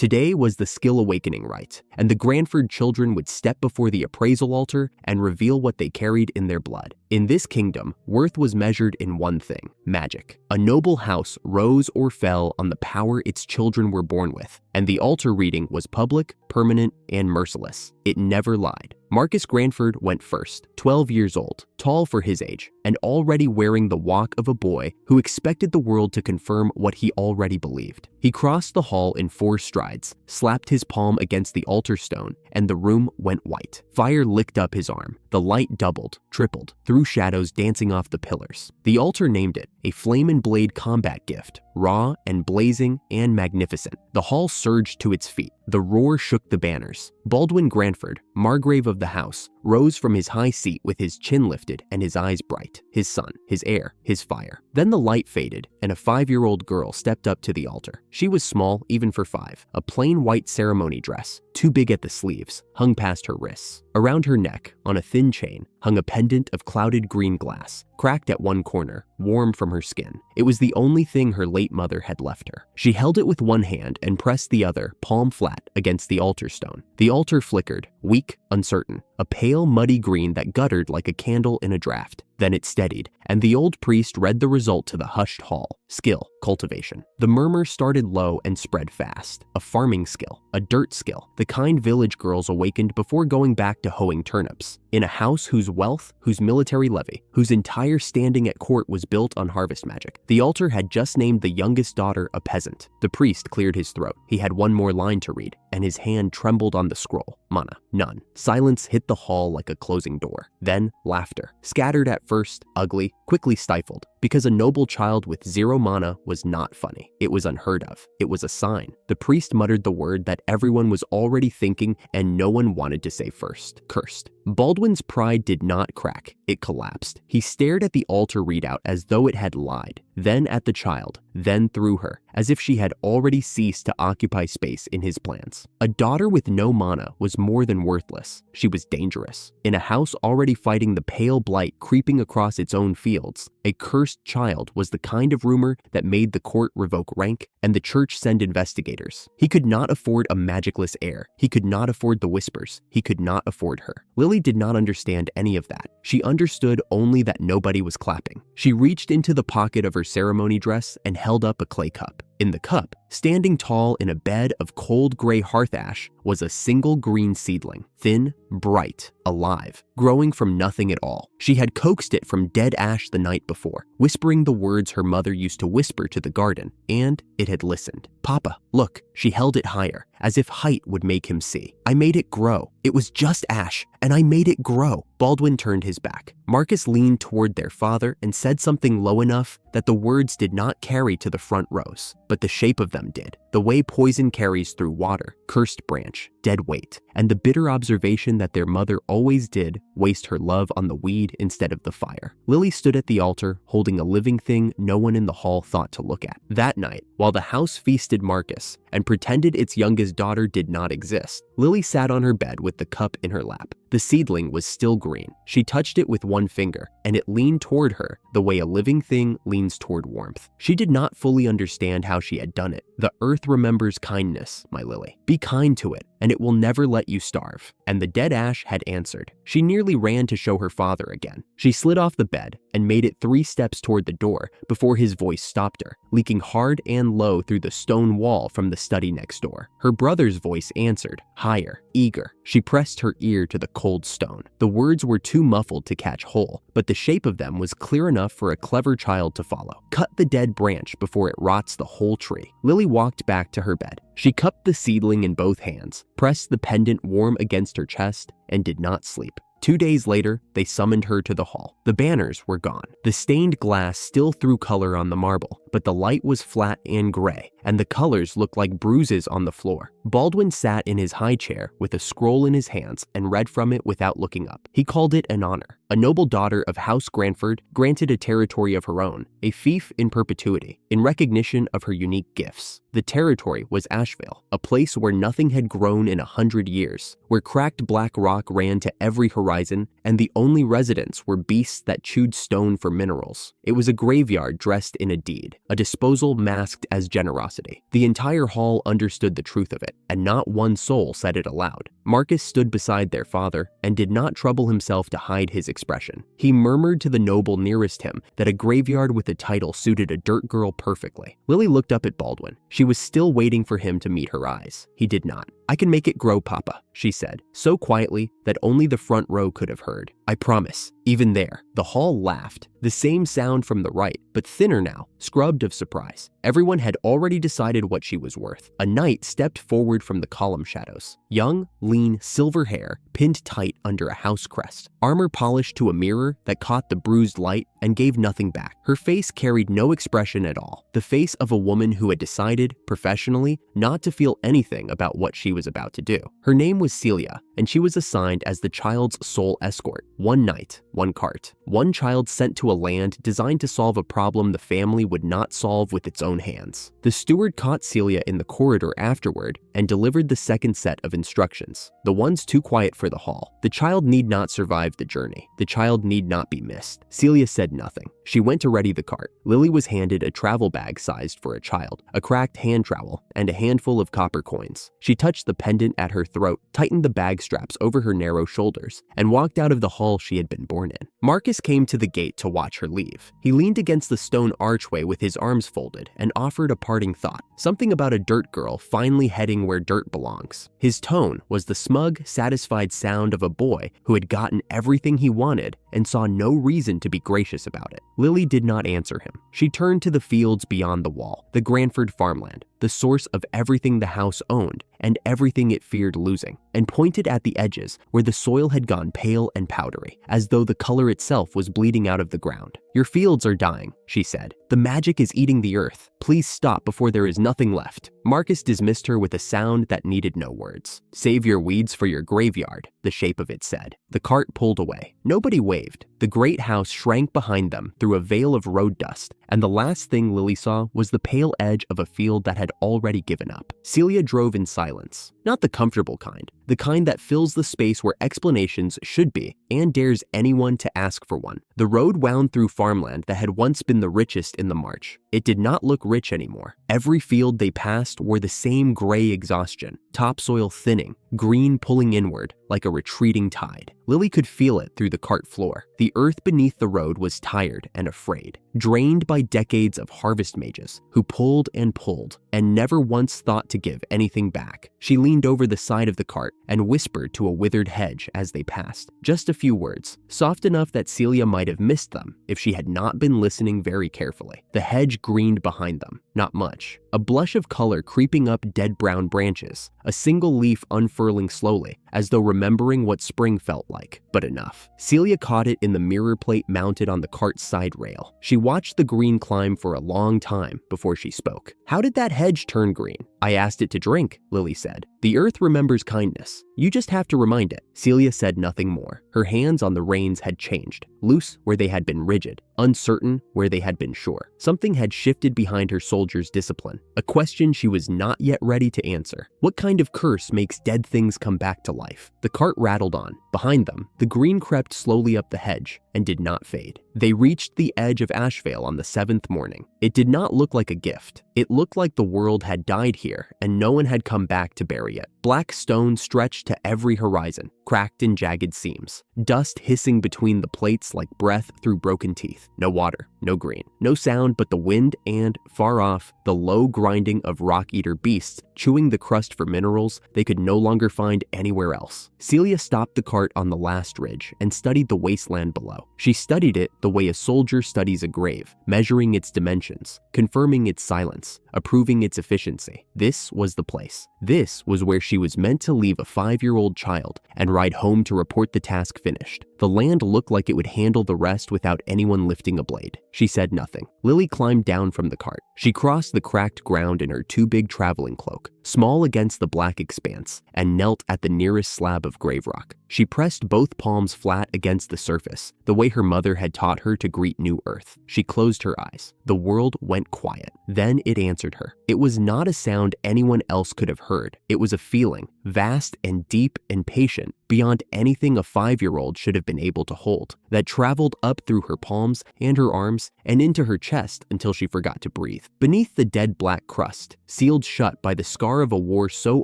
Today was the skill awakening rite, and the Granford children would step before the appraisal altar and reveal what they carried in their blood. In this kingdom, worth was measured in one thing: magic. A noble house rose or fell on the power its children were born with, and the altar reading was public, permanent, and merciless. It never lied. Marcus Granford went first, 12 years old, tall for his age, and already wearing the walk of a boy who expected the world to confirm what he already believed. He crossed the hall in 4 strides, slapped his palm against the altar stone, and the room went white. Fire licked up his arm. The light doubled, tripled, threw shadows dancing off the pillars. The altar named it a flame and blade combat gift, raw and blazing and magnificent. The hall surged to its feet. The roar shook the banners. Baldwin Granford, Margrave of the house, rose from his high seat with his chin lifted and his eyes bright. His son, his heir, his fire. Then the light faded, and a 5-year-old girl stepped up to the altar. She was small, even for 5. A plain white ceremony dress, too big at the sleeves, hung past her wrists. Around her neck, on a thin chain, hung a pendant of clouded green glass, cracked at one corner, warm from her skin. It was the only thing her late mother had left her. She held it with one hand and pressed the other, palm flat, against the altar stone. The altar flickered, weak, uncertain, a pale, muddy green that guttered like a candle in a draft. Then it steadied, and the old priest read the result to the hushed hall. Skill, cultivation. The murmur started low and spread fast. A farming skill, a dirt skill, the kind village girls awakened before going back to hoeing turnips. In a house whose wealth, whose military levy, whose entire standing at court was built on harvest magic, the altar had just named the youngest daughter a peasant. The priest cleared his throat. He had one more line to read, and his hand trembled on the scroll. Mana, none. Silence hit the hall like a closing door. Then laughter, scattered at first, ugly, quickly stifled, because a noble child with 0 mana was not funny. It was unheard of. It was a sign. The priest muttered the word that everyone was already thinking and no one wanted to say first. Cursed. Baldwin's pride did not crack. It collapsed. He stared at the altar readout as though it had lied, then at the child, then through her, as if she had already ceased to occupy space in his plans. A daughter with no mana was more than worthless. She was dangerous. In a house already fighting the pale blight creeping across its own fields, a cursed child was the kind of rumor that made the court revoke rank and the church send investigators. He could not afford a magicless heir. He could not afford the whispers. He could not afford her. Lily did not understand any of that. She understood only that nobody was clapping. She reached into the pocket of her ceremony dress and held up a clay cup. In the cup, standing tall in a bed of cold gray hearth ash, was a single green seedling, thin, bright, alive, growing from nothing at all. She had coaxed it from dead ash the night before, whispering the words her mother used to whisper to the garden, and it had listened. Papa, look. She held it higher, as if height would make him see. I made it grow. It was just ash, and I made it grow. Baldwin turned his back. Marcus leaned toward their father and said something low enough that the words did not carry to the front rows, but the shape of them did. The way poison carries through water, cursed branch, dead weight, and the bitter observation that their mother always did waste her love on the weed instead of the fire. Lily stood at the altar, holding a living thing no one in the hall thought to look at. That night, while the house feasted Marcus and pretended its youngest daughter did not exist, Lily sat on her bed with the cup in her lap. The seedling was still green. She touched it with one finger, and it leaned toward her the way a living thing leans toward warmth. She did not fully understand how she had done it. The earth remembers kindness, my Lily. Be kind to it, and it will never let you starve. And the dead ash had answered. She nearly ran to show her father again. She slid off the bed and made it 3 steps toward the door before his voice stopped her, leaking hard and low through the stone wall from the study next door. Her brother's voice answered, higher, eager. She pressed her ear to the cold stone. The words were too muffled to catch whole, but the shape of them was clear enough for a clever child to follow. Cut the dead branch before it rots the whole tree. Lily walked back to her bed. She cupped the seedling in both hands, pressed the pendant warm against her chest, and did not sleep. 2 days later, they summoned her to the hall. The banners were gone. The stained glass still threw color on the marble, but the light was flat and gray, and the colors looked like bruises on the floor. Baldwin sat in his high chair with a scroll in his hands and read from it without looking up. He called it an honor. A noble daughter of House Granford granted a territory of her own, a fief in perpetuity, in recognition of her unique gifts. The territory was Ashvale, a place where nothing had grown in 100 years, where cracked black rock ran to every horizon, and the only residents were beasts that chewed stone for minerals. It was a graveyard dressed in a deed, a disposal masked as generosity. The entire hall understood the truth of it. it, and not one soul said it aloud. Marcus stood beside their father and did not trouble himself to hide his expression. He murmured to the noble nearest him that a graveyard with a title suited a dirt girl perfectly. Lily looked up at Baldwin. She was still waiting for him to meet her eyes. He did not. "I can make it grow, Papa," she said, so quietly that only the front row could have heard. "I promise." Even there, the hall laughed. The same sound from the right, but thinner now, scrubbed of surprise. Everyone had already decided what she was worth. A knight stepped forward from the column shadows. Young, lean, silver hair, pinned tight under a house crest. Armor polished to a mirror that caught the bruised light and gave nothing back. Her face carried no expression at all. The face of a woman who had decided, professionally, not to feel anything about what she was about to do. Her name was Celia, and she was assigned as the child's sole escort. One night, one cart. One child sent to a land designed to solve a problem the family would not solve with its own hands. The steward caught Celia in the corridor afterward and delivered the second set of instructions. The ones too quiet for the hall. The child need not survive the journey. The child need not be missed. Celia said nothing. She went to ready the cart. Lily was handed a travel bag sized for a child, a cracked hand trowel, and a handful of copper coins. She touched the pendant at her throat, tightened the bag straps over her narrow shoulders, and walked out of the hall she had been born in. Marcus came to the gate to watch her leave. He leaned against the stone archway with his arms folded and offered a parting thought, something about a dirt girl finally heading where dirt belongs. His tone was the smug, satisfied sound of a boy who had gotten everything he wanted and saw no reason to be gracious about it. Lily did not answer him. She turned to the fields beyond the wall, the Granford farmland, the source of everything the house owned and everything it feared losing, and pointed at the edges where the soil had gone pale and powdery, as though the color itself was bleeding out of the ground. "Your fields are dying," she said. "The magic is eating the earth. Please stop before there is nothing left." Marcus dismissed her with a sound that needed no words. "Save your weeds for your graveyard," the shape of it said. The cart pulled away. Nobody waved. The great house shrank behind them through a veil of road dust, and the last thing Lily saw was the pale edge of a field that had already given up. Celia drove in silence. Not the comfortable kind, the kind that fills the space where explanations should be and dares anyone to ask for one. The road wound through farmland that had once been the richest in the march. It did not look rich anymore. Every field they passed wore the same gray exhaustion, topsoil thinning, green pulling inward like a retreating tide. Lily could feel it through the cart floor. The earth beneath the road was tired and afraid, drained by decades of harvest mages who pulled and never once thought to give anything back. She leaned over the side of the cart and whispered to a withered hedge as they passed. Just a few words, soft enough that Celia might have missed them if she had not been listening very carefully. The hedge greened behind them, not much. A blush of color creeping up dead brown branches, a single leaf unfurling slowly, as though remembering what spring felt like, but enough. Celia caught it in the mirror plate mounted on the cart's side rail. She watched the green climb for a long time before she spoke. "How did that hedge turn green?" "I asked it to drink," Lily said. "The earth remembers kindness. You just have to remind it." Celia said nothing more. Her hands on the reins had changed, loose where they had been rigid, uncertain where they had been sure. Something had shifted behind her soldier's discipline, a question she was not yet ready to answer. What kind of curse makes dead things come back to life? The cart rattled on. Behind them, the green crept slowly up the hedge and did not fade. They reached the edge of Ashvale on the 7th morning. It did not look like a gift. It looked like the world had died here and no one had come back to bury it. Black stone stretched to every horizon, cracked in jagged seams. Dust hissing between the plates like breath through broken teeth. No water, no green, no sound but the wind and, far off, the low grinding of rock-eater beasts chewing the crust for minerals they could no longer find anywhere else. Celia stopped the cart on the last ridge and studied the wasteland below. She studied it the way a soldier studies a grave, measuring its dimensions, confirming its silence, approving its efficiency. This was the place. This was where she was meant to leave a 5-year-old child and ride home to report the task finished. The land looked like it would handle the rest without anyone lifting a blade. She said nothing. Lily climbed down from the cart. She crossed the cracked ground in her too big traveling cloak, small against the black expanse, and knelt at the nearest slab of grave rock. She pressed both palms flat against the surface, the way her mother had taught her to greet new earth. She closed her eyes. The world went quiet. Then it answered her. It was not a sound anyone else could have heard. It was a feeling, vast and deep and patient, beyond anything a 5-year-old should have been able to hold, that traveled up through her palms and her arms and into her chest until she forgot to breathe. Beneath the dead black crust, sealed shut by the scar of a war so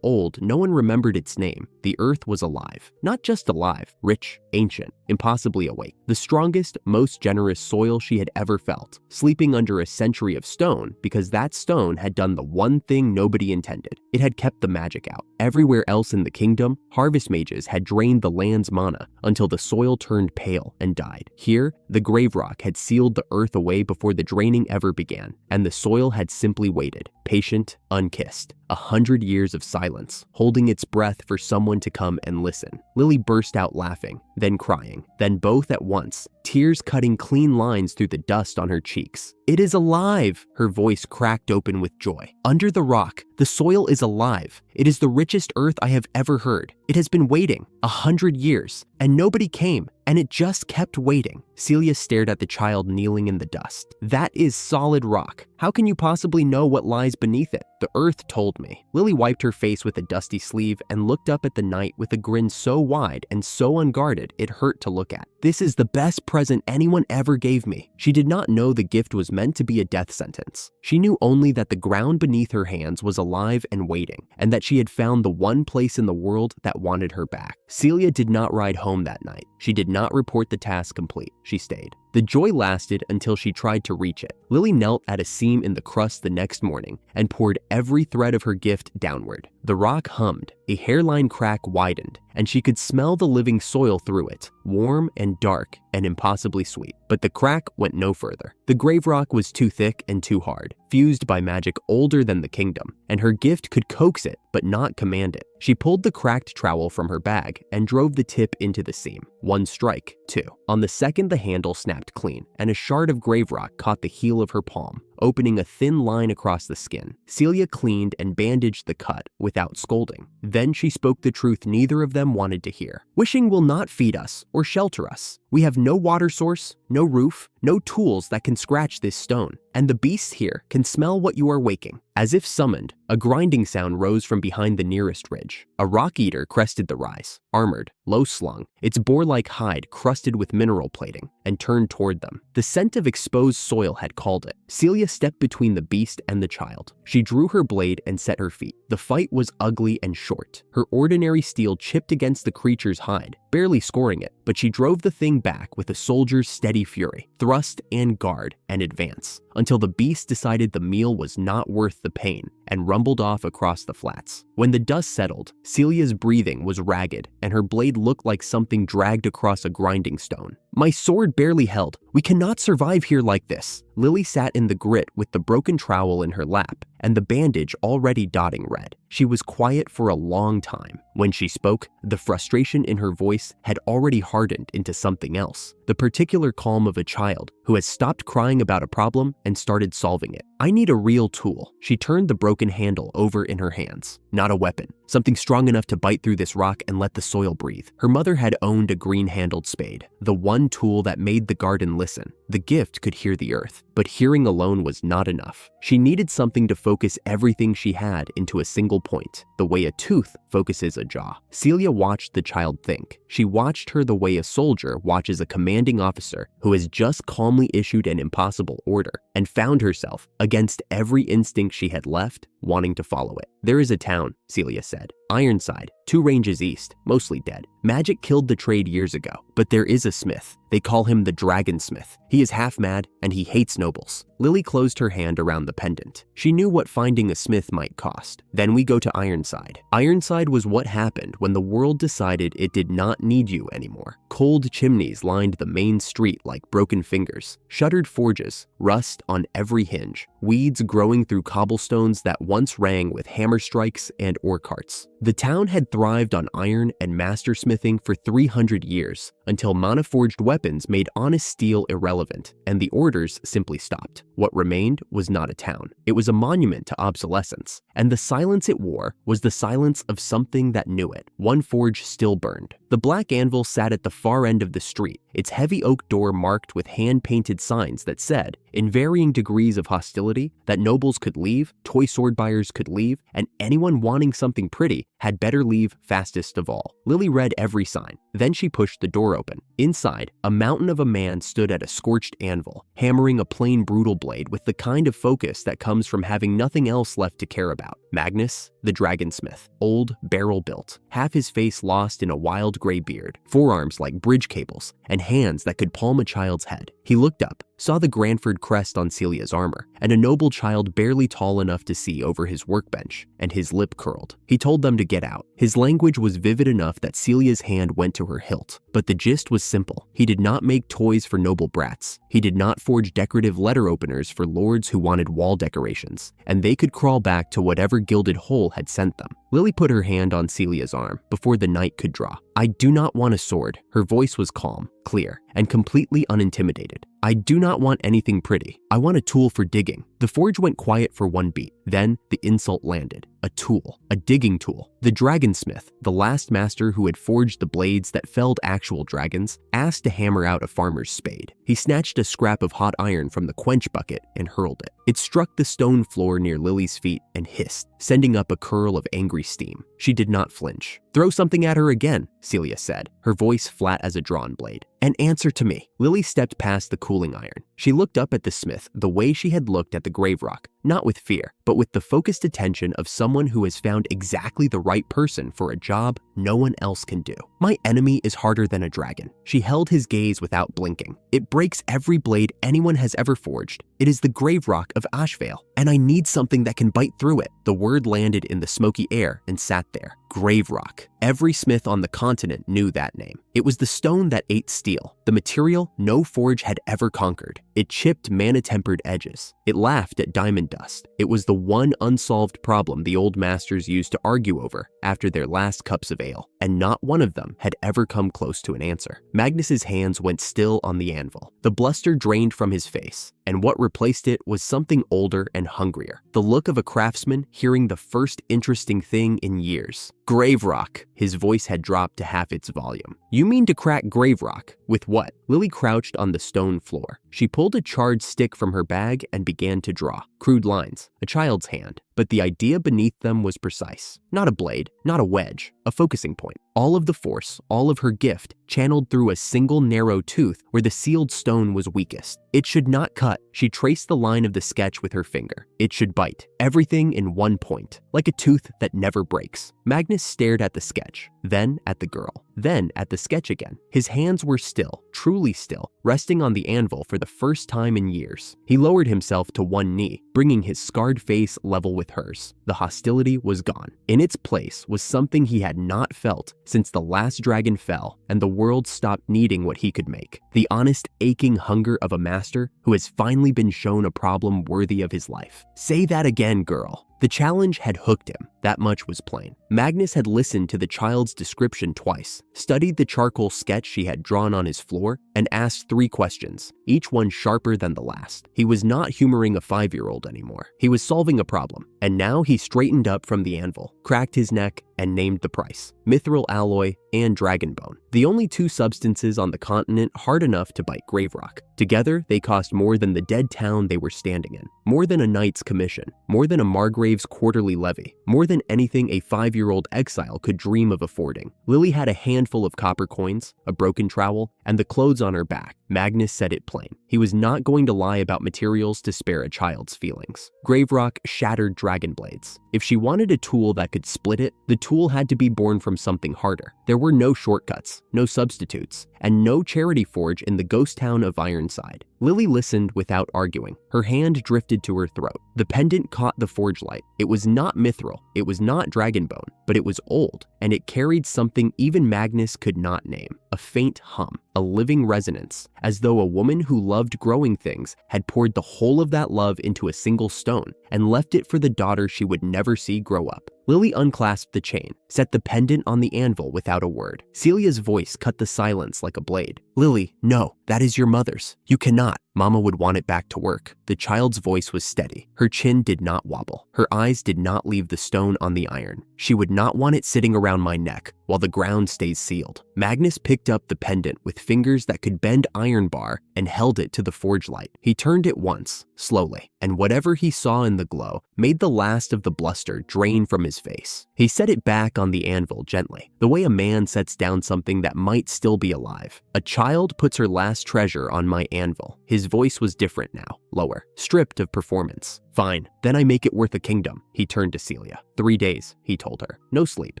old no one remembered its name, the earth was alive. Not just alive, rich, ancient, impossibly awake. The strongest, most generous soil she had ever felt, sleeping under a century of stone because that stone had done the one thing nobody intended. It had kept the magic out. Everywhere else in the kingdom, harvest mages had drained the land's mana until the soil turned pale and died. Here, the grave rock had sealed the earth away before the draining ever began, and the soil had simply waited, patient, unkissed. 100 years of silence, holding its breath for someone to come and listen. Lily burst out laughing, then crying, then both at once, tears cutting clean lines through the dust on her cheeks. "It is alive!" Her voice cracked open with joy. "Under the rock, the soil is alive. It is the richest earth I have ever heard. It has been waiting 100 years, and nobody came, and it just kept waiting." Celia stared at the child kneeling in the dust. "That is solid rock. How can you possibly know what lies beneath it?" "The earth told me." Lily wiped her face with a dusty sleeve and looked up at the night with a grin so wide and so unguarded it hurt to look at. "This is the best present anyone ever gave me." She did not know the gift was meant to be a death sentence. She knew only that the ground beneath her hands was alive and waiting, and that she had found the one place in the world that wanted her back. Celia did not ride home that night. She did not report the task complete. She stayed. The joy lasted until she tried to reach it. Lily knelt at a seam in the crust the next morning and poured every thread of her gift downward. The rock hummed, a hairline crack widened, and she could smell the living soil through it, warm and dark and impossibly sweet. But the crack went no further. The grave rock was too thick and too hard, fused by magic older than the kingdom, and her gift could coax it but not command it. She pulled the cracked trowel from her bag and drove the tip into the seam. One strike, two. On the second, the handle snapped clean, and a shard of grave rock caught the heel of her palm, opening a thin line across the skin. Celia cleaned and bandaged the cut without scolding. Then she spoke the truth neither of them wanted to hear. "Wishing will not feed us or shelter us. We have no water source, no roof, no tools that can scratch this stone, and the beasts here can smell what you are waking." As if summoned, a grinding sound rose from behind the nearest ridge. A rock eater crested the rise, armored, low-slung, its boar-like hide crusted with mineral plating, and turned toward them. The scent of exposed soil had called it. Celia stepped between the beast and the child. She drew her blade and set her feet. The fight was ugly and short. Her ordinary steel chipped against the creature's hide, barely scoring it, but she drove the thing back with a soldier's steady fury, thrust and guard and advance, until the beast decided the meal was not worth the pain and rumbled off across the flats. When the dust settled, Celia's breathing was ragged and her blade looked like something dragged across a grinding stone. "My sword barely held. We cannot survive here like this." Lily sat in the grit with the broken trowel in her lap and the bandage already dotting red. She was quiet for a long time. When she spoke, the frustration in her voice had already hardened into something else, the particular calm of a child who has stopped crying about a problem and started solving it. "I need a real tool." She turned the broken handle over in her hands. "Not a weapon. Something strong enough to bite through this rock and let the soil breathe." Her mother had owned a green-handled spade, the one tool that made the garden listen. The gift could hear the earth, but hearing alone was not enough. She needed something to focus everything she had into a single point, the way a tooth focuses a jaw. Celia watched the child think. She watched her the way a soldier watches a commanding officer who has just calmly issued an impossible order, and found herself, against every instinct she had left, wanting to follow it. "There is a town," Celia said. "Ironside, 2 ranges east, mostly dead. Magic killed the trade years ago, but there is a smith. They call him the Dragonsmith. He is half mad and he hates nobles." Lily closed her hand around the pendant. She knew what finding a smith might cost. "Then we go to Ironside." Ironside was what happened when the world decided it did not need you anymore. Cold chimneys lined the main street like broken fingers, shuttered forges, rust on every hinge, weeds growing through cobblestones that once rang with hammer strikes and ore carts. The town had thrived on iron and mastersmithing for 300 years, until mana-forged weapons made honest steel irrelevant, and the orders simply stopped. What remained was not a town. It was a monument to obsolescence, and the silence it wore was the silence of something that knew it. One forge still burned, The black anvil sat at the far end of the street, its heavy oak door marked with hand-painted signs that said, in varying degrees of hostility, that nobles could leave, toy sword buyers could leave, and anyone wanting something pretty had better leave fastest of all. Lily read every sign. Then she pushed the door open. Inside, a mountain of a man stood at a scorched anvil, hammering a plain brutal blade with the kind of focus that comes from having nothing else left to care about. Magnus, the dragonsmith, old, barrel-built, half his face lost in a wild gray beard, forearms like bridge cables, and hands that could palm a child's head. He looked up, saw the Granford crest on Celia's armor, and a noble child barely tall enough to see over his workbench, and his lip curled. He told them to get out. His language was vivid enough that Celia's hand went to her hilt, but the gist was simple. He did not make toys for noble brats. He did not forge decorative letter openers for lords who wanted wall decorations, and they could crawl back to whatever gilded hole had sent them. Lily put her hand on Celia's arm before the knight could draw. I do not want a sword. Her voice was calm, clear, and completely unintimidated. I do not want anything pretty. I want a tool for digging. The forge went quiet for one beat. Then the insult landed. A tool, a digging tool. The dragonsmith, the last master who had forged the blades that felled actual dragons, asked to hammer out a farmer's spade. He snatched a scrap of hot iron from the quench bucket and hurled it. It struck the stone floor near Lily's feet and hissed, sending up a curl of angry steam. She did not flinch. Throw something at her again, Celia said, her voice flat as a drawn blade. And answer to me. Lily stepped past the cooling iron. She looked up at the smith the way she had looked at the grave rock, not with fear, but with the focused attention of someone who has found exactly the right person for a job no one else can do. My enemy is harder than a dragon. She held his gaze without blinking. It breaks every blade anyone has ever forged. It is the grave rock of Ashvale, and I need something that can bite through it. The word landed in the smoky air and sat there. Grave rock. Every smith on the continent knew that name. It was the stone that ate steel, the material no forge had ever conquered. It chipped mana-tempered edges. It laughed at diamond dust. It was the one unsolved problem the old masters used to argue over after their last cups of ale, and not one of them had ever come close to an answer. Magnus's hands went still on the anvil. The bluster drained from his face, and what replaced it was something older and hungrier. The look of a craftsman hearing the first interesting thing in years. Grave rock. His voice had dropped to half its volume. You mean to crack grave rock? With what? Lily crouched on the stone floor. She pulled a charred stick from her bag and began to draw. Crude lines, a child's hand. But the idea beneath them was precise. Not a blade, not a wedge, a focusing point. All of the force, all of her gift, channeled through a single narrow tooth where the sealed stone was weakest. It should not cut. She traced the line of the sketch with her finger. It should bite. Everything in one point, like a tooth that never breaks. Magnus stared at the sketch, then at the girl, then at the sketch again. His hands were still, truly still, resting on the anvil for the first time in years. He lowered himself to one knee, bringing his scarred face level with hers. The hostility was gone. In its place was something he had not felt since the last dragon fell and the world stopped needing what he could make. The honest, aching hunger of a master who has finally been shown a problem worthy of his life. Say that again, girl. The challenge had hooked him, that much was plain. Magnus had listened to the child's description twice, studied the charcoal sketch she had drawn on his floor, and asked 3 questions, each one sharper than the last. He was not humoring a 5-year-old anymore. He was solving a problem, and now he straightened up from the anvil, cracked his neck, and named the price: mithril alloy and dragon bone. The only 2 substances on the continent hard enough to bite grave rock. Together, they cost more than the dead town they were standing in, more than a knight's commission, more than a margrave's quarterly levy, more than anything a 5-year-old exile could dream of affording. Lily had a handful of copper coins, a broken trowel, and the clothes on her back. Magnus said it plain. He was not going to lie about materials to spare a child's feelings. Grave rock shattered dragon blades. If she wanted a tool that could split it, the tool had to be born from something harder. There were no shortcuts, no substitutes, and no charity forge in the ghost town of Ironside. Lily listened without arguing. Her hand drifted to her throat. The pendant caught the forge light. It was not mithril, it was not dragon bone, but it was old, and it carried something even Magnus could not name. A faint hum, a living resonance, as though a woman who loved growing things had poured the whole of that love into a single stone and left it for the daughter she would never see grow up. Lily unclasped the chain, set the pendant on the anvil without a word. Celia's voice cut the silence like a blade. Lily, no, that is your mother's. You cannot. Mama would want it back to work. The child's voice was steady. Her chin did not wobble. Her eyes did not leave the stone on the iron. She would not want it sitting around my neck while the ground stays sealed. Magnus picked up the pendant with fingers that could bend iron bar and held it to the forge light. He turned it once, slowly, and whatever he saw in the glow made the last of the bluster drain from his face. He set it back on the anvil gently, the way a man sets down something that might still be alive. A child puts her last treasure on my anvil. His voice was different now, lower, stripped of performance. Fine, then I make it worth a kingdom. He turned to Celia. 3 days, he told her. No sleep.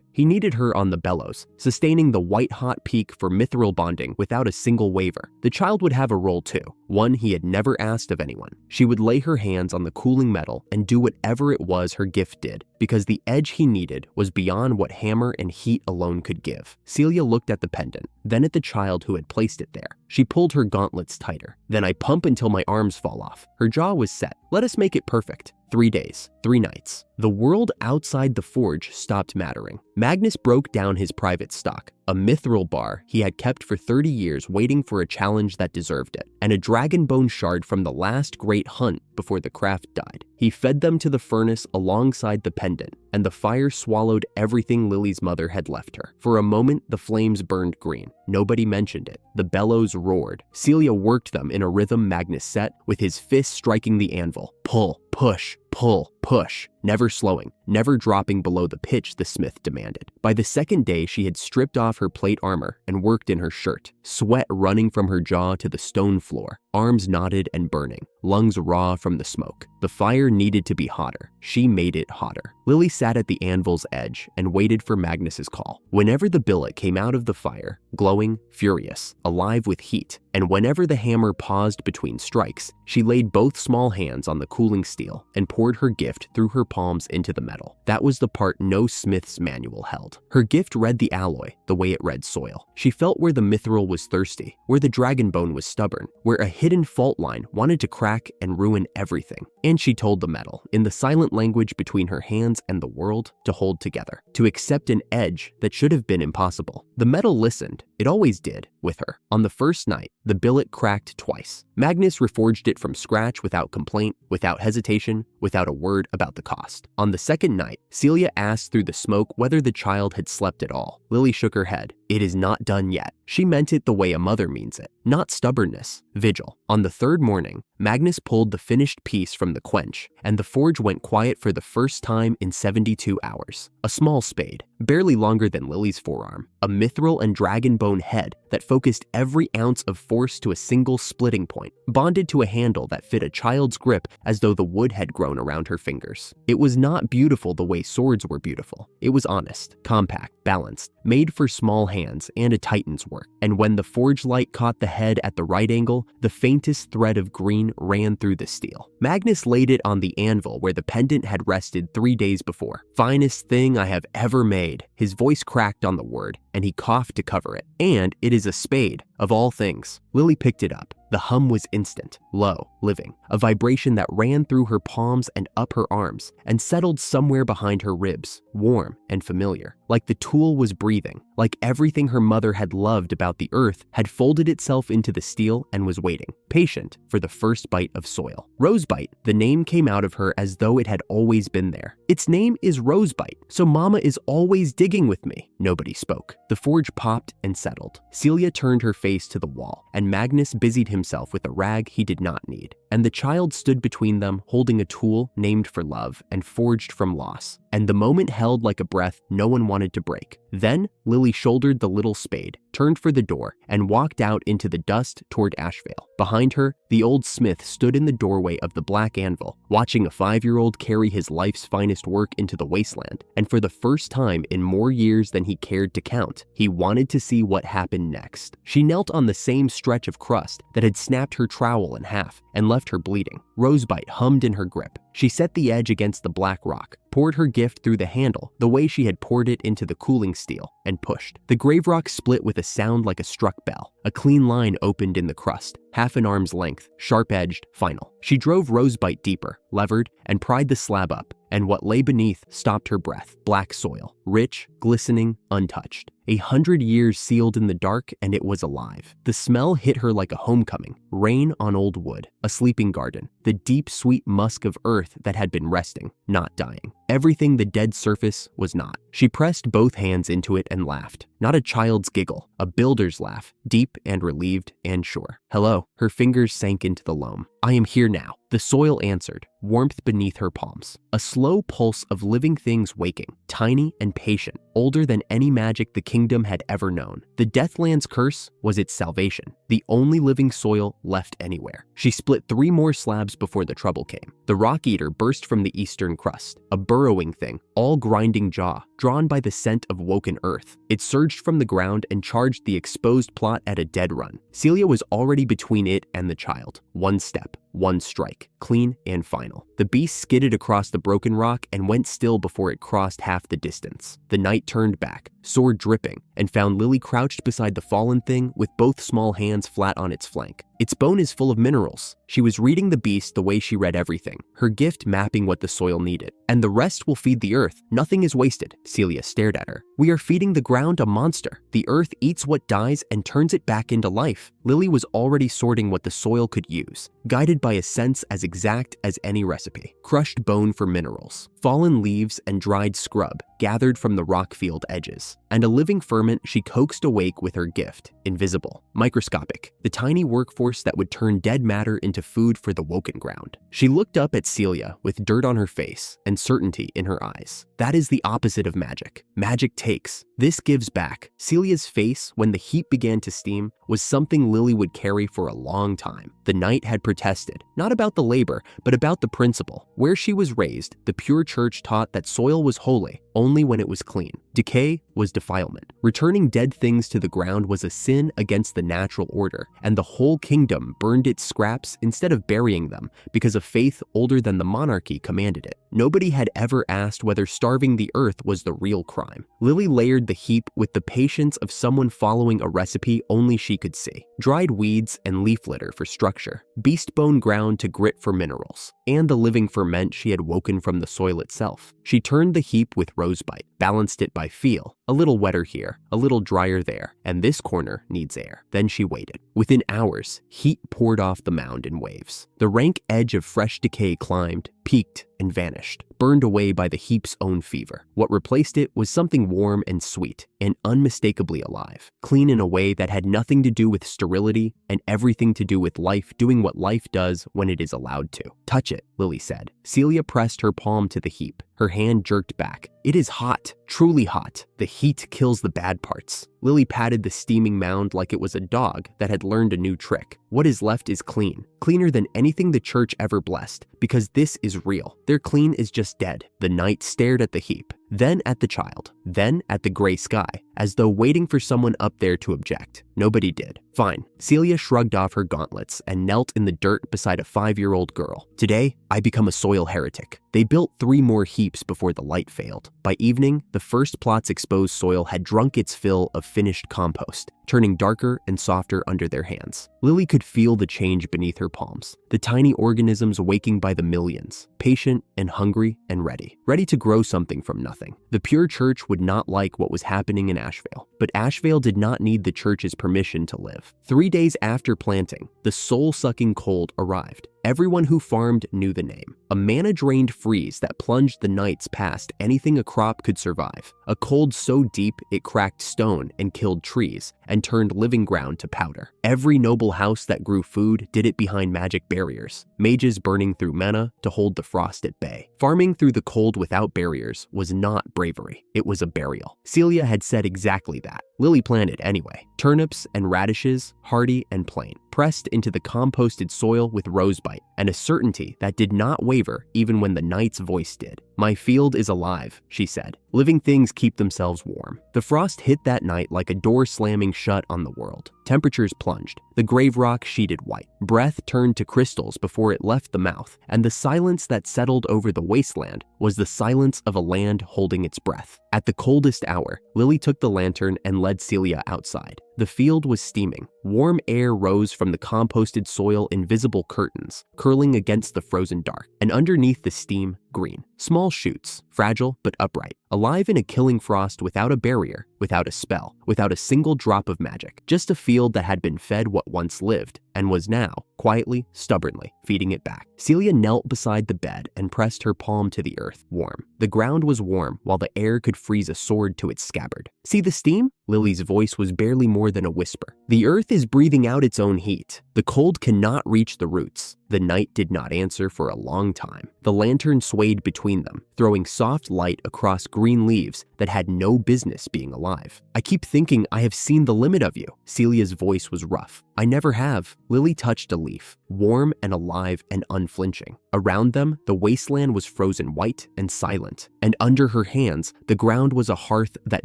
He needed her on the bellows, sustaining the white-hot peak for mithril bonding without a single waver. The child would have a role too, one he had never asked of anyone. She would lay her hands on the cooling metal and do whatever it was her gift did, because the edge he needed was beyond what hammer and heat alone could give. Celia looked at the pendant, then at the child who had placed it there. She pulled her gauntlets tighter. Then I pump until my arms fall off. Her jaw was set. Let us make it perfect. 3 days, 3 nights. The world outside the forge stopped mattering. Magnus broke down his private stock, a mithril bar he had kept for 30 years waiting for a challenge that deserved it, and a dragon bone shard from the last great hunt before the craft died. He fed them to the furnace alongside the pendant, and the fire swallowed everything Lily's mother had left her. For a moment, the flames burned green. Nobody mentioned it. The bellows roared. Celia worked them in a rhythm Magnus set, with his fist striking the anvil. Pull, push, pull, push, never slowing, never dropping below the pitch the smith demanded. By the second day, she had stripped off her plate armor and worked in her shirt, sweat running from her jaw to the stone floor, arms knotted and burning, lungs raw from the smoke. The fire needed to be hotter. She made it hotter. Lily sat at the anvil's edge and waited for Magnus's call. Whenever the billet came out of the fire, glowing, furious, alive with heat, and whenever the hammer paused between strikes, she laid both small hands on the cooling steel and poured her gift through her palms into the metal. That was the part no smith's manual held. Her gift read the alloy the way it read soil. She felt where the mithril was thirsty, where the dragon bone was stubborn, where a hidden fault line wanted to crack and ruin everything. And she told the metal, in the silent language between her hands and the world, to hold together, to accept an edge that should have been impossible. The metal listened. It always did, with her. On the first night, the billet cracked twice. Magnus reforged it from scratch without complaint, without hesitation, without a word about the cost. On the second night, Celia asked through the smoke whether the child had slept at all. Lily shook her head. It is not done yet. She meant it the way a mother means it, not stubbornness, vigil. On the third morning, Magnus pulled the finished piece from the quench, and the forge went quiet for the first time in 72 hours. A small spade, barely longer than Lily's forearm, a mithril and dragon bone head that focused every ounce of force to a single splitting point, bonded to a handle that fit a child's grip as though the wood had grown around her fingers. It was not beautiful the way swords were beautiful. It was honest, compact, balanced, made for small hands and a titan's work. And when the forge light caught the head at the right angle, the faintest thread of green ran through the steel. Magnus laid it on the anvil where the pendant had rested 3 days before. Finest thing I have ever made. His voice cracked on the word, and he coughed to cover it. And it is a spade, of all things. Lily picked it up. The hum was instant, low, living, a vibration that ran through her palms and up her arms and settled somewhere behind her ribs, warm and familiar, like the tool was breathing, like everything her mother had loved about the earth had folded itself into the steel and was waiting, patient for the first bite of soil. Rosebite, the name came out of her as though it had always been there. Its name is Rosebite, so Mama is always digging with me. Nobody spoke. The forge popped and settled. Celia turned her face to the wall, and Magnus busied himself with a rag he did not need. And the child stood between them, holding a tool named for love and forged from loss. And the moment held like a breath no one wanted to break. Then Lily shouldered the little spade, turned for the door, and walked out into the dust toward Ashvale. Behind her, the old smith stood in the doorway of the black anvil, watching a 5-year-old carry his life's finest work into the wasteland. And for the first time in more years than he cared to count, he wanted to see what happened next. She knelt on the same stretch of crust that had snapped her trowel in half and left her bleeding. Rosebite hummed in her grip. She set the edge against the black rock, poured her gift through the handle the way she had poured it into the cooling steel, and pushed. The grave rock split with a sound like a struck bell. A clean line opened in the crust, half an arm's length, sharp-edged, final. She drove Rosebite deeper, levered, and pried the slab up, and what lay beneath stopped her breath. Black soil, rich, glistening, untouched. 100 years sealed in the dark, and it was alive. The smell hit her like a homecoming, rain on old wood, a sleeping garden, the deep, sweet musk of earth that had been resting, not dying. Everything the dead surface was not. She pressed both hands into it and laughed. Not a child's giggle, a builder's laugh, deep and relieved and sure. Hello. Her fingers sank into the loam. I am here now. The soil answered, warmth beneath her palms. A slow pulse of living things waking, tiny and patient, older than any magic the kingdom had ever known. The Deathland's curse was its salvation, the only living soil left anywhere. She split 3 more slabs before the trouble came. The rock eater burst from the eastern crust, a burrowing thing, all grinding jaw, drawn by the scent of woken earth. It surged from the ground and charged the exposed plot at a dead run. Celia was already between it and the child. One step, one strike, clean and final. The beast skidded across the broken rock and went still before it crossed half the distance. The knight turned back, sword dripping, and found Lily crouched beside the fallen thing with both small hands flat on its flank. Its bone is full of minerals. She was reading the beast the way she read everything, her gift mapping what the soil needed. And the rest will feed the earth. Nothing is wasted. Celia stared at her. We are feeding the ground a monster. The earth eats what dies and turns it back into life. Lily was already sorting what the soil could use, guided by a sense as exact as any recipe. Crushed bone for minerals, fallen leaves and dried scrub gathered from the rock field edges, and a living ferment she coaxed awake with her gift, invisible, microscopic, the tiny workforce that would turn dead matter into food for the woken ground. She looked up at Celia with dirt on her face and certainty in her eyes. That is the opposite of magic. Magic takes. This gives back. Celia's face, when the heat began to steam, was something Lily would carry for a long time. The knight had protested, not about the labor, but about the principle. Where she was raised, the pure church taught that soil was holy only when it was clean. Decay was defilement. Returning dead things to the ground was a sin against the natural order, and the whole kingdom burned its scraps instead of burying them because a faith older than the monarchy commanded it. Nobody had ever asked whether starving the earth was the real crime. Lily layered the heap with the patience of someone following a recipe only she could see. Dried weeds and leaf litter for structure, beast bone ground to grit for minerals, and the living ferment she had woken from the soil itself. She turned the heap with rosebite, balanced it by feel, a little wetter here, a little drier there, and this corner needs air. Then she waited. Within hours, heat poured off the mound in waves. The rank edge of fresh decay climbed, peaked, and vanished, burned away by the heap's own fever. What replaced it was something warm and sweet, and unmistakably alive, clean in a way that had nothing to do with sterility and everything to do with life doing what life does when it is allowed to. Touch it, Lily said. Celia pressed her palm to the heap. Her hand jerked back. It is hot, truly hot. The heat kills the bad parts. Lily patted the steaming mound like it was a dog that had learned a new trick. What is left is clean, cleaner than anything the church ever blessed, because this is real. Their clean is just dead. The knight stared at the heap, then at the child, then at the gray sky, as though waiting for someone up there to object. Nobody did. Fine. Celia shrugged off her gauntlets and knelt in the dirt beside a 5-year-old girl. Today, I become a soil heretic. They built 3 more heaps before the light failed. By evening, the first plot's exposed soil had drunk its fill of finished compost, turning darker and softer under their hands. Lily could feel the change beneath her palms, the tiny organisms waking by the millions, patient and hungry and ready to grow something from nothing. The pure church would not like what was happening in Ashvale, but Ashvale did not need the church's permission to live. 3 days after planting, the soul-sucking cold arrived. Everyone who farmed knew the name. A mana-drained freeze that plunged the nights past anything a crop could survive. A cold so deep it cracked stone and killed trees and turned living ground to powder. Every noble house that grew food did it behind magic barriers, mages burning through mana to hold the frost at bay. Farming through the cold without barriers was not bravery, it was a burial. Celia had said exactly that. Lily planted anyway. Turnips and radishes, hardy and plain, pressed into the composted soil with rosebite, and a certainty that did not waver even when the knight's voice did. My field is alive, she said. Living things keep themselves warm. The frost hit that night like a door slamming shut on the world. Temperatures plunged. The grave rock sheeted white. Breath turned to crystals before it left the mouth, and the silence that settled over the wasteland was the silence of a land holding its breath. At the coldest hour, Lily took the lantern and led Celia outside. The field was steaming. Warm air rose from the composted soil in visible curtains, curling against the frozen dark, and underneath the steam, green. Small shoots, fragile but upright. Alive in a killing frost without a barrier, without a spell, without a single drop of magic, just a field that had been fed what once lived and was now, quietly, stubbornly, feeding it back. Celia knelt beside the bed and pressed her palm to the earth, warm. The ground was warm while the air could freeze a sword to its scabbard. "See the steam?" Lily's voice was barely more than a whisper. "The earth is breathing out its own heat. The cold cannot reach the roots." The night did not answer for a long time. The lantern swayed between them, throwing soft light across green leaves that had no business being alive. "I keep thinking I have seen the limit of you." Celia's voice was rough. "I never have." Lily touched a leaf, warm and alive and unflinching. Around them, the wasteland was frozen white and silent, and under her hands, the ground was a hearth that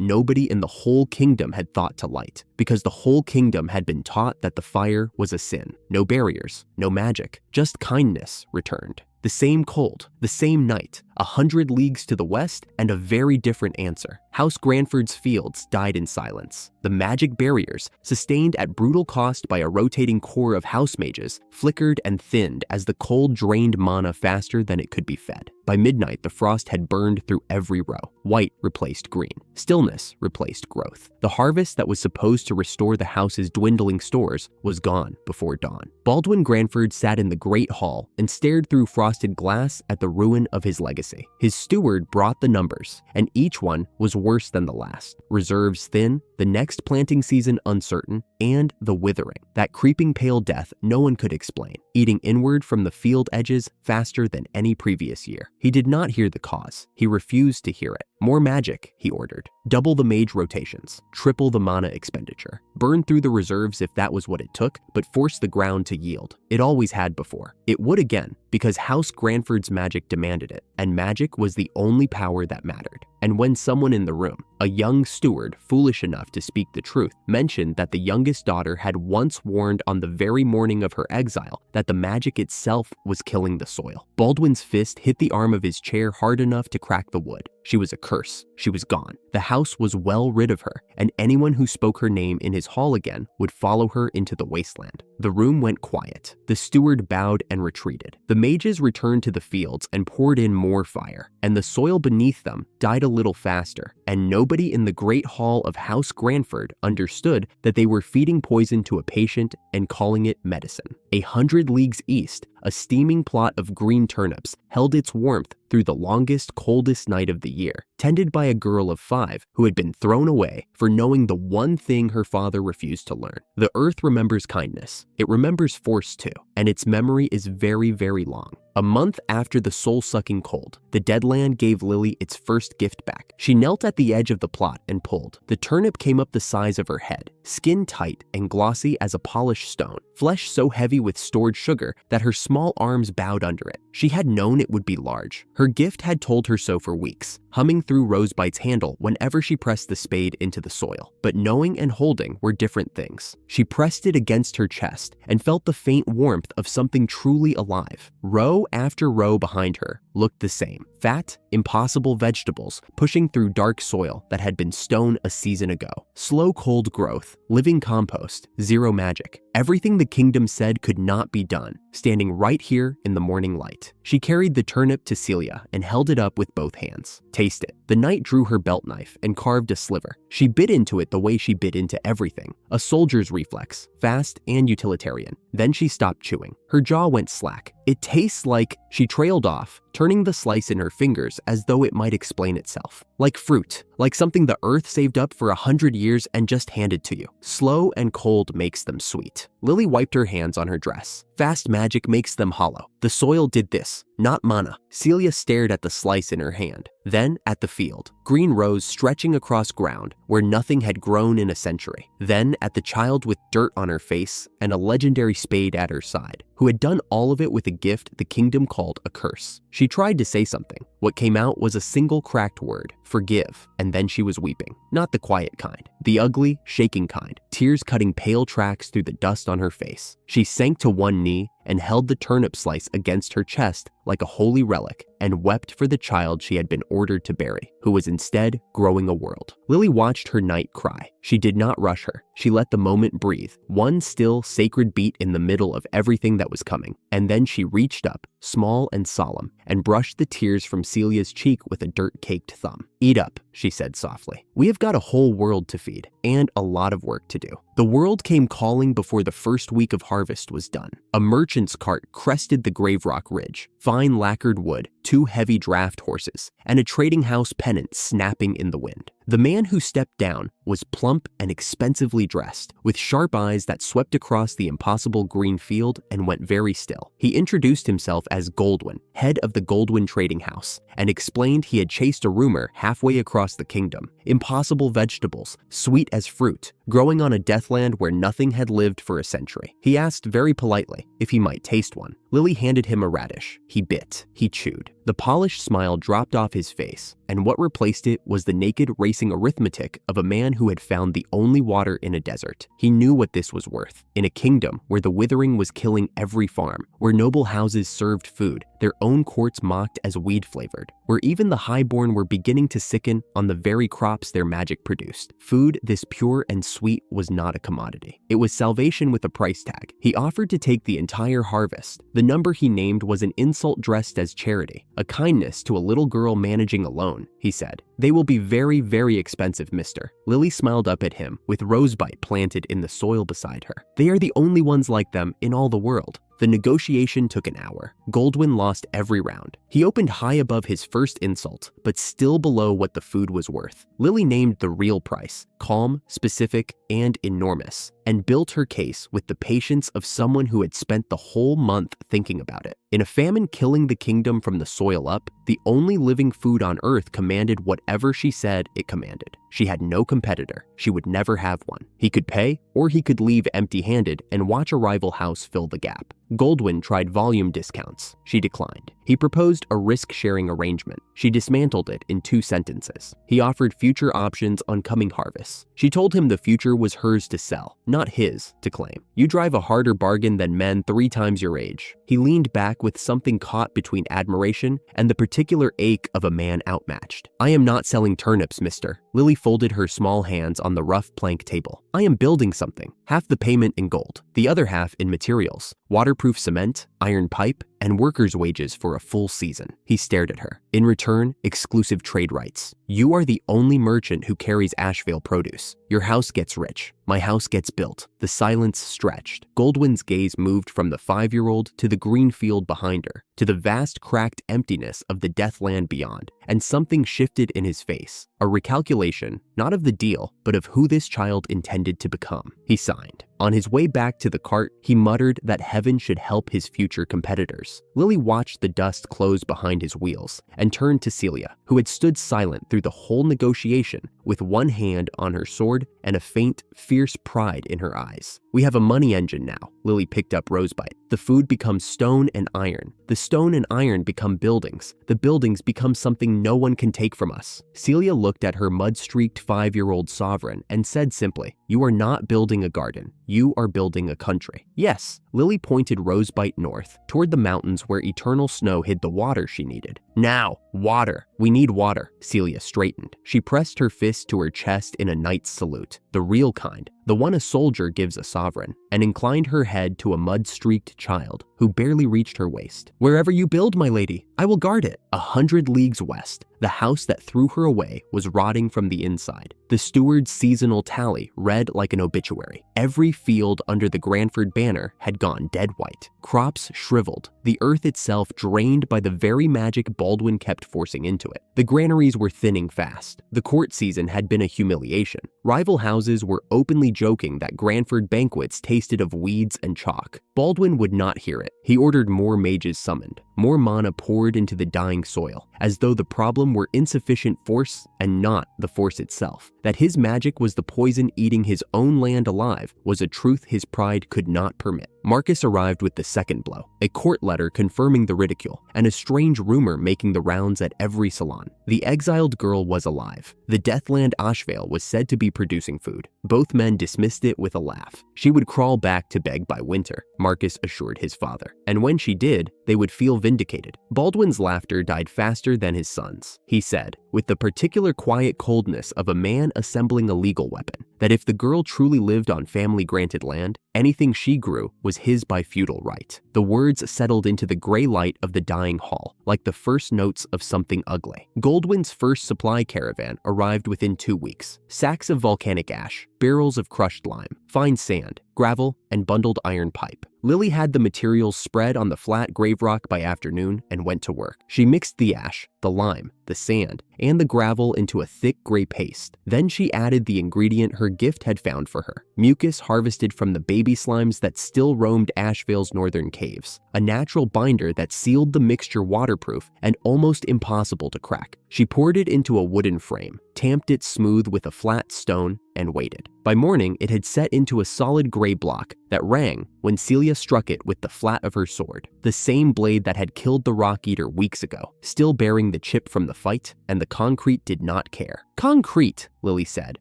nobody in the whole kingdom had thought to light, because the whole kingdom had been taught that the fire was a sin. No barriers, no magic, just kindness returned. The same cold, the same night, 100 leagues to the west, and a very different answer. House Granford's fields died in silence. The magic barriers, sustained at brutal cost by a rotating core of house mages, flickered and thinned as the cold drained mana faster than it could be fed. By midnight, the frost had burned through every row. White replaced green. Stillness replaced growth. The harvest that was supposed to restore the house's dwindling stores was gone before dawn. Baldwin Granford sat in the great hall and stared through frosted glass at the ruin of his legacy. His steward brought the numbers, and each one was worse than the last. Reserves thin, the next planting season uncertain, and the withering. That creeping pale death no one could explain, eating inward from the field edges faster than any previous year. He did not hear the cause. He refused to hear it. "More magic," he ordered. "Double the mage rotations. Triple the mana expenditure. Burn through the reserves if that was what it took, but force the ground to yield. It always had before. It would again, because House Granford's magic demanded it, and magic was the only power that mattered." And when someone in the room, a young steward foolish enough to speak the truth, mentioned that the youngest daughter had once warned on the very morning of her exile that the magic itself was killing the soil, Baldwin's fist hit the arm of his chair hard enough to crack the wood. She was a curse. She was gone. The house was well rid of her, and anyone who spoke her name in his hall again would follow her into the wasteland. The room went quiet. The steward bowed and retreated. The mages returned to the fields and poured in more fire, and the soil beneath them died a little faster, and nobody in the great hall of House Granford understood that they were feeding poison to a patient and calling it medicine. 100 leagues east, a steaming plot of green turnips held its warmth through the longest, coldest night of the year, tended by a girl of 5 who had been thrown away for knowing the one thing her father refused to learn. The earth remembers kindness. It remembers force too, and its memory is very, very long. A month after the soul-sucking cold, the dead land gave Lily its first gift back. She knelt at the edge of the plot and pulled. The turnip came up the size of her head, skin tight and glossy as a polished stone, flesh so heavy with stored sugar that her small arms bowed under it. She had known it would be large. Her gift had told her so for weeks, humming through Rosebite's handle whenever she pressed the spade into the soil. But knowing and holding were different things. She pressed it against her chest and felt the faint warmth of something truly alive. Row after row behind her looked the same. Fat, impossible vegetables pushing through dark soil that had been stone a season ago. Slow cold growth, living compost, zero magic. Everything the kingdom said could not be done, standing right here in the morning light. She carried the turnip to Celia and held it up with both hands. "Taste it." The knight drew her belt knife and carved a sliver. She bit into it the way she bit into everything, a soldier's reflex, fast and utilitarian. Then she stopped chewing. Her jaw went slack. "It tastes like..." She trailed off, turning the slice in her fingers as though it might explain itself. "Like fruit, like something the earth saved up for 100 years and just handed to you. Slow and cold makes them sweet." Lily wiped her hands on her dress. "Fast magic makes them hollow. The soil did this, not mana." Celia stared at the slice in her hand, then at the field, green rows stretching across ground where nothing had grown in a century, then at the child with dirt on her face and a legendary spade at her side, who had done all of it with a gift the kingdom called a curse. She tried to say something. What came out was a single cracked word, "forgive," and then she was weeping. Not the quiet kind, the ugly, shaking kind, tears cutting pale tracks through the dust on her face. She sank to one knee and held the turnip slice against her chest like a holy relic and wept for the child she had been ordered to bury, who was instead growing a world. Lily watched her knight cry. She did not rush her. She let the moment breathe, one still, sacred beat in the middle of everything that was coming. And then she reached up, small and solemn, and brushed the tears from Celia's cheek with a dirt-caked thumb. "Eat up," she said softly. "We have got a whole world to feed, and a lot of work to do." The world came calling before the first week of harvest was done. A merchant's cart crested the Grave Rock Ridge, fine lacquered wood, 2 heavy draft horses, and a trading house pennant snapping in the wind. The man who stepped down was plump and expensively dressed, with sharp eyes that swept across the impossible green field and went very still. He introduced himself as Goldwyn, head of the Goldwyn Trading House, and explained he had chased a rumor halfway across the kingdom. Impossible vegetables, sweet as fruit, growing on a deathland where nothing had lived for a century. He asked very politely if he might taste one. Lily handed him a radish. He bit. He chewed. The polished smile dropped off his face, and what replaced it was the naked racing arithmetic of a man who had found the only water in a desert. He knew what this was worth. In a kingdom where the withering was killing every farm, where noble houses served food, their own courts mocked as weed-flavored, where even the highborn were beginning to sicken on the very crops their magic produced. Food this pure and sweet was not a commodity. It was salvation with a price tag. He offered to take the entire harvest. The number he named was an insult dressed as charity, a kindness to a little girl managing alone, he said. "They will be very, very expensive, mister." Lily smiled up at him, with rosebud planted in the soil beside her. "They are the only ones like them in all the world." The negotiation took an hour. Goldwyn lost every round. He opened high above his first insult, but still below what the food was worth. Lily named the real price, calm, specific, and enormous, and built her case with the patience of someone who had spent the whole month thinking about it. In a famine killing the kingdom from the soil up, the only living food on earth commanded whatever she said it commanded. She had no competitor. She would never have one. He could pay, or he could leave empty-handed and watch a rival house fill the gap. Goldwyn tried volume discounts. She declined. He proposed a risk-sharing arrangement. She dismantled it in 2 sentences. He offered future options on coming harvests. She told him the future was hers to sell, not his to claim. "You drive a harder bargain than men 3 times your age." He leaned back with something caught between admiration and the particular ache of a man outmatched. "I am not selling turnips, mister." Lily folded her small hands on the rough plank table. "I am building something. Half the payment in gold, the other half in materials. Waterproof cement, iron pipe, and workers' wages for a full season." He stared at her. "In return, exclusive trade rights. You are the only merchant who carries Ashvale produce. Your house gets rich. My house gets built." The silence stretched. Goldwyn's gaze moved from the 5-year-old to the green field behind her, to the vast cracked emptiness of the deathland beyond, and something shifted in his face. A recalculation, not of the deal, but of who this child intended to become. He signed. On his way back to the cart, he muttered that heaven should help his future competitors. Lily watched the dust close behind his wheels and turned to Celia, who had stood silent through the whole negotiation, with one hand on her sword and a faint, fierce pride in her eyes. "We have a money engine now." Lily picked up Rosebud. "The food becomes stone and iron. The stone and iron become buildings. The buildings become something no one can take from us." Celia looked at her mud-streaked 5-year-old sovereign and said simply, "You are not building a garden. You are building a country." "Yes." Lily pointed Rosebud north, toward the mountains where eternal snow hid the water she needed. "Now, water. We need water." Celia straightened. She pressed her fist to her chest in a knight's salute, the real kind, the one a soldier gives a sovereign, and inclined her head to a mud-streaked child who barely reached her waist. "Wherever you build, my lady, I will guard it." 100 leagues west, the house that threw her away was rotting from the inside. The steward's seasonal tally read like an obituary. Every field under the Granford banner had gone dead white. Crops shriveled, the earth itself drained by the very magic Baldwin kept forcing into it. The granaries were thinning fast. The court season had been a humiliation. Rival houses were openly joking that Granford banquets tasted of weeds and chalk. Baldwin would not hear it. He ordered more mages summoned. more mana poured into the dying soil, as though the problem were insufficient force and not the force itself. That his magic was the poison eating his own land alive was a truth his pride could not permit. Marcus arrived with the second blow, a court letter confirming the ridicule, and a strange rumor making the rounds at every salon. The exiled girl was alive. The Deathland Ashvale was said to be producing food. Both men dismissed it with a laugh. She would crawl back to beg by winter, Marcus assured his father. And when she did, they would feel vindicated. Baldwin's laughter died faster than his son's. He said, with the particular quiet coldness of a man assembling a legal weapon, that if the girl truly lived on family-granted land, anything she grew was his by feudal right. The words settled into the gray light of the dying hall, like the first notes of something ugly. Goldwyn's first supply caravan arrived within 2 weeks. Sacks of volcanic ash, barrels of crushed lime, fine sand, gravel, and bundled iron pipe. Lily had the materials spread on the flat grave rock by afternoon and went to work. She mixed the ash, the lime, the sand, and the gravel into a thick gray paste. Then she added the ingredient her gift had found for her, mucus harvested from the baby slimes that still roamed Ashvale's northern caves, a natural binder that sealed the mixture waterproof and almost impossible to crack. She poured it into a wooden frame, tamped it smooth with a flat stone, and waited. By morning, it had set into a solid gray block that rang when Celia struck it with the flat of her sword, the same blade that had killed the rock eater weeks ago, still bearing the chip from the fight, and the concrete did not care. Concrete, Lily said,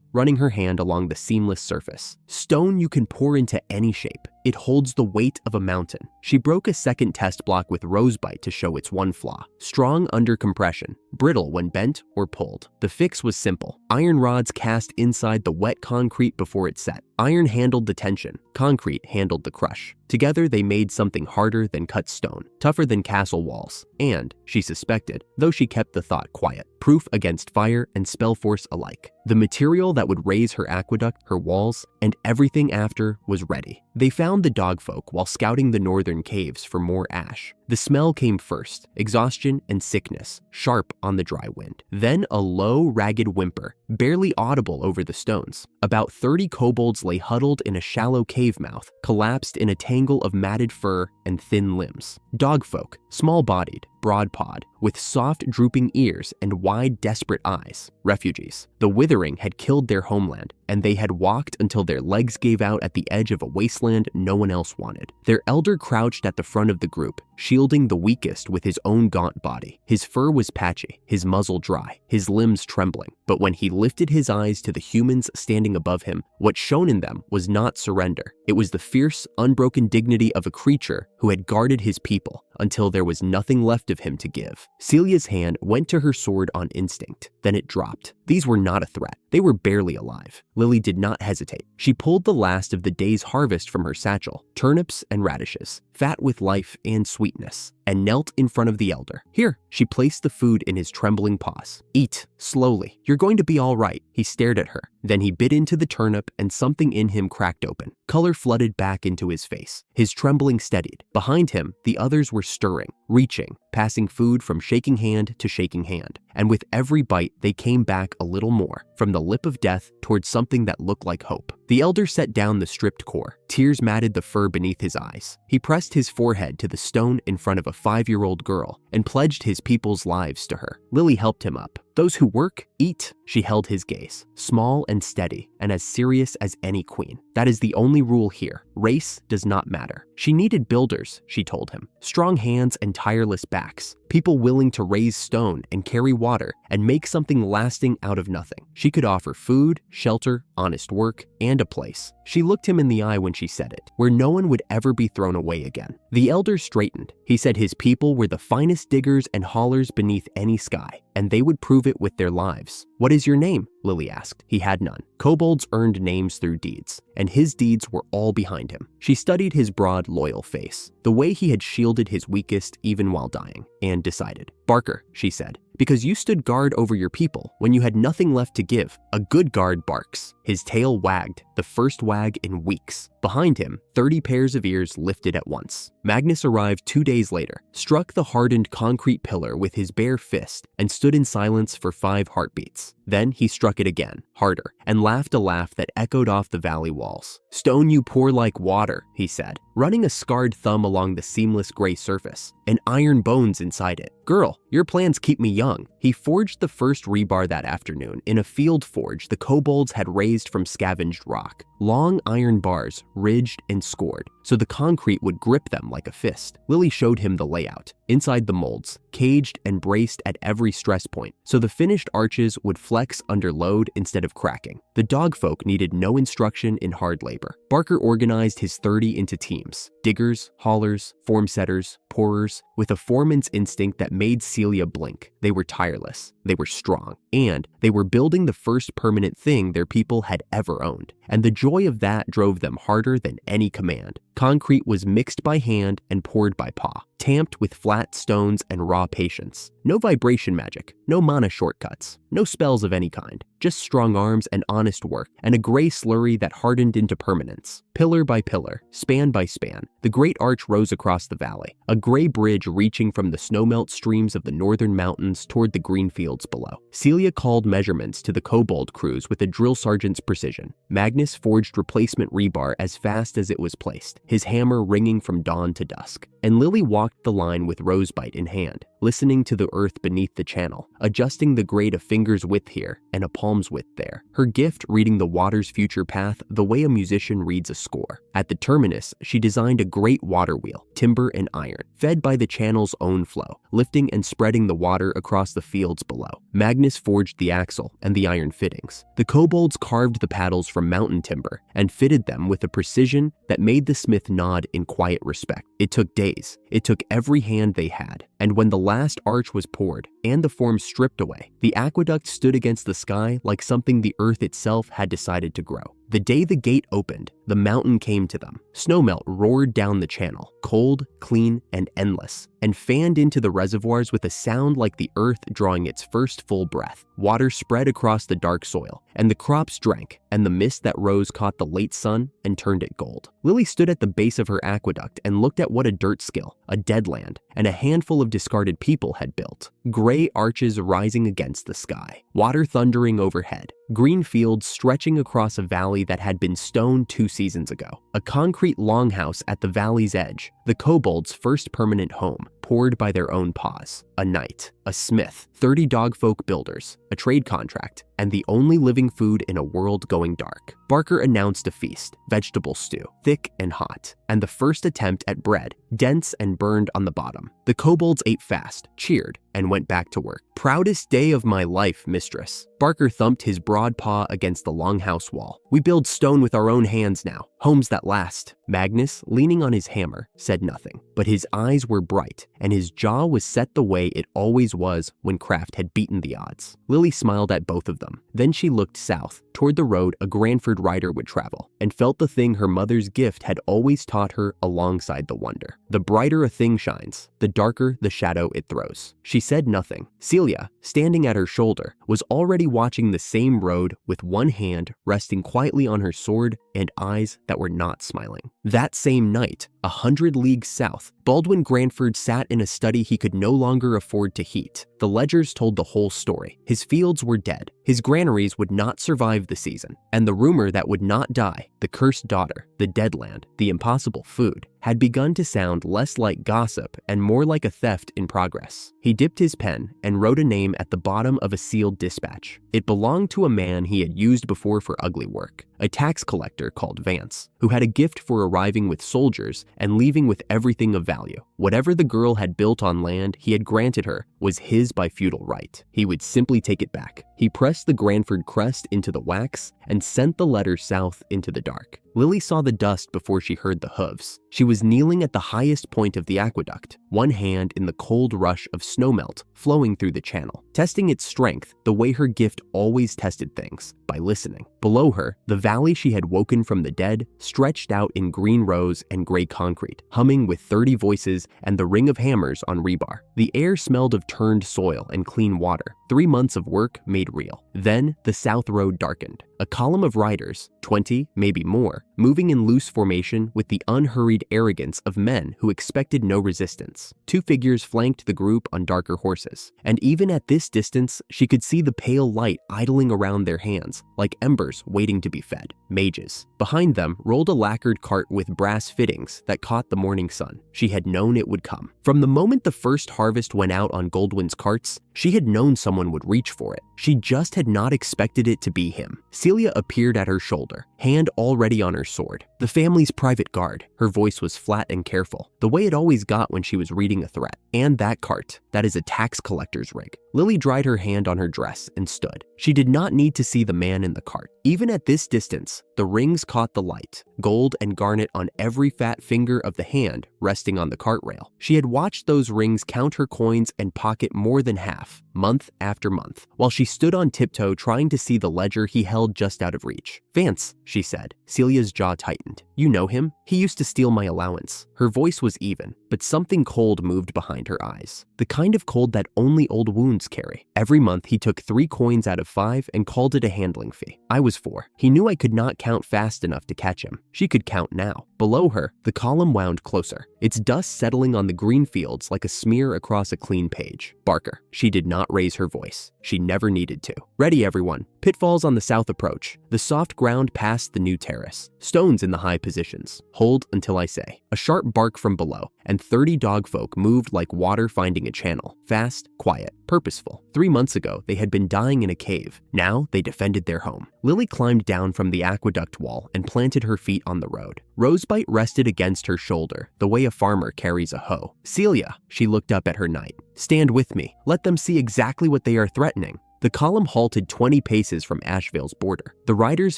running her hand along the seamless surface. Stone you can pour into any shape. It holds the weight of a mountain. She broke a second test block with rosebite to show its one flaw. Strong under compression, brittle when bent or pulled. The fix was simple. Iron rods cast inside the wet concrete before it set. Iron handled the tension. Concrete handled the crush. Together they made something harder than cut stone, tougher than castle walls, and, she suspected, though she kept the thought quiet, proof against fire and spell force alike. The material that would raise her aqueduct, her walls, and everything after was ready. They found the dogfolk while scouting the northern caves for more ash. The smell came first, exhaustion and sickness, sharp on the dry wind. Then a low, ragged whimper, barely audible over the stones. About 30 kobolds lay huddled in a shallow cave mouth, collapsed in a tangle of matted fur and thin limbs. Dogfolk, small-bodied, broad-pawed, with soft, drooping ears and wide, desperate eyes. Refugees. The withering had killed their homeland, and they had walked until their legs gave out at the edge of a wasteland no one else wanted. Their elder crouched at the front of the group, shielding the weakest with his own gaunt body. His fur was patchy, his muzzle dry, his limbs trembling. But when he lifted his eyes to the humans standing above him, what shone in them was not surrender. It was the fierce, unbroken dignity of a creature who had guarded his people until there was nothing left of him to give. Celia's hand went to her sword on instinct. Then it dropped. These were not a threat. They were barely alive. Lily did not hesitate. She pulled the last of the day's harvest from her satchel, turnips and radishes, fat with life and sweetness, and knelt in front of the elder. Here, she placed the food in his trembling paws. Eat, slowly. You're going to be all right. He stared at her. Then he bit into the turnip and something in him cracked open. Color flooded back into his face. His trembling steadied. Behind him, the others were stirring, reaching, passing food from shaking hand to shaking hand. And with every bite, they came back a little more, from the lip of death towards something that looked like hope. The elder set down the stripped core. Tears matted the fur beneath his eyes. He pressed his forehead to the stone in front of a 5-year-old girl and pledged his people's lives to her. Lily helped him up. Those who work, eat. She held his gaze, small and steady, and as serious as any queen. That is the only rule here. Race does not matter. She needed builders, she told him. Strong hands and tireless backs. People willing to raise stone and carry water and make something lasting out of nothing. She could offer food, shelter, honest work, and a place. She looked him in the eye when she said it, where no one would ever be thrown away again. The elder straightened. He said his people were the finest diggers and haulers beneath any sky, and they would prove it with their lives. What is your name? Lily asked. He had none. Kobolds earned names through deeds, and his deeds were all behind him. She studied his broad, loyal face, the way he had shielded his weakest even while dying, and decided. Barker, she said, because you stood guard over your people when you had nothing left to give. A good guard barks. His tail wagged, the first wag in weeks. Behind him, 30 pairs of ears lifted at once. Magnus arrived 2 days later, struck the hardened concrete pillar with his bare fist, and stood in silence for 5 heartbeats. Then he struck it again, harder, and laughed a laugh that echoed off the valley walls. "Stone you pour like water," he said, running a scarred thumb along the seamless gray surface, and iron bones inside it. "Girl, your plans keep me young." He forged the first rebar that afternoon in a field forge the kobolds had raised from scavenged rock. Long iron bars, ridged and scored, so the concrete would grip them like a fist. Lily showed him the layout. Inside the molds, caged and braced at every stress point, so the finished arches would flex under load instead of cracking. The dogfolk needed no instruction in hard labor. Barker organized his 30 into teams: diggers, haulers, form setters, pourers, with a foreman's instinct that made Celia blink. They were tireless, they were strong, and they were building the first permanent thing their people had ever owned. And the joy of that drove them harder than any command. Concrete was mixed by hand and poured by paw, tamped with flat stones and raw patience. No vibration magic, no mana shortcuts, no spells of any kind, just strong arms and honest work, and a gray slurry that hardened into permanence. Pillar by pillar, span by span, the great arch rose across the valley, a gray bridge reaching from the snowmelt streams of the northern mountains toward the green fields below. Celia called measurements to the kobold crews with a drill sergeant's precision. Magnus forged replacement rebar as fast as it was placed, his hammer ringing from dawn to dusk. And Lily walked the line with rosebite in hand, listening to the earth beneath the channel, adjusting the grade a finger's width here and a palm's width there. Her gift reading the water's future path the way a musician reads a score. At the terminus, she designed a great water wheel, timber and iron, fed by the channel's own flow, lifting and spreading the water across the fields below. Magnus forged the axle and the iron fittings. The kobolds carved the paddles from mountain timber and fitted them with a precision that made the smith nod in quiet respect. It took days. It took every hand they had. And when the last arch was poured and the form stripped away, the aqueduct stood against the sky like something the earth itself had decided to grow. The day the gate opened, the mountain came to them. Snowmelt roared down the channel, cold, clean, and endless, and fanned into the reservoirs with a sound like the earth drawing its first full breath. Water spread across the dark soil, and the crops drank, and the mist that rose caught the late sun and turned it gold. Lily stood at the base of her aqueduct and looked at what a dirt skill, a dead land, and a handful of discarded people had built. Gray arches rising against the sky, water thundering overhead, green fields stretching across a valley that had been stone 2 seasons ago. A concrete longhouse at the valley's edge, the kobolds' first permanent home, poured by their own paws. A knight, a smith, 30 dogfolk builders, a trade contract, and the only living food in a world going dark. Barker announced a feast, vegetable stew, thick and hot, and the first attempt at bread, dense and burned on the bottom. The kobolds ate fast, cheered, and went back to work. "Proudest day of my life, mistress." Barker thumped his broad paw against the longhouse wall. "We build stone with our own hands now, homes that last." Magnus, leaning on his hammer, said nothing, but his eyes were bright, and his jaw was set the way it always was when craft had beaten the odds. Lily smiled at both of them. Then she looked south, toward the road a Granford rider would travel, and felt the thing her mother's gift had always taught her alongside the wonder. The brighter a thing shines, the darker the shadow it throws. She said nothing. Celia, standing at her shoulder, was already watching the same road with one hand resting quietly on her sword and eyes that were not smiling. That same night, 100 leagues south, Baldwin Granford sat in a study he could no longer afford to heat. The ledgers told the whole story. His fields were dead, his granaries would not survive the season, and the rumor that would not die, the cursed daughter, the dead land, the impossible food, had begun to sound less like gossip and more like a theft in progress. He dipped his pen and wrote a name at the bottom of a sealed dispatch. It belonged to a man he had used before for ugly work, a tax collector called Vance, who had a gift for arriving with soldiers and leaving with everything of value. Whatever the girl had built on land he had granted her was his by feudal right. He would simply take it back. He pressed the Granford crest into the wax and sent the letter south into the dark. Lily saw the dust before she heard the hooves. She was kneeling at the highest point of the aqueduct, one hand in the cold rush of snowmelt flowing through the channel, testing its strength the way her gift always tested things, by listening. Below her, the valley she had woken from the dead stretched out in green rows and gray concrete, humming with 30 voices and the ring of hammers on rebar. The air smelled of turned soil and clean water, 3 months of work made real. Then the south road darkened. a column of riders, 20, maybe more, moving in loose formation with the unhurried arrogance of men who expected no resistance. Two figures flanked the group on darker horses, and even at this distance, she could see the pale light idling around their hands, like embers waiting to be fed. Mages. Behind them rolled a lacquered cart with brass fittings that caught the morning sun. She had known it would come. From the moment the first harvest went out on Goldwyn's carts, she had known someone would reach for it. She just had not expected it to be him. Celia appeared at her shoulder, hand already on her sword. The family's private guard. Her voice was flat and careful, the way it always got when she was reading a threat. And that cart, that is a tax collector's rig. Lily dried her hand on her dress and stood. She did not need to see the man in the cart. Even at this distance, the rings caught the light, gold and garnet on every fat finger of the hand resting on the cart rail. She had watched those rings count her coins and pocket more than half, month after month, while she stood on tiptoe trying to see the ledger he held just out of reach. "Vance," she said. Celia's jaw tightened. "You know him? He used to steal my allowance." Her voice was even, but something cold moved behind her eyes. The kind of cold that only old wounds carry. Every month he took 3 coins out of 5 and called it a handling fee. I was 4. He knew I could not count fast enough to catch him. She could count now. Below her, the column wound closer, its dust settling on the green fields like a smear across a clean page. Barker. She did not raise her voice. She never needed to. "Ready, everyone. Pitfalls on the south approach. The soft ground past the new terrace. Stones in the high positions. Hold until I say." A sharp bark from below, and 30 dogfolk moved like water finding a channel. Fast, quiet, purposeful. 3 months ago, they had been dying in a cave. Now, they defended their home. Lily climbed down from the aqueduct wall and planted her feet on the road. Rosebite rested against her shoulder, the way a farmer carries a hoe. "Celia," she looked up at her knight. "Stand with me. Let them see exactly what they are threatening." The column halted 20 paces from Ashvale's border. The riders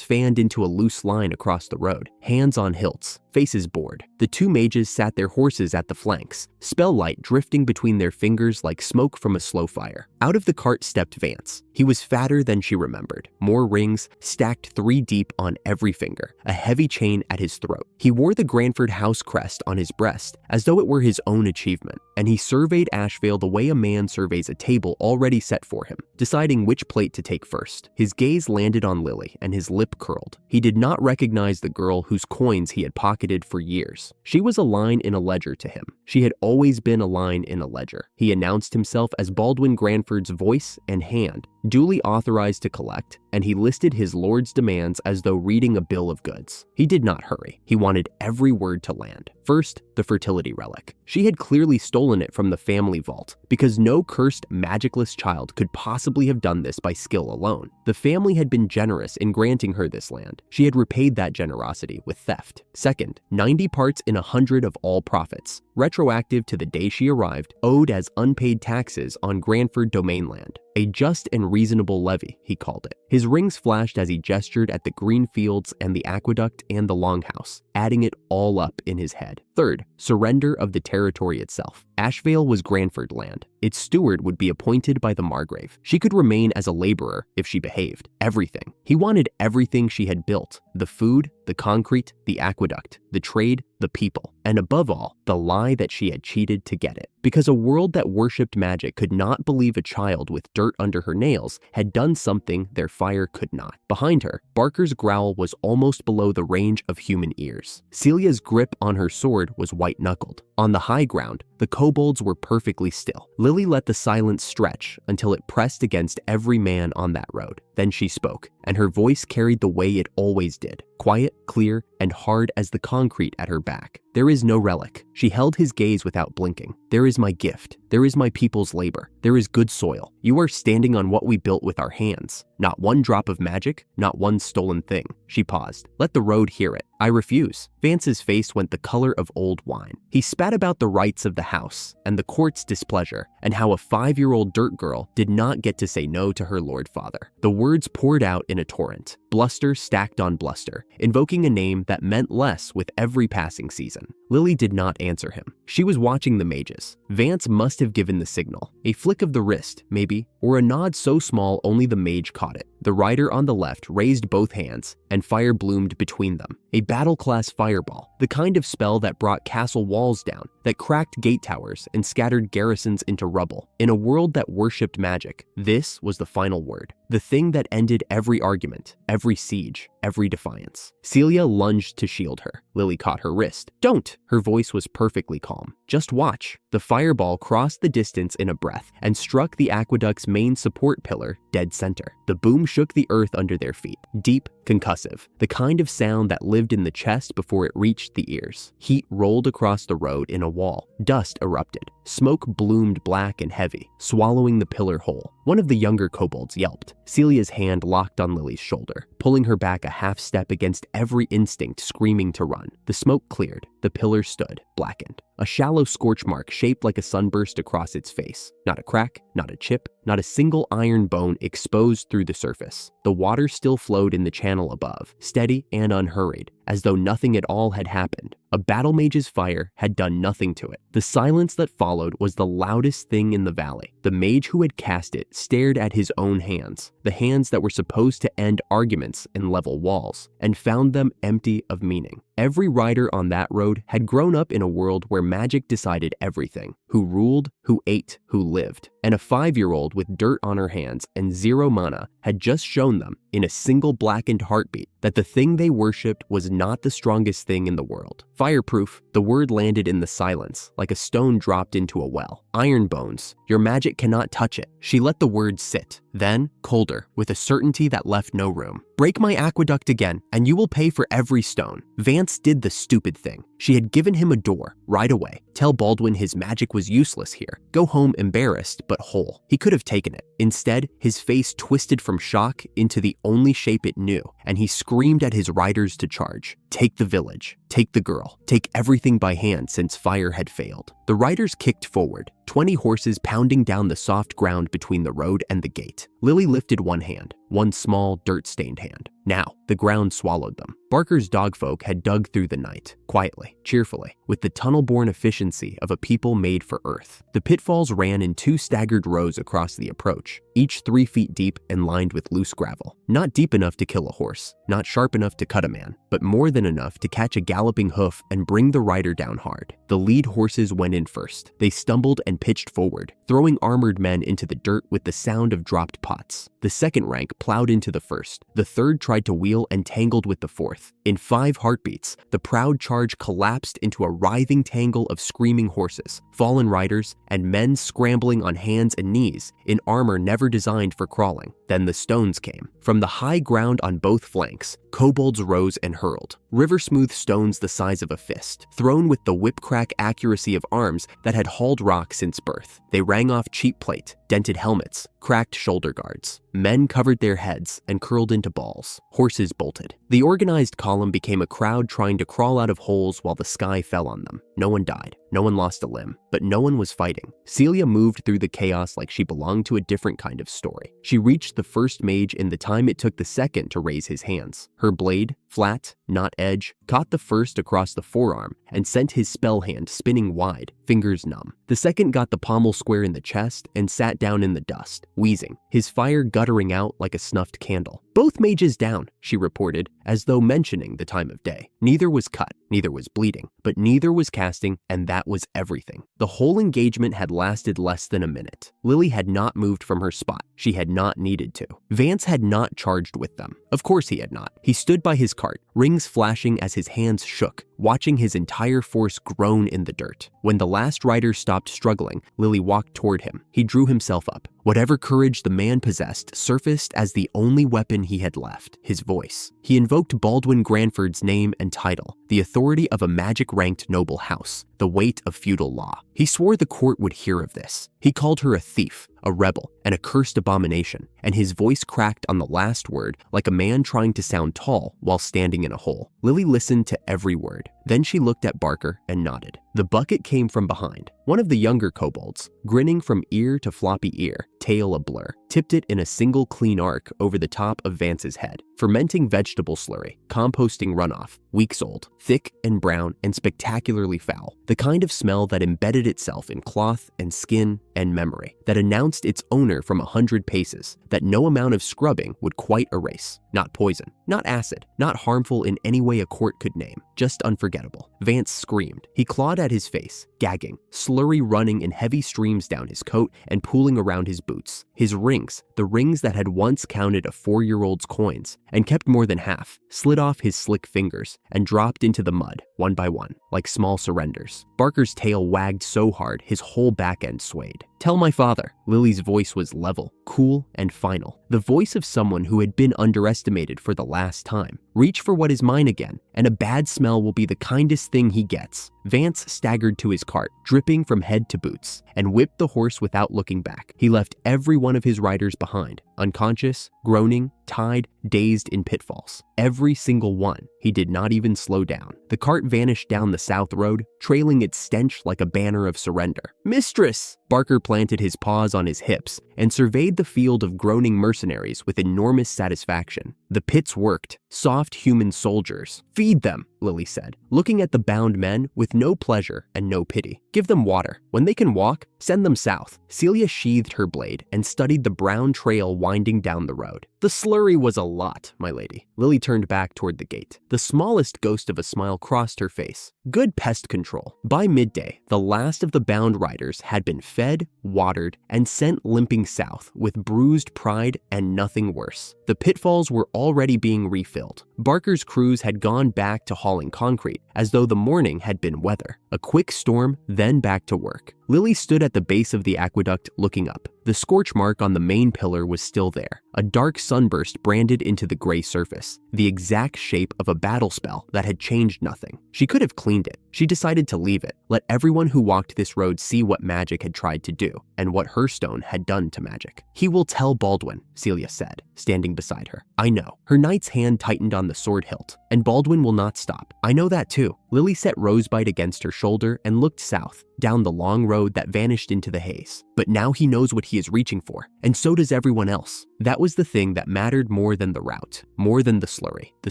fanned into a loose line across the road, hands on hilts, faces bored. The 2 mages sat their horses at the flanks, spell light drifting between their fingers like smoke from a slow fire. Out of the cart stepped Vance. He was fatter than she remembered, more rings, stacked 3 deep on every finger, a heavy chain at his throat. He wore the Granford house crest on his breast as though it were his own achievement, and he surveyed Ashvale the way a man surveys a table already set for him, deciding which plate to take first. His gaze landed on Lily, and his lip curled. He did not recognize the girl whose coins he had pocketed for years. She was a line in a ledger to him. She had always been a line in a ledger. He announced himself as Baldwin Granford's voice and hand, duly authorized to collect, and he listed his lord's demands as though reading a bill of goods. He did not hurry. He wanted every word to land. First, the fertility relic. She had clearly stolen it from the family vault, because no cursed, magicless child could possibly have done this by skill alone. The family had been generous in granting her this land. She had repaid that generosity with theft. Second, 90 parts in 100 of all profits, retroactive to the day she arrived, owed as unpaid taxes on Granford domain land. A just and reasonable levy, he called it. His rings flashed as he gestured at the green fields and the aqueduct and the longhouse, adding it all up in his head. Third, surrender of the territory itself. Ashvale was Granford land. Its steward would be appointed by the Margrave. She could remain as a laborer if she behaved. Everything. He wanted everything she had built. The food, the concrete, the aqueduct, the trade, the people, and above all, the lie that she had cheated to get it. Because a world that worshipped magic could not believe a child with dirt under her nails had done something their fire could not. Behind her, Barker's growl was almost below the range of human ears. Celia's grip on her sword was white-knuckled. On the high ground, the kobolds were perfectly still. Lily let the silence stretch until it pressed against every man on that road. Then she spoke, and her voice carried the way it always did, quiet, clear, and hard as the concrete at her back. "There is no relic." She held his gaze without blinking. "There is my gift. There is my people's labor. There is good soil. You are standing on what we built with our hands. Not one drop of magic, not one stolen thing." She paused. "Let the road hear it." "I refuse." Vance's face went the color of old wine. He spat about the rights of the house and the court's displeasure, and how a 5-year-old dirt girl did not get to say no to her lord father. The words poured out in a torrent, bluster stacked on bluster, invoking a name that meant less with every passing season. Lily did not answer him. She was watching the mages. Vance must have given the signal. A flick of the wrist, maybe, or a nod so small only the mage caught it. The rider on the left raised both hands, and fire bloomed between them. A battle-class fireball, the kind of spell that brought castle walls down, that cracked gate towers and scattered garrisons into rubble. In a world that worshipped magic, this was the final word. The thing that ended every argument, every every siege, every defiance. Celia lunged to shield her. Lily caught her wrist. "Don't!" Her voice was perfectly calm. "Just watch." The fireball crossed the distance in a breath and struck the aqueduct's main support pillar dead center. The boom shook the earth under their feet. Deep, concussive, the kind of sound that lived in the chest before it reached the ears. Heat rolled across the road in a wall. Dust erupted. Smoke bloomed black and heavy, swallowing the pillar whole. One of the younger kobolds yelped. Celia's hand locked on Lily's shoulder, pulling her back a half step against every instinct screaming to run. The smoke cleared. The pillar stood, blackened. A shallow scorch mark shaped like a sunburst across its face. Not a crack, not a chip, not a single iron bone exposed through the surface. The water still flowed in the channel above, steady and unhurried, as though nothing at all had happened. A battle mage's fire had done nothing to it. The silence that followed was the loudest thing in the valley. The mage who had cast it stared at his own hands, the hands that were supposed to end arguments and level walls, and found them empty of meaning. Every rider on that road had grown up in a world where magic decided everything: who ruled, who ate, who lived. And a 5-year-old with dirt on her hands and 0 mana had just shown them, in a single blackened heartbeat, that the thing they worshipped was not the strongest thing in the world. Fireproof, the word landed in the silence, like a stone dropped into a well. Iron bones, your magic cannot touch it. She let the word sit. Then, colder, with a certainty that left no room. Break my aqueduct again, and you will pay for every stone. Vance did the stupid thing. She had given him a door, right away. Tell Baldwin his magic was useless here. Go home embarrassed, but whole. He could have taken it. Instead, his face twisted from shock into the only shape it knew, and he screamed at his riders to charge. Take the village. Take the girl. Take everything by hand since fire had failed. The riders kicked forward, 20 horses pounding down the soft ground between the road and the gate. Lily lifted one hand, one small, dirt-stained hand. Now, the ground swallowed them. Barker's dogfolk had dug through the night, quietly, cheerfully, with the tunnel-born efficiency of a people made for Earth. The pitfalls ran in 2 staggered rows across the approach, each 3 feet deep and lined with loose gravel. Not deep enough to kill a horse, not sharp enough to cut a man, but more than enough to catch a galloping hoof and bring the rider down hard. The lead horses went in first. They stumbled and pitched forward, throwing armored men into the dirt with the sound of dropped pots. The second rank plowed into the first. The third tried to wheel and tangled with the fourth. In 5 heartbeats, the proud charge collapsed into a writhing tangle of screaming horses, fallen riders, and men scrambling on hands and knees in armor never designed for crawling. Then the stones came. From the high ground on both flanks, kobolds rose and hurled. River-smooth stones the size of a fist, thrown with the whip-crack accuracy of arms that had hauled rock since birth. They rang off cheap plate, dented helmets, cracked shoulder guards. Men covered their heads and curled into balls. Horses bolted. The organized column became a crowd trying to crawl out of holes while the sky fell on them. No one died. No one lost a limb, but no one was fighting. Celia moved through the chaos like she belonged to a different kind of story. She reached the first mage in the time it took the second to raise his hands. Her blade, flat, not edge, caught the first across the forearm and sent his spell hand spinning wide, fingers numb. The second got the pommel square in the chest and sat down in the dust, wheezing, his fire guttering out like a snuffed candle. Both mages down, she reported, as though mentioning the time of day. Neither was cut, neither was bleeding, but neither was casting, and that was everything. The whole engagement had lasted less than a minute. Lily had not moved from her spot. She had not needed to. Vance had not charged with them. Of course he had not. He stood by his cart, rings flashing as his hands shook, watching his entire force groan in the dirt. When the last rider stopped struggling, Lily walked toward him. He drew himself up. Whatever courage the man possessed surfaced as the only weapon he had left, his voice. He invoked Baldwin Granford's name and title, the authority of a magic-ranked noble house, the weight of feudal law. He swore the court would hear of this. He called her a thief, a rebel, an accursed abomination, and his voice cracked on the last word like a man trying to sound tall while standing in a hole. Lily listened to every word. Then she looked at Barker and nodded. The bucket came from behind. One of the younger kobolds, grinning from ear to floppy ear, tail a blur, tipped it in a single clean arc over the top of Vance's head. Fermenting vegetable slurry, composting runoff, weeks old, thick and brown and spectacularly foul. The kind of smell that embedded itself in cloth and skin and memory, that announced its owner from 100 paces, that no amount of scrubbing would quite erase. Not poison, not acid, not harmful in any way a court could name. just unforgettable. Vance screamed. He clawed at his face, gagging, slurry running in heavy streams down his coat and pooling around his boots. His rings, the rings that had once counted a 4-year-old's coins and kept more than half, slid off his slick fingers and dropped into the mud, one by one, like small surrenders. Barker's tail wagged so hard his whole back end swayed. "Tell my father." Lily's voice was level, cool, and final. The voice of someone who had been underestimated for the last time. "Reach for what is mine again, and a bad smell will be the kindest thing he gets." Vance staggered to his cart, dripping from head to boots, and whipped the horse without looking back. He left every one of his riders behind, unconscious, groaning, tied, dazed in pitfalls. Every single one. He did not even slow down. The cart vanished down the south road, trailing its stench like a banner of surrender. "Mistress!" Barker planted his paws on his hips and surveyed the field of groaning mercenaries with enormous satisfaction. The pits worked. Soft human soldiers. "Feed them," Lily said, looking at the bound men with no pleasure and no pity. "Give them water. When they can walk, send them south." Celia sheathed her blade and studied the brown trail winding down the road. "The slurry was a lot, my lady." Lily turned back toward the gate. The smallest ghost of a smile crossed her face. Good pest control. By midday, the last of the bound riders had been fed, watered, and sent limping south with bruised pride and nothing worse. The pitfalls were already being refilled. Barker's crews had gone back to hauling concrete, as though the morning had been weather. A quick storm, then back to work. Lily stood at the base of the aqueduct looking up. The scorch mark on the main pillar was still there, a dark sunburst branded into the gray surface, the exact shape of a battle spell that had changed nothing. She could have cleaned it. She decided to leave it, let everyone who walked this road see what magic had tried to do, and what her stone had done to magic. "He will tell Baldwin," Celia said, standing beside her. "I know." Her knight's hand tightened on the sword hilt, "and Baldwin will not stop. I know that too." Lily set Rosebite against her shoulder and looked south, down the long road that vanished into the haze. But now he knows what he is reaching for, and so does everyone else. That was the thing that mattered more than the route, more than the slurry, the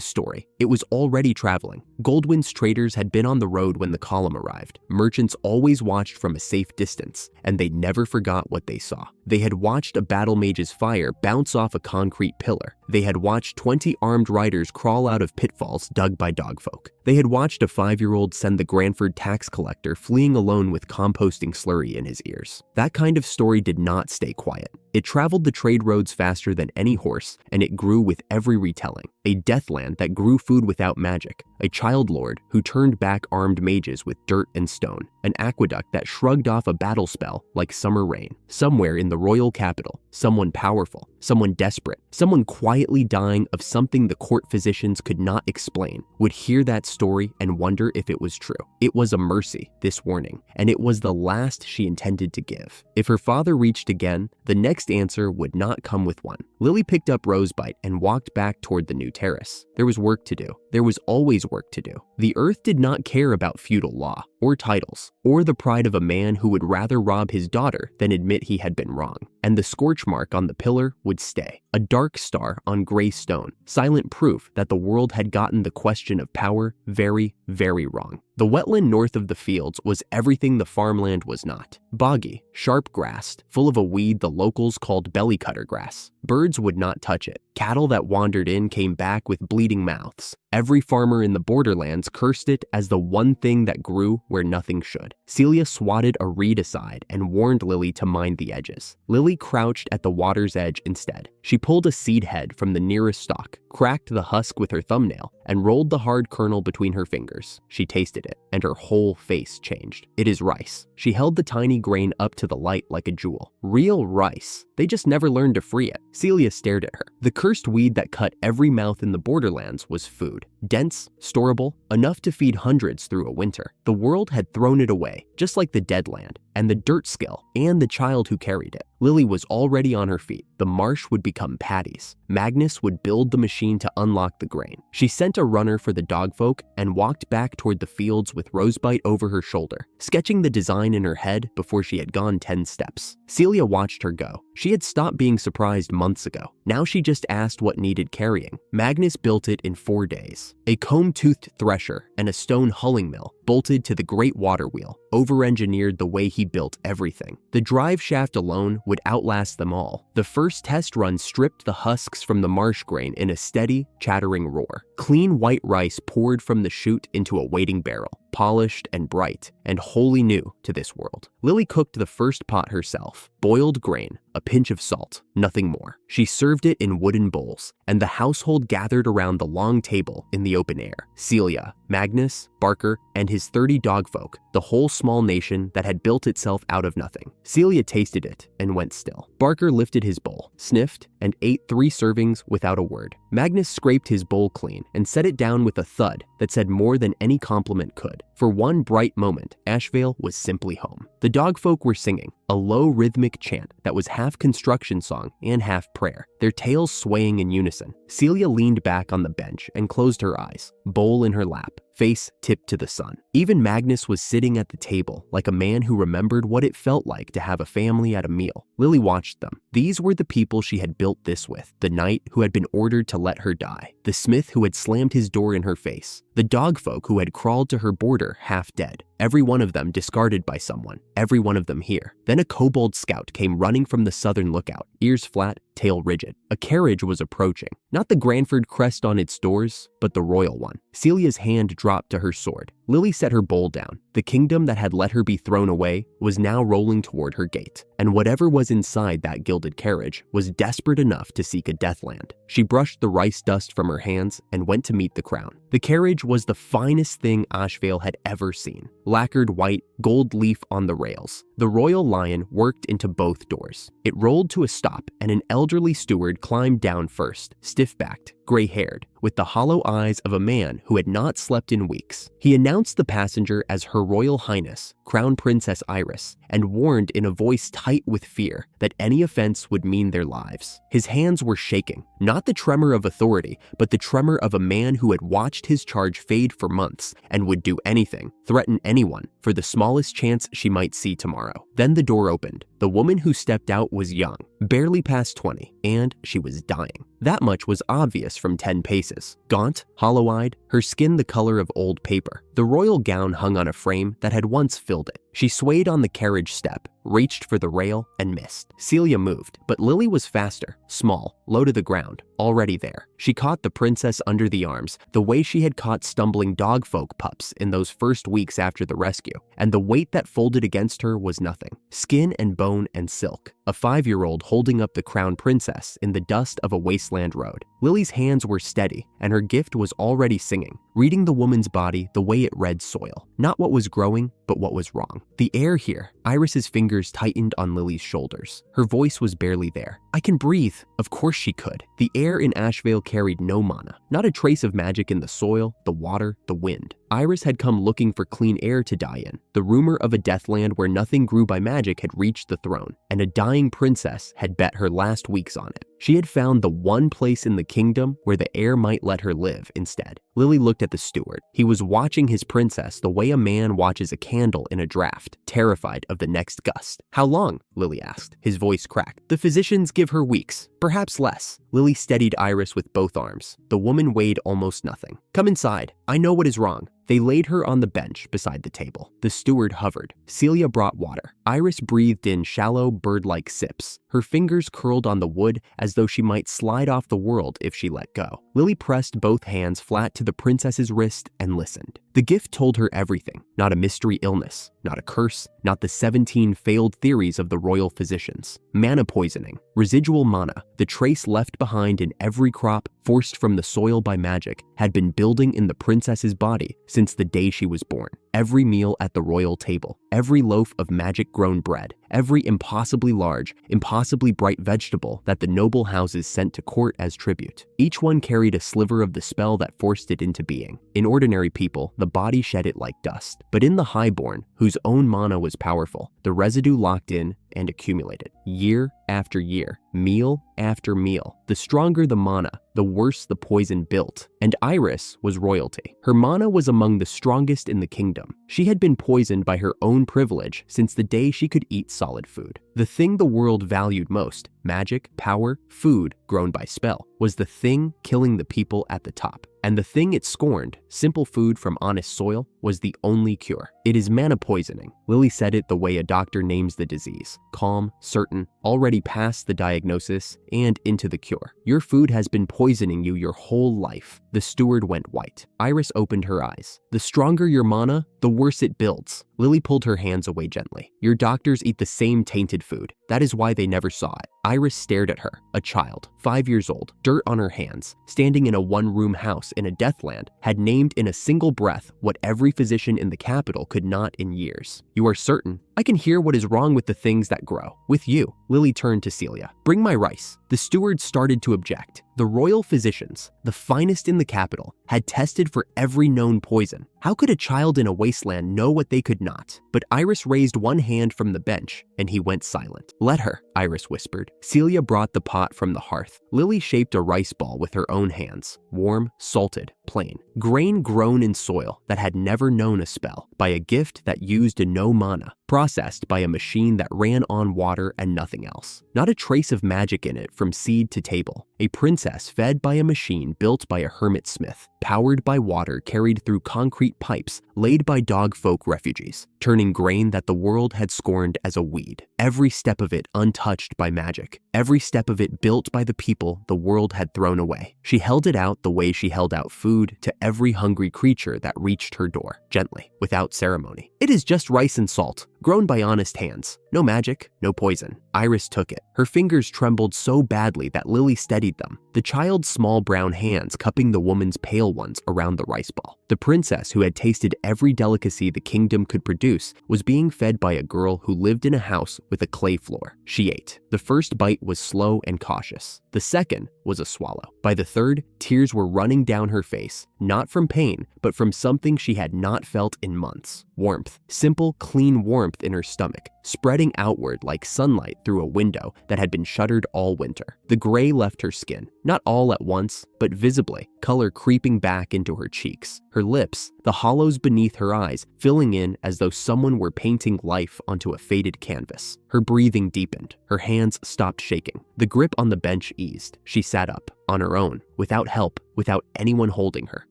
story. It was already traveling. Goldwyn's traders had been on the road when the column arrived. Merchants always watched from a safe distance, and they never forgot what they saw. They had watched a battle mage's fire bounce off a concrete pillar. They had watched 20 armed riders crawl out of pitfalls dug by dogfolk. They had watched a 5-year-old send the Granford tax collector fleeing alone with composting slurry in his ears. That kind of story did not stay quiet. It traveled the trade roads faster than any horse, and it grew with every retelling. A deathland that grew food without magic, a child lord who turned back armed mages with dirt and stone, an aqueduct that shrugged off a battle spell like summer rain. Somewhere in the royal capital, someone powerful, someone desperate, someone quietly dying of something the court physicians could not explain, would hear that story and wonder if it was true. It was a mercy, this warning, and it was the last she intended to give. If her father reached again, the next answer would not come with one. Lily picked up Rosebite and walked back toward the new terrace. There was work to do. There was always work to do. The earth did not care about feudal law, or titles, or the pride of a man who would rather rob his daughter than admit he had been wrong. And the scorch mark on the pillar would stay. A dark star on gray stone, silent proof that the world had gotten the question of power very, very wrong. The wetland north of the fields was everything the farmland was not. Boggy, sharp-grassed, full of a weed the locals called bellycutter grass. Birds would not touch it. Cattle that wandered in came back with bleeding mouths. Every farmer in the borderlands cursed it as the one thing that grew where nothing should. Celia swatted a reed aside and warned Lily to mind the edges. Lily crouched at the water's edge instead. She pulled a seed head from the nearest stalk, cracked the husk with her thumbnail, and rolled the hard kernel between her fingers. She tasted it, and her whole face changed. "It is rice." She held the tiny grain up to the light like a jewel. Real rice. They just never learned to free it. Celia stared at her. The cursed weed that cut every mouth in the borderlands was food. Dense, storable, enough to feed hundreds through a winter. The world had thrown it away, just like the dead land, and the dirt skill, and the child who carried it. Lily was already on her feet. The marsh would become paddies. Magnus would build the machine to unlock the grain. She sent a runner for the dogfolk and walked back toward the fields with Rosebite over her shoulder, sketching the design in her head before she had gone 10 steps. Celia watched her go. She had stopped being surprised months ago. Now she just asked what needed carrying. Magnus built it in 4 days. A comb-toothed thresher and a stone hulling mill bolted to the great water wheel, over-engineered the way he built everything. The drive shaft alone would outlast them all. The first test run stripped the husks from the marsh grain in a steady, chattering roar. Clean white rice poured from the chute into a waiting barrel, polished and bright, and wholly new to this world. Lily cooked the first pot herself. Boiled grain, a pinch of salt, nothing more. She served it in wooden bowls, and the household gathered around the long table in the open air. Celia, Magnus, Barker, and his 30 dogfolk, the whole small nation that had built itself out of nothing. Celia tasted it and went still. Barker lifted his bowl, sniffed, and ate 3 servings without a word. Magnus scraped his bowl clean and set it down with a thud that said more than any compliment could. For one bright moment, Ashvale was simply home. The dogfolk were singing, a low rhythmic chant that was half construction song and half prayer, their tails swaying in unison. Celia leaned back on the bench and closed her eyes, bowl in her lap, face tipped to the sun. Even Magnus was sitting at the table like a man who remembered what it felt like to have a family at a meal. Lily watched them. These were the people she had built this with, the knight who had been ordered to let her die, the smith who had slammed his door in her face, the dogfolk who had crawled to her border half dead. Every one of them discarded by someone, every one of them here. Then a kobold scout came running from the southern lookout, ears flat, tail rigid. A carriage was approaching, not the Granford crest on its doors, but the royal one. Celia's hand dropped to her sword. Lily set her bowl down. The kingdom that had let her be thrown away was now rolling toward her gate, and whatever was inside that gilded carriage was desperate enough to seek a deathland. She brushed the rice dust from her hands and went to meet the crown. The carriage was the finest thing Ashvale had ever seen. Lacquered white, gold leaf on the rails. The royal lion worked into both doors. It rolled to a stop, and an elderly steward climbed down first, stiff-backed, gray-haired, with the hollow eyes of a man who had not slept in weeks. He announced the passenger as Her Royal Highness, Crown Princess Iris, and warned in a voice tight with fear that any offense would mean their lives. His hands were shaking, not the tremor of authority, but the tremor of a man who had watched his charge fade for months and would do anything, threaten anyone, for the smallest chance she might see tomorrow. Then the door opened. The woman who stepped out was young, barely past 20, and she was dying. That much was obvious from 10 paces. Gaunt, hollow-eyed, her skin the color of old paper. The royal gown hung on a frame that had once filled it. She swayed on the carriage step, reached for the rail, and missed. Celia moved, but Lily was faster, small, low to the ground, already there. She caught the princess under the arms, the way she had caught stumbling dogfolk pups in those first weeks after the rescue, and the weight that folded against her was nothing. Skin and bone and silk. A 5-year-old holding up the crown princess in the dust of a wasteland road. Lily's hands were steady, and her gift was already singing, reading the woman's body the way it read soil. Not what was growing, but what was wrong. The air here. Iris's fingers tightened on Lily's shoulders. Her voice was barely there. I can breathe. Of course she could. The air in Ashvale carried no mana. Not a trace of magic in the soil, the water, the wind. Iris had come looking for clean air to die in. The rumor of a deathland where nothing grew by magic had reached the throne, and a dying princess had bet her last weeks on it. She had found the one place in the kingdom where the air might let her live instead. Lily looked at the steward. He was watching his princess the way a man watches a candle in a draft, terrified of the next gust. How long? Lily asked. His voice cracked. The physicians give her weeks, perhaps less. Lily steadied Iris with both arms. The woman weighed almost nothing. Come inside. I know what is wrong. They laid her on the bench beside the table. The steward hovered. Celia brought water. Iris breathed in shallow, bird-like sips. Her fingers curled on the wood as though she might slide off the world if she let go. Lily pressed both hands flat to the princess's wrist and listened. The gift told her everything. Not a mystery illness, not a curse, not the 17 failed theories of the royal physicians. Mana poisoning, residual mana, the trace left behind in every crop forced from the soil by magic, had been building in the princess's body since the day she was born. Every meal at the royal table, every loaf of magic-grown bread, every impossibly large, impossibly bright vegetable that the noble houses sent to court as tribute. Each one carried a sliver of the spell that forced it into being. In ordinary people, the body shed it like dust. But in the highborn, whose own mana was powerful, the residue locked in and accumulated. year after year, meal after meal. The stronger the mana, the worse the poison built. And Iris was royalty. Her mana was among the strongest in the kingdom. She had been poisoned by her own privilege since the day she could eat solid food. The thing the world valued most, magic, power, food grown by spell, was the thing killing the people at the top. And the thing it scorned, simple food from honest soil, was the only cure. It is mana poisoning. Lily said it the way a doctor names the disease. Calm, certain, already past the diagnosis and into the cure. Your food has been poisoning you your whole life. The steward went white. Iris opened her eyes. The stronger your mana, the worse it builds. Lily pulled her hands away gently. Your doctors eat the same tainted food. That is why they never saw it. Iris stared at her, a child, 5 years old, dirt on her hands, standing in a one-room house in a deathland, had named in a single breath what every physician in the capital could not in years. You are certain? I can hear what is wrong with the things that grow. With you. Lily turned to Celia. Bring my rice. The steward started to object. The royal physicians, the finest in the capital, had tested for every known poison. How could a child in a wasteland know what they could not? But Iris raised one hand from the bench, and he went silent. Let her, Iris whispered. Celia brought the pot from the hearth. Lily shaped a rice ball with her own hands. Warm, salted, plain. Grain grown in soil that had never known a spell, by a gift that used no mana, processed by a machine that ran on water and nothing else. Not a trace of magic in it from seed to table. A princess fed by a machine built by a hermit smith, powered by water carried through concrete pipes laid by dog folk refugees, turning grain that the world had scorned as a weed. Every step of it untouched by magic. Every step of it built by the people the world had thrown away. She held it out the way she held out food to every hungry creature that reached her door, gently, without ceremony. It is just rice and salt, grown by honest hands. No magic, no poison. Iris took it. Her fingers trembled so badly that Lily steadied them, the child's small brown hands cupping the woman's pale ones around the rice ball. The princess, who had tasted every delicacy the kingdom could produce, was being fed by a girl who lived in a house with a clay floor. She ate. The first bite was slow and cautious. The second was a swallow. By the third, tears were running down her face, not from pain, but from something she had not felt in months. Warmth. Simple, clean warmth in her stomach, spreading outward like sunlight through a window that had been shuttered all winter. The gray left her skin, not all at once, but visibly, color creeping back into her cheeks. Her lips, the hollows beneath her eyes, filling in as though someone were painting life onto a faded canvas. Her breathing deepened. Her hands stopped shaking. The grip on the bench eased. She sat up, on her own, without help, without anyone holding her.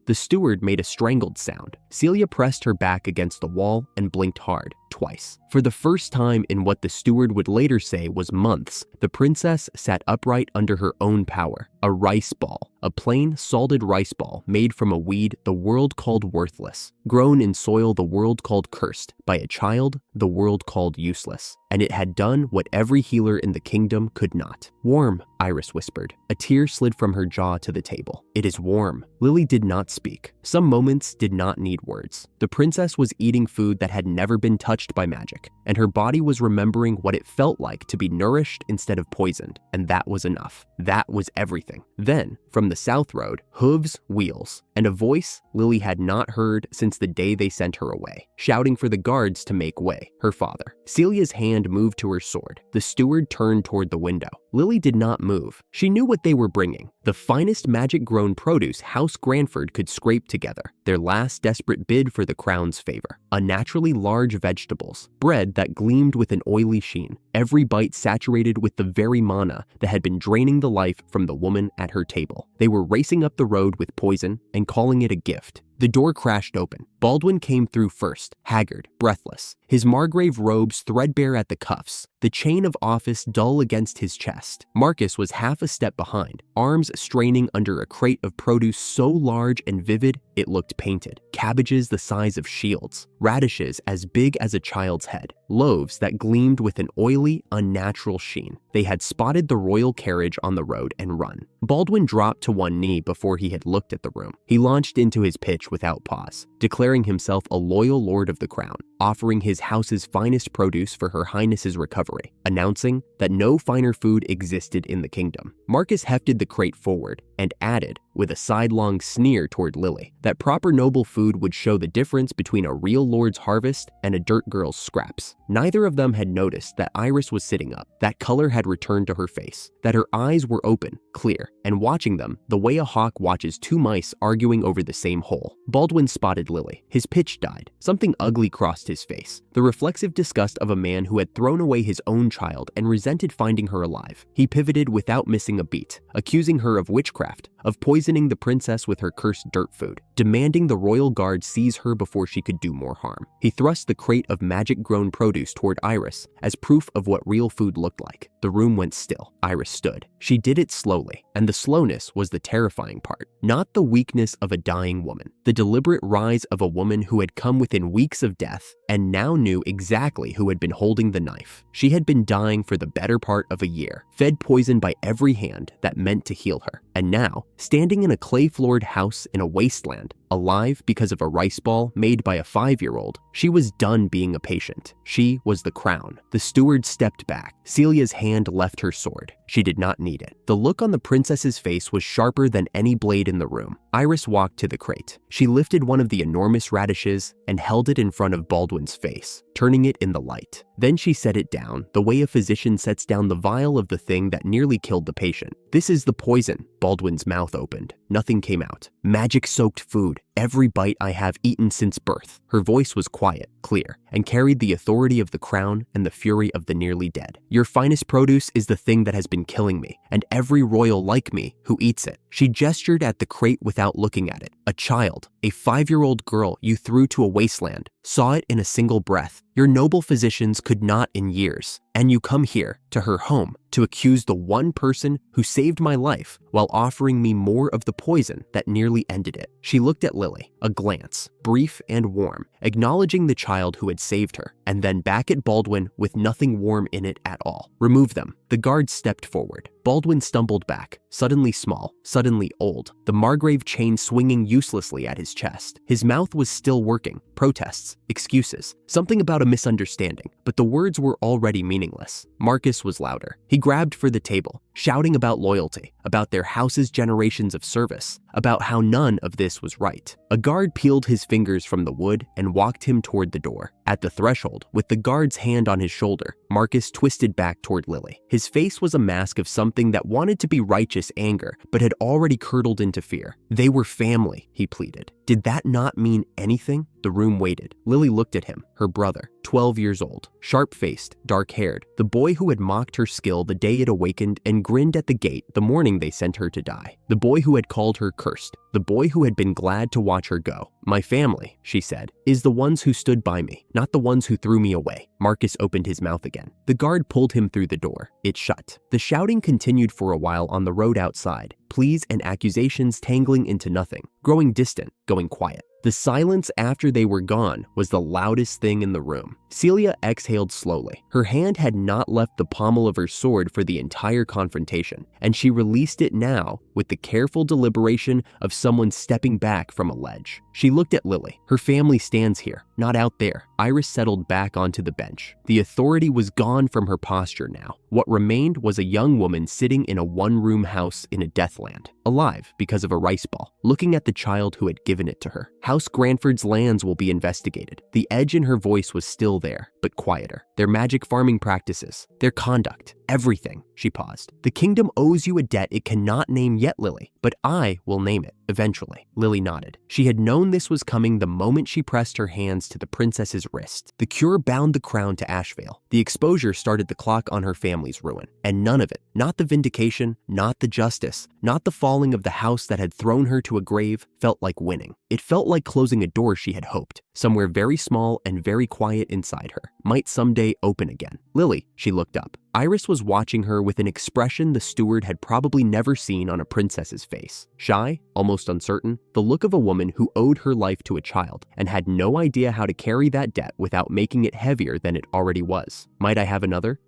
The steward made a strangled sound. Celia pressed her back against the wall and blinked hard, twice. For the first time in what the steward would later say was months, the princess sat upright under her own power. A rice ball, a plain, salted rice ball made from a weed the world called worthless, grown in soil the world called cursed, by a child the world called useless. And it had done what every healer in the kingdom could not. Warm, Iris whispered. A tear slid from her jaw to the table. It is warm. Lily did not speak. Some moments did not need words. The princess was eating food that had never been touched by magic, and her body was remembering what it felt like to be nourished instead of poisoned, and that was enough. That was everything. Then, from the south road, hooves, wheels, and a voice Lily had not heard since the day they sent her away, shouting for the guards to make way. Her father. Celia's hand moved to her sword. The steward turned toward the window. Lily did not move. She knew what they were bringing. The finest magic-grown produce House Granford could scrape together, their last desperate bid for the crown's favor. Unnaturally large vegetables, bread that gleamed with an oily sheen, every bite saturated with the very mana that had been draining the life from the woman at her table. They were racing up the road with poison and calling it a gift. The door crashed open. Baldwin came through first, haggard, breathless, his Margrave robes threadbare at the cuffs, the chain of office dull against his chest. Marcus was half a step behind, arms straining under a crate of produce so large and vivid it looked painted. Cabbages the size of shields, radishes as big as a child's head, loaves that gleamed with an oily, unnatural sheen. They had spotted the royal carriage on the road and run. Baldwin dropped to one knee before he had looked at the room. He launched into his pitch without pause, declaring himself a loyal lord of the crown, offering his house's finest produce for her highness's recovery, announcing that no finer food existed in the kingdom. Marcus hefted the crate forward and added, with a sidelong sneer toward Lily, that proper noble food would show the difference between a real lord's harvest and a dirt girl's scraps. Neither of them had noticed that Iris was sitting up, that color had returned to her face, that her eyes were open, clear, and watching them the way a hawk watches two mice arguing over the same hole. Baldwin spotted Lily. His pitch died. Something ugly crossed his face, the reflexive disgust of a man who had thrown away his own child and resented finding her alive. He pivoted without missing a beat, accusing her of witchcraft, of poisoning the princess with her cursed dirt food, demanding the royal guard seize her before she could do more harm. He thrust the crate of magic-grown produce toward Iris as proof of what real food looked like. The room went still. Iris stood. She did it slowly, and the slowness was the terrifying part. Not the weakness of a dying woman, the deliberate rise of a woman who had come within weeks of death and now knew exactly who had been holding the knife. She had been dying for the better part of a year, fed poison by every hand that meant to heal her. And now, standing in a clay-floored house in a wasteland, alive because of a rice ball made by a 5-year-old, she was done being a patient. She was the crown. The steward stepped back. Celia's hand left her sword. She did not need it. The look on the princess's face was sharper than any blade in the room. Iris walked to the crate. She lifted one of the enormous radishes and held it in front of Baldwin's face, turning it in the light. Then she set it down, the way a physician sets down the vial of the thing that nearly killed the patient. "This is the poison." Baldwin's mouth opened. Nothing came out. "Magic-soaked food. Every bite I have eaten since birth." Her voice was quiet, clear, and carried the authority of the crown and the fury of the nearly dead. "Your finest produce is the thing that has been killing me, and every royal like me who eats it." She gestured at the crate without looking at it. "A child, a 5-year-old girl you threw to a wasteland, saw it in a single breath. Your noble physicians could not in years. And you come here, to her home, to accuse the one person who saved my life while offering me more of the poison that nearly ended it." She looked at Lily, a glance, brief and warm, acknowledging the child who had saved her, and then back at Baldwin with nothing warm in it at all. "Remove them." The guard stepped forward. Baldwin stumbled back, suddenly small, suddenly old, the Margrave chain swinging uselessly at his chest. His mouth was still working, protests, excuses, something about a misunderstanding, but the words were already meaningless. Marcus was louder. He grabbed for the table, shouting about loyalty, about their house's generations of service, about how none of this was right. A guard peeled his fingers from the wood and walked him toward the door. At the threshold, with the guard's hand on his shoulder, Marcus twisted back toward Lily. His face was a mask of something that wanted to be righteous anger, but had already curdled into fear. "They were family," he pleaded. Did that not mean anything? The room waited. Lily looked at him, her brother, 12 years old, sharp-faced, dark-haired, the boy who had mocked her skill the day it awakened and grinned at the gate the morning they sent her to die. The boy who had called her cursed, the boy who had been glad to watch her go. "My family," she said, "is the ones who stood by me, not the ones who threw me away." Marcus opened his mouth again. The guard pulled him through the door. It shut. The shouting continued for a while on the road outside, pleas and accusations tangling into nothing, growing distant, going quiet. The silence after they were gone was the loudest thing in the room. Celia exhaled slowly. Her hand had not left the pommel of her sword for the entire confrontation, and she released it now with the careful deliberation of someone stepping back from a ledge. She looked at Lily. Her family stands here, not out there. Iris settled back onto the bench. The authority was gone from her posture now. What remained was a young woman sitting in a one-room house in a deathland, alive because of a rice ball, looking at the child who had given it to her. House Granford's lands will be investigated. The edge in her voice was still there, but quieter. Their magic farming practices, their conduct, everything. She paused. "The kingdom owes you a debt it cannot name yet, Lily, but I will name it, eventually." Lily nodded. She had known this was coming the moment she pressed her hands to the princess's wrist. The cure bound the crown to Ashvale. The exposure started the clock on her family's ruin. And none of it, not the vindication, not the justice, not the falling of the house that had thrown her to a grave, felt like winning. It felt like closing a door she had hoped, somewhere very small and very quiet inside her, might someday open again. "Lily," she looked up. Iris was watching her with an expression the steward had probably never seen on a princess's face. Shy, almost uncertain, the look of a woman who owed her life to a child and had no idea how to carry that debt without making it heavier than it already was. "Might I have another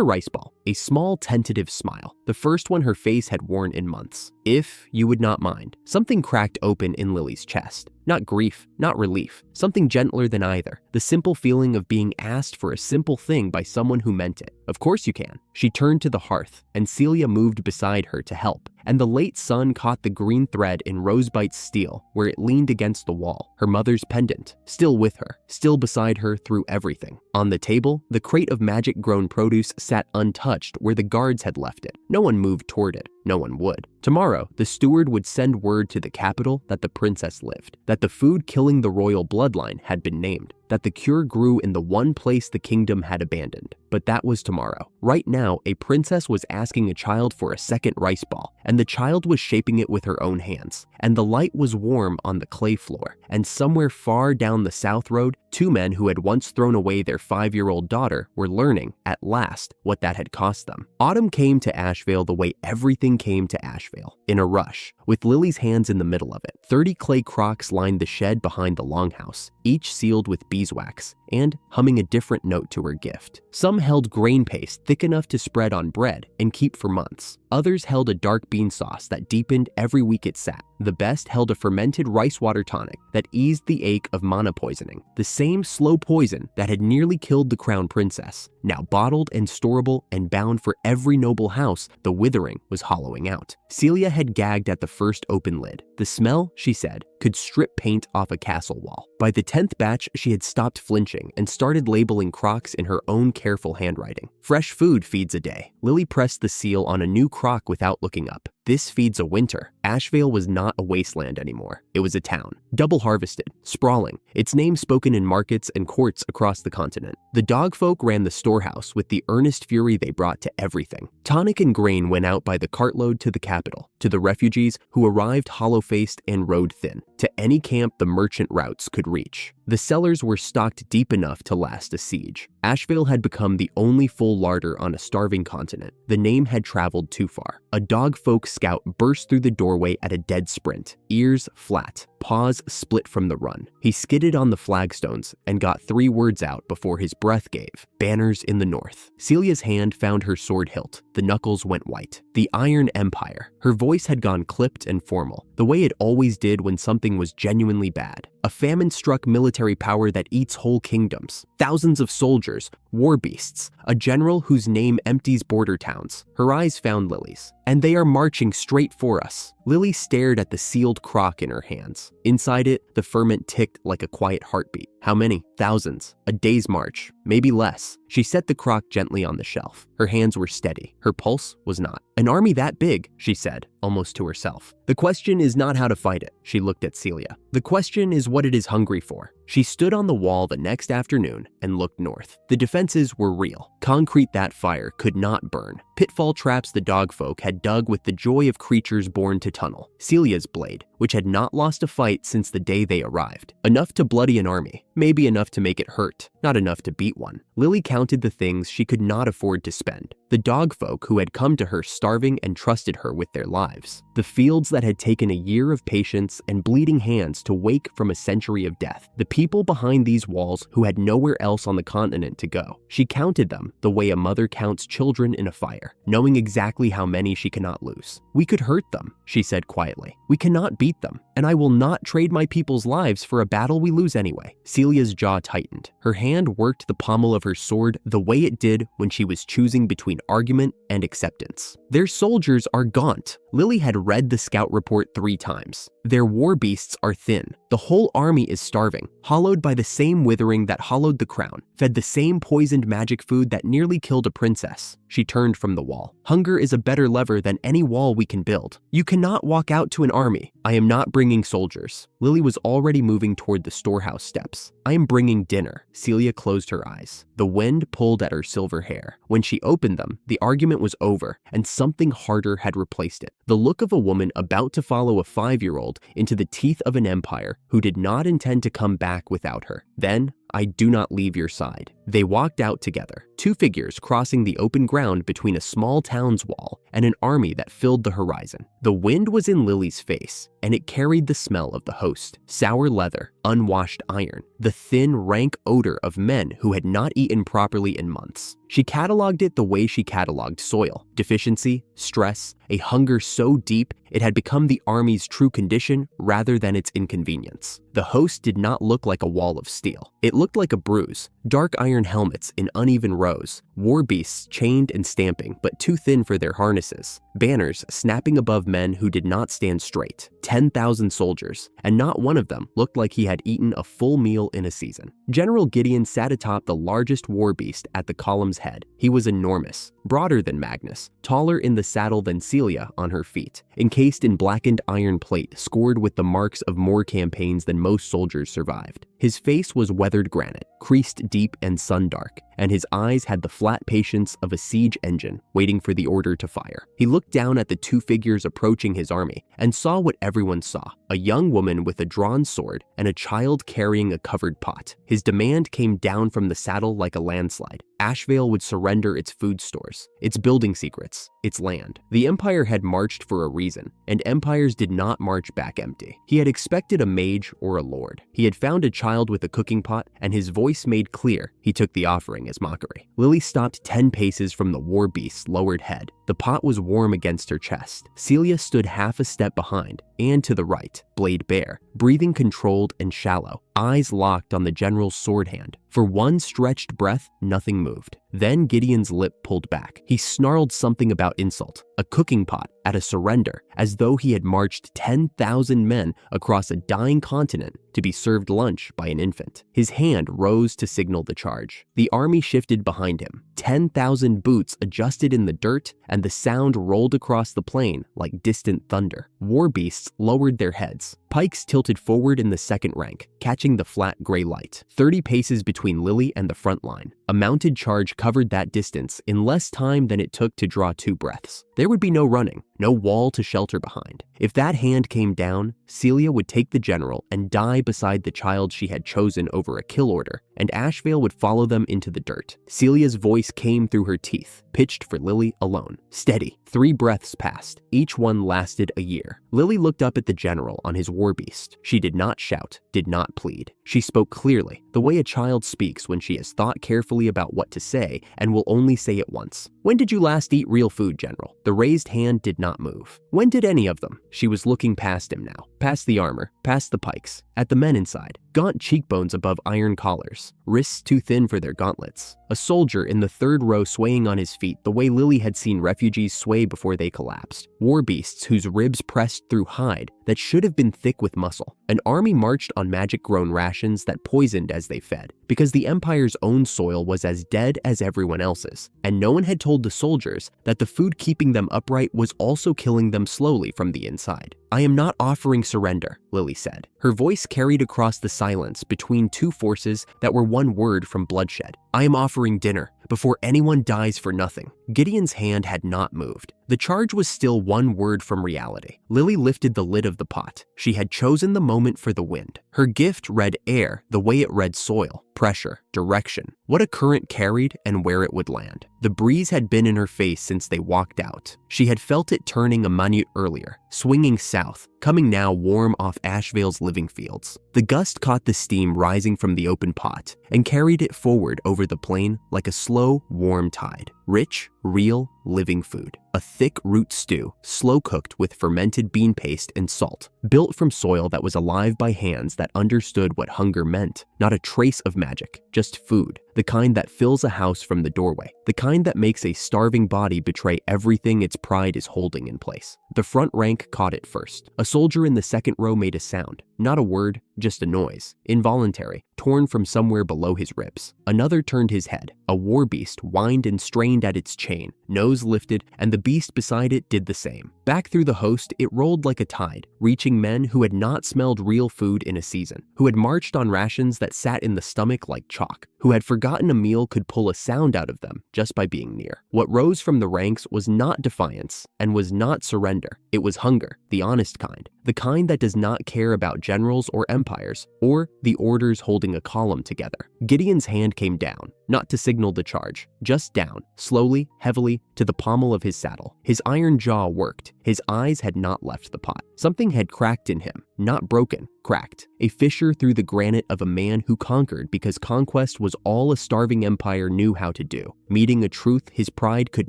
rice ball?" A small tentative smile, the first one her face had worn in months. "If you would not mind." Something cracked open in Lily's chest. Not grief, not relief, something gentler than either. The simple feeling of being asked for a simple thing by someone who meant it. Of course you can. She turned to the hearth, and Celia moved beside her to help, and the late sun caught the green thread in Rosebite's steel where it leaned against the wall, her mother's pendant, still with her, still beside her through everything. On the table, the crate of magic-grown produce sat untouched where the guards had left it. No one moved toward it. No one would. Tomorrow, the steward would send word to the capital that the princess lived, that the food killing the royal bloodline had been named, that the cure grew in the one place the kingdom had abandoned. But that was tomorrow. Right now, a princess was asking a child for a second rice ball, and the child was shaping it with her own hands. And the light was warm on the clay floor, and somewhere far down the south road, two men who had once thrown away their 5-year-old daughter were learning, at last, what that had cost them. Autumn came to Ashvale the way everything came to Ashvale, in a rush, with Lily's hands in the middle of it. 30 clay crocks lined the shed behind the longhouse, each sealed with beeswax, and humming a different note to her gift. Some held grain paste thick enough to spread on bread and keep for months. Others held a dark bean sauce that deepened every week it sat. The best held a fermented rice water tonic that eased the ache of mana poisoning, the same slow poison that had nearly killed the crown princess. Now bottled and storable and bound for every noble house, the withering was hollowing out. Celia had gagged at the first open lid. The smell, she said, could strip paint off a castle wall. By the 10th batch, she had stopped flinching and started labeling crocks in her own careful handwriting. Fresh food feeds a day. Lily pressed the seal on a new crock without looking up. This feeds a winter. Ashvale was not a wasteland anymore. It was a town, double harvested, sprawling, its name spoken in markets and courts across the continent. The dog folk ran the storehouse with the earnest fury they brought to everything. Tonic and grain went out by the cartload to the capital, to the refugees who arrived hollow-faced and rode thin, to any camp the merchant routes could reach. The cellars were stocked deep enough to last a siege. Ashvale had become the only full larder on a starving continent. The name had traveled too far. A dog folk scout burst through the doorway at a dead sprint, ears flat, paws split from the run. He skidded on the flagstones and got 3 words out before his breath gave. Banners in the north. Celia's hand found her sword hilt. The knuckles went white. The Iron Empire. Her voice had gone clipped and formal, the way it always did when something was genuinely bad. A famine-struck military power that eats whole kingdoms. Thousands of soldiers, war beasts, a general whose name empties border towns. Her eyes found Lily's. And they are marching straight for us. Lily stared at the sealed crock in her hands. Inside it, the ferment ticked like a quiet heartbeat. How many? Thousands. A day's march. Maybe less. She set the crock gently on the shelf. Her hands were steady. Her pulse was not. An army that big, she said, almost to herself. The question is not how to fight it. She looked at Celia. The question is what it is hungry for. She stood on the wall the next afternoon and looked north. The defenses were real. Concrete that fire could not burn. Pitfall traps the dog folk had dug with the joy of creatures born to tunnel. Celia's blade, which had not lost a fight since the day they arrived. Enough to bloody an army. Maybe enough to make it hurt. Not enough to beat one. Lily counted the things she could not afford to spend. The dog folk who had come to her starving and trusted her with their lives. The fields that had taken a year of patience and bleeding hands to wake from a century of death. The people behind these walls who had nowhere else on the continent to go. She counted them the way a mother counts children in a fire, knowing exactly how many she cannot lose. We could hurt them, she said quietly. We cannot beat them, and I will not trade my people's lives for a battle we lose anyway. Celia's jaw tightened. Her hand worked the pommel of her sword the way it did when she was choosing between argument and acceptance. Their soldiers are gaunt. Lily had read the scout report 3 times. Their war beasts are thin. The whole army is starving, hollowed by the same withering that hollowed the crown, fed the same poisoned magic food that nearly killed a princess. She turned from the wall. Hunger is a better lever than any wall we can build. You cannot walk out to an army. I am not bringing soldiers. Lily was already moving toward the storehouse steps. I am bringing dinner. Celia closed her eyes. The wind pulled at her silver hair. When she opened them, the argument was over, and something harder had replaced it. The look of a woman about to follow a 5-year-old into the teeth of an empire who did not intend to come back without her. Then, I do not leave your side. They walked out together, 2 figures crossing the open ground between a small town's wall and an army that filled the horizon. The wind was in Lily's face, and it carried the smell of the host. Sour leather, unwashed iron, the thin, rank odor of men who had not eaten properly in months. She cataloged it the way she cataloged soil. Deficiency, stress, a hunger so deep it had become the army's true condition rather than its inconvenience. The host did not look like a wall of steel. It looked like a bruise, Dark iron helmets in uneven rows, war beasts chained and stamping but too thin for their harnesses, banners snapping above men who did not stand straight, 10,000 soldiers, and not one of them looked like he had eaten a full meal in a season. General Gideon sat atop the largest war beast at the column's head. He was enormous, broader than Magnus, taller in the saddle than Celia on her feet, encased in blackened iron plate scored with the marks of more campaigns than most soldiers survived. His face was weathered granite, creased deep and sun-dark, and his eyes had the flat patience of a siege engine waiting for the order to fire. He looked down at the two figures approaching his army and saw what everyone saw: a young woman with a drawn sword and a child carrying a covered pot. His demand came down from the saddle like a landslide. Ashvale would surrender its food stores, its building secrets, its land. The Empire had marched for a reason, and empires did not march back empty. He had expected a mage or a lord. He had found a child with a cooking pot, and his voice made clear he took the offering as mockery. Lily stopped 10 paces from the war beast's lowered head. The pot was warm against her chest. Celia stood half a step behind and to the right, blade bare, breathing controlled and shallow, eyes locked on the general's sword hand. For one stretched breath, nothing moved. Then Gideon's lip pulled back. He snarled something about insult, a cooking pot at a surrender, as though he had marched 10,000 men across a dying continent to be served lunch by an infant. His hand rose to signal the charge. The army shifted behind him. 10,000 boots adjusted in the dirt, and the sound rolled across the plain like distant thunder. War beasts lowered their heads. Pikes tilted forward in the second rank, catching the flat gray light. 30 paces between Lily and the front line. A mounted charge covered that distance in less time than it took to draw 2 breaths. There would be no running, no wall to shelter behind. If that hand came down, Celia would take the general and die beside the child she had chosen over a kill order, and Ashvale would follow them into the dirt. Celia's voice came through her teeth, pitched for Lily alone. Steady. 3 breaths passed. Each one lasted a year. Lily looked up at the general on his war beast. She did not shout, did not plead. She spoke clearly, the way a child speaks when she has thought carefully about what to say and will only say it once. When did you last eat real food, General? The raised hand did not move. When did any of them? She was looking past him now, past the armor, past the pikes, at the men inside. Gaunt cheekbones above iron collars, wrists too thin for their gauntlets. A soldier in the 3rd row swaying on his feet the way Lily had seen refugees sway before they collapsed. War beasts whose ribs pressed through hide that should have been thick with muscle. An army marched on magic-grown rations that poisoned as they fed, because the Empire's own soil was as dead as everyone else's, and no one had told the soldiers that the food keeping them upright was also killing them slowly from the inside. I am not offering surrender, Lily said. Her voice carried across the silence between 2 forces that were 1 word from bloodshed. I am offering dinner before anyone dies for nothing. Gideon's hand had not moved. The charge was still 1 word from reality. Lily lifted the lid of the pot. She had chosen the moment for the wind. Her gift read air the way it read soil, pressure, direction, what a current carried and where it would land. The breeze had been in her face since they walked out. She had felt it turning a minute earlier, swinging south, coming now warm off Ashvale's living fields. The gust caught the steam rising from the open pot and carried it forward over the plain like a slow, warm tide. Rich, real, living food. A thick root stew, slow cooked with fermented bean paste and salt, built from soil that was alive by hands that understood what hunger meant. Not a trace of magic, just food. The kind that fills a house from the doorway. The kind that makes a starving body betray everything its pride is holding in place. The front rank caught it first. A soldier in the 2nd row made a sound. Not a word, just a noise. Involuntary, torn from somewhere below his ribs. Another turned his head. A war beast whined and strained at its chain, nose lifted, and the beast beside it did the same. Back through the host, it rolled like a tide, reaching men who had not smelled real food in a season, who had marched on rations that sat in the stomach like chalk, who had forgotten a meal could pull a sound out of them just by being near. What rose from the ranks was not defiance and was not surrender. It was hunger, the honest kind, the kind that does not care about generals or empires, or the orders holding a column together. Gideon's hand came down, not to signal the charge, just down, slowly, heavily, to the pommel of his saddle. His iron jaw worked. His eyes had not left the pot. Something had cracked in him, not broken, cracked. A fissure through the granite of a man who conquered because conquest was all a starving empire knew how to do, meeting a truth his pride could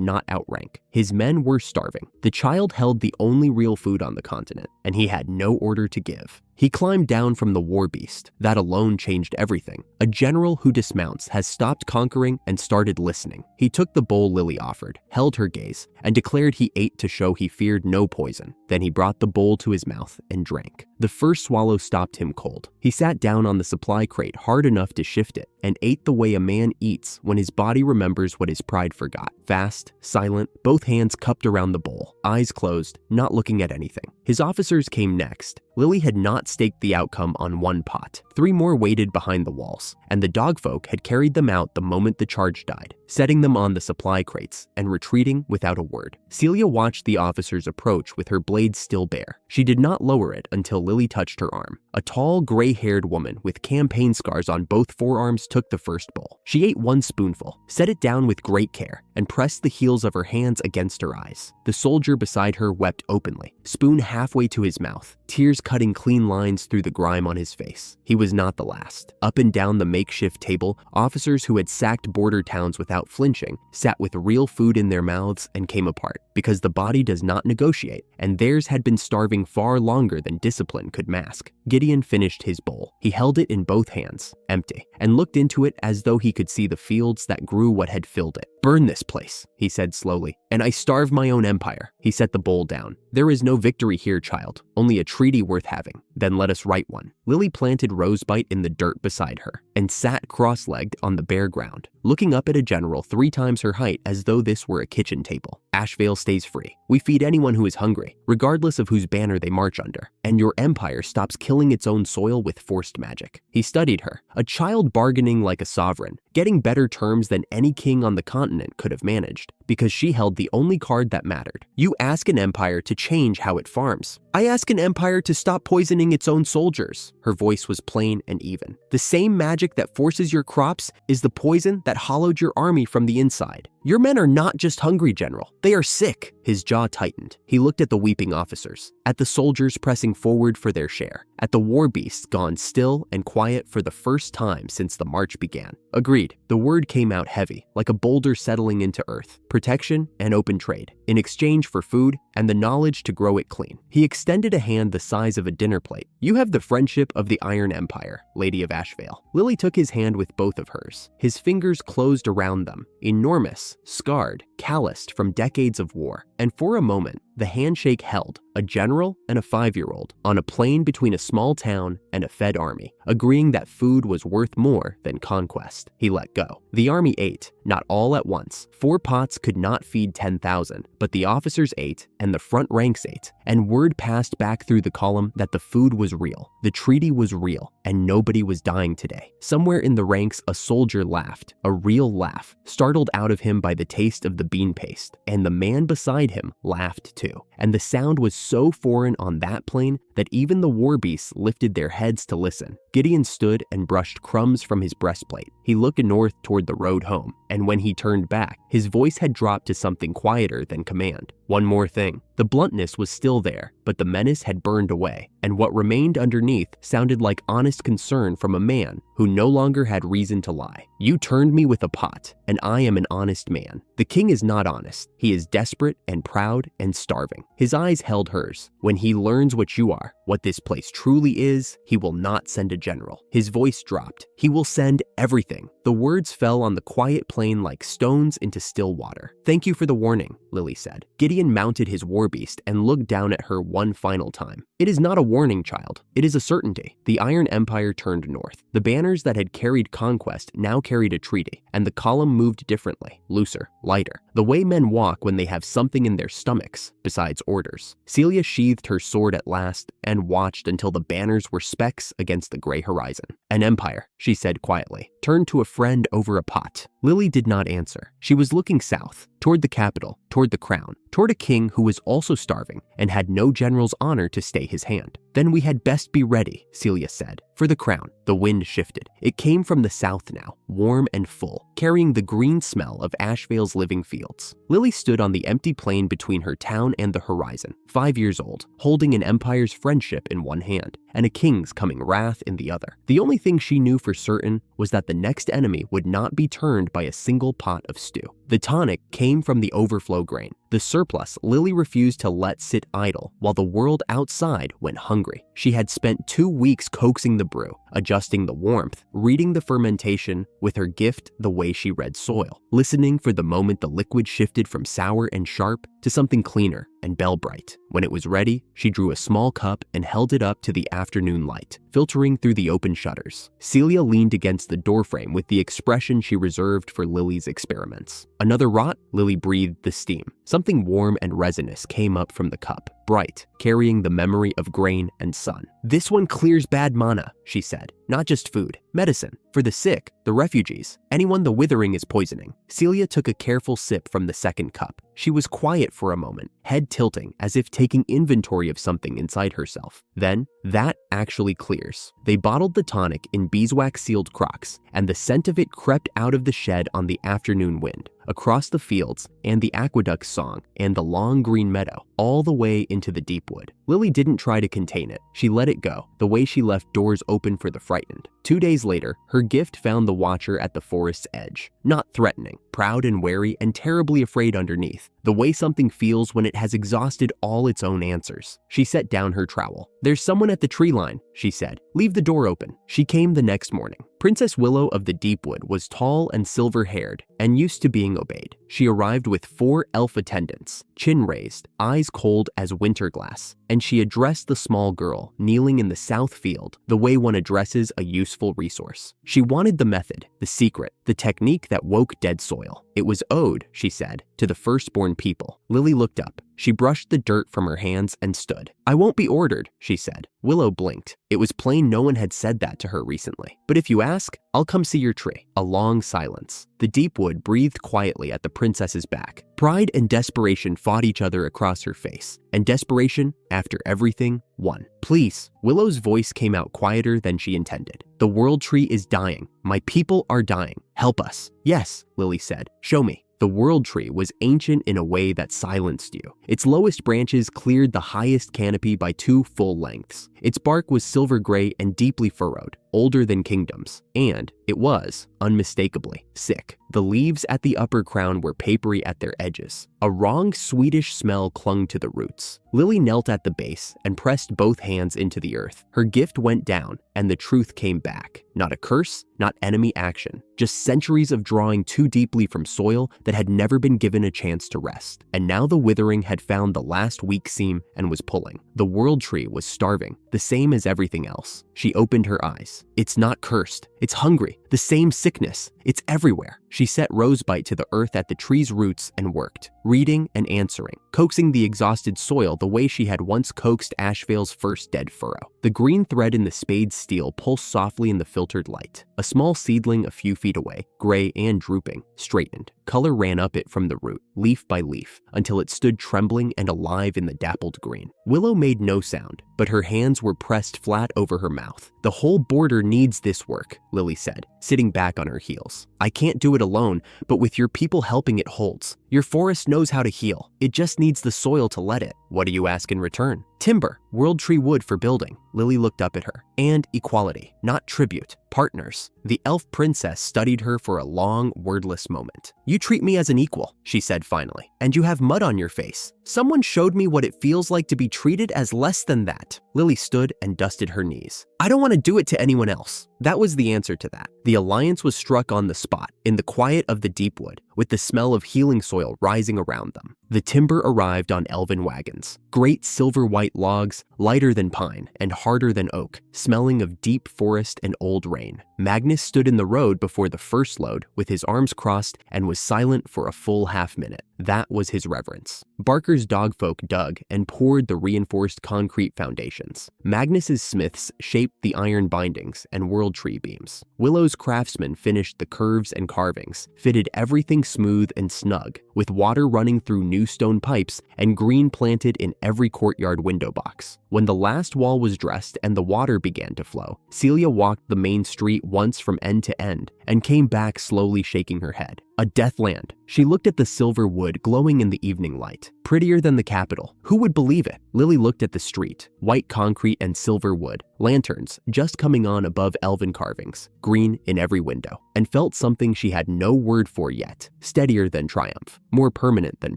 not outrank. His men were starving. The child held the only real food on the continent, and he had no order to give. He climbed down from the war beast. That alone changed everything. A general who dismounts has stopped conquering and started listening. He took the bowl Lily offered, held her gaze, and declared he ate to show he feared no poison. Then he brought the bowl to his mouth and drank. The first swallow stopped him cold. He sat down on the supply crate hard enough to shift it and ate the way a man eats when his body remembers what his pride forgot. Fast, silent, both hands cupped around the bowl, eyes closed, not looking at anything. His officers came next. Lily had not staked the outcome on one pot. 3 more waited behind the walls, and the dogfolk had carried them out the moment the charge died, setting them on the supply crates and retreating without a word. Celia watched the officers approach with her blade still bare. She did not lower it until Lily touched her arm. A tall, gray-haired woman with campaign scars on both forearms took the first bowl. She ate 1 spoonful, set it down with great care, and pressed the heels of her hands against her eyes. The soldier beside her wept openly, spoon halfway to his mouth, tears cutting clean lines through the grime on his face. He was not the last. Up and down the makeshift table, officers who had sacked border towns without flinching sat with real food in their mouths and came apart, because the body does not negotiate, and theirs had been starving far longer than discipline could mask. Gideon finished his bowl. He held it in both hands, empty, and looked into it as though he could see the fields that grew what had filled it. "Burn this place," he said slowly, "and I starve my own empire." He set the bowl down. "There is no victory here, child, only a treaty worth having. Then let us write one." Lily planted Rosebite in the dirt beside her and sat cross-legged on the bare ground, looking up at a general 3 times her height as though this were a kitchen table. "Ashvale stays free. We feed anyone who is hungry, regardless of whose banner they march under, and your empire stops killing its own soil with forced magic." He studied her, a child bargaining like a sovereign, getting better terms than any king on the continent could have managed, because she held the only card that mattered. "You ask an empire to change how it farms. I ask an empire to stop poisoning its own soldiers." Her voice was plain and even. "The same magic that forces your crops is the poison that hollowed your army from the inside. Your men are not just hungry, General. They are sick." His jaw tightened. He looked at the weeping officers, at the soldiers pressing forward for their share, at the war beasts gone still and quiet for the first time since the march began. Agreed. The word came out heavy, like a boulder settling into earth. Protection and open trade, in exchange for food and the knowledge to grow it clean. He extended a hand the size of a dinner plate. "You have the friendship of the Iron Empire, Lady of Ashvale." Lily took his hand with both of hers. His fingers closed around them, enormous, scarred, calloused from decades of war. And for a moment, the handshake held a general and a 5-year-old on a plain between a small town and a fed army, agreeing that food was worth more than conquest. He let go. The army ate, not all at once. 4 pots could not feed 10,000, but the officers ate and the front ranks ate, and word passed back through the column that the food was real, the treaty was real, and nobody was dying today. Somewhere in the ranks, a soldier laughed, a real laugh, startled out of him by the taste of the bean paste, and the man beside him laughed too. And the sound was so foreign on that plane that even the war beasts lifted their heads to listen. Gideon stood and brushed crumbs from his breastplate. He looked north toward the road home, and when he turned back, his voice had dropped to something quieter than command. "One more thing." The bluntness was still there, but the menace had burned away, and what remained underneath sounded like honest concern from a man who no longer had reason to lie. "You turned me with a pot, and I am an honest man. The king is not honest. He is desperate and proud and starving." His eyes held hers. "When he learns what you are, what this place truly is, he will not send a general." His voice dropped. "He will send everything." The words fell on the quiet plain like stones into still water. "Thank you for the warning," Lily said. Gideon mounted his war beast and looked down at her one final time. "It is not a warning, child. It is a certainty." The Iron Empire turned north. The banners that had carried conquest now carried a treaty, and the column moved differently, looser, lighter, the way men walk when they have something in their stomachs besides orders. Celia sheathed her sword at last and watched until the banners were specks against the gray horizon. "An empire," she said quietly, turned to a friend over a pot. Lily did not answer. She was looking south, toward the capital, toward the crown, toward a king who was also starving and had no general's honor to stay his hand. "Then we had best be ready," Celia said, "for the crown." The wind shifted. It came from the south now, warm and full, carrying the green smell of Ashvale's living fields. Lily stood on the empty plain between her town and the horizon, 5 years old, holding an empire's friendship in one hand and a king's coming wrath in the other. The only thing she knew for certain was that the next enemy would not be turned by a single pot of stew. The tonic came from the overflow grain, The surplus Lily refused to let sit idle while the world outside went hungry. She had spent 2 weeks coaxing the brew, adjusting the warmth, reading the fermentation, with her gift the way she read soil, listening for the moment the liquid shifted from sour and sharp to something cleaner and bell-bright. When it was ready, she drew a small cup and held it up to the afternoon light, filtering through the open shutters. Celia leaned against the doorframe with the expression she reserved for Lily's experiments. Another rot? Lily breathed the steam. Something warm and resinous came up from the cup, bright, carrying the memory of grain and sun. "This one clears bad mana," she said. "Not just food, medicine. For the sick, the refugees, anyone the withering is poisoning." Celia took a careful sip from the second cup. She was quiet for a moment, head tilting as if taking inventory of something inside herself. Then, "That actually clears." They bottled the tonic in beeswax-sealed crocks, and the scent of it crept out of the shed on the afternoon wind, across the fields and the aqueduct's song and the long green meadow, all the way into the deep wood. Lily didn't try to contain it. She let it go, the way she left doors open for the frightened. 2 days later, her gift found the watcher at the forest's edge. Not threatening, proud and wary and terribly afraid underneath, the way something feels when it has exhausted all its own answers. She set down her trowel. "There's someone at the tree line," she said. "Leave the door open." She came the next morning. Princess Willow of the Deepwood was tall and silver-haired and used to being obeyed. She arrived with 4 elf attendants, chin raised, eyes cold as winter glass, and she addressed the small girl kneeling in the south field the way one addresses a useful resource. She wanted the method, the secret, the technique that woke dead soil. It was owed, she said, to the firstborn people. Lily looked up. She brushed the dirt from her hands and stood. "I won't be ordered," she said. Willow blinked. It was plain no one had said that to her recently. "But if you ask, I'll come see your tree." A long silence. The Deepwood breathed quietly at the princess's back. Pride and desperation fought each other across her face, and desperation, after everything, won. "Please." Willow's voice came out quieter than she intended. "The world tree is dying. My people are dying. Help us." "Yes," Lily said. "Show me." The world tree was ancient in a way that silenced you. Its lowest branches cleared the highest canopy by 2 full lengths. Its bark was silver gray and deeply furrowed, older than kingdoms, and it was, unmistakably, sick. The leaves at the upper crown were papery at their edges. A wrong Swedish smell clung to the roots. Lily knelt at the base and pressed both hands into the earth. Her gift went down, and the truth came back. Not a curse, not enemy action, just centuries of drawing too deeply from soil that had never been given a chance to rest. And now the withering had found the last weak seam and was pulling. The world tree was starving, the same as everything else. She opened her eyes. "It's not cursed. It's hungry. The same sickness. It's everywhere." She set Rosebite to the earth at the tree's roots and worked, reading and answering, coaxing the exhausted soil the way she had once coaxed Ashvale's first dead furrow. The green thread in the spade's steel pulsed softly in the filtered light. A small seedling a few feet away, gray and drooping, straightened. Color ran up it from the root, leaf by leaf, until it stood trembling and alive in the dappled green. Willow made no sound, but her hands were pressed flat over her mouth. "The whole border needs this work," Lily said, sitting back on her heels. "I can't do it alone, but with your people helping it holds. Your forest knows how to heal. It just needs the soil to let it." "What do you ask in return?" "Timber, world tree wood for building." Lily looked up at her. "And equality, not tribute. Partners." The elf princess studied her for a long, wordless moment. "You treat me as an equal," she said finally, "and you have mud on your face. Someone showed me what it feels like to be treated as less than that." Lily stood and dusted her knees. "I don't want to do it to anyone else." That was the answer to that. The alliance was struck on the spot, in the quiet of the deep wood, with the smell of healing soil rising around them. The timber arrived on elven wagons, great silver-white logs, lighter than pine and harder than oak, smelling of deep forest and old rain. Magnus stood in the road before the first load with his arms crossed and was silent for a full half-minute. That was his reverence. Barker's dogfolk dug and poured the reinforced concrete foundations. Magnus's smiths shaped the iron bindings and world tree beams. Willow's craftsmen finished the curves and carvings, fitted everything smooth and snug, with water running through new stone pipes and green planted in every courtyard window box. When the last wall was dressed and the water began to flow, Celia walked the main street once from end to end and came back slowly shaking her head. A deathland. She looked at the silver wood glowing in the evening light. Prettier than the capital. Who would believe it? Lily looked at the street, white concrete and silver wood, lanterns just coming on above elven carvings, green in every window, and felt something she had no word for yet, steadier than triumph, more permanent than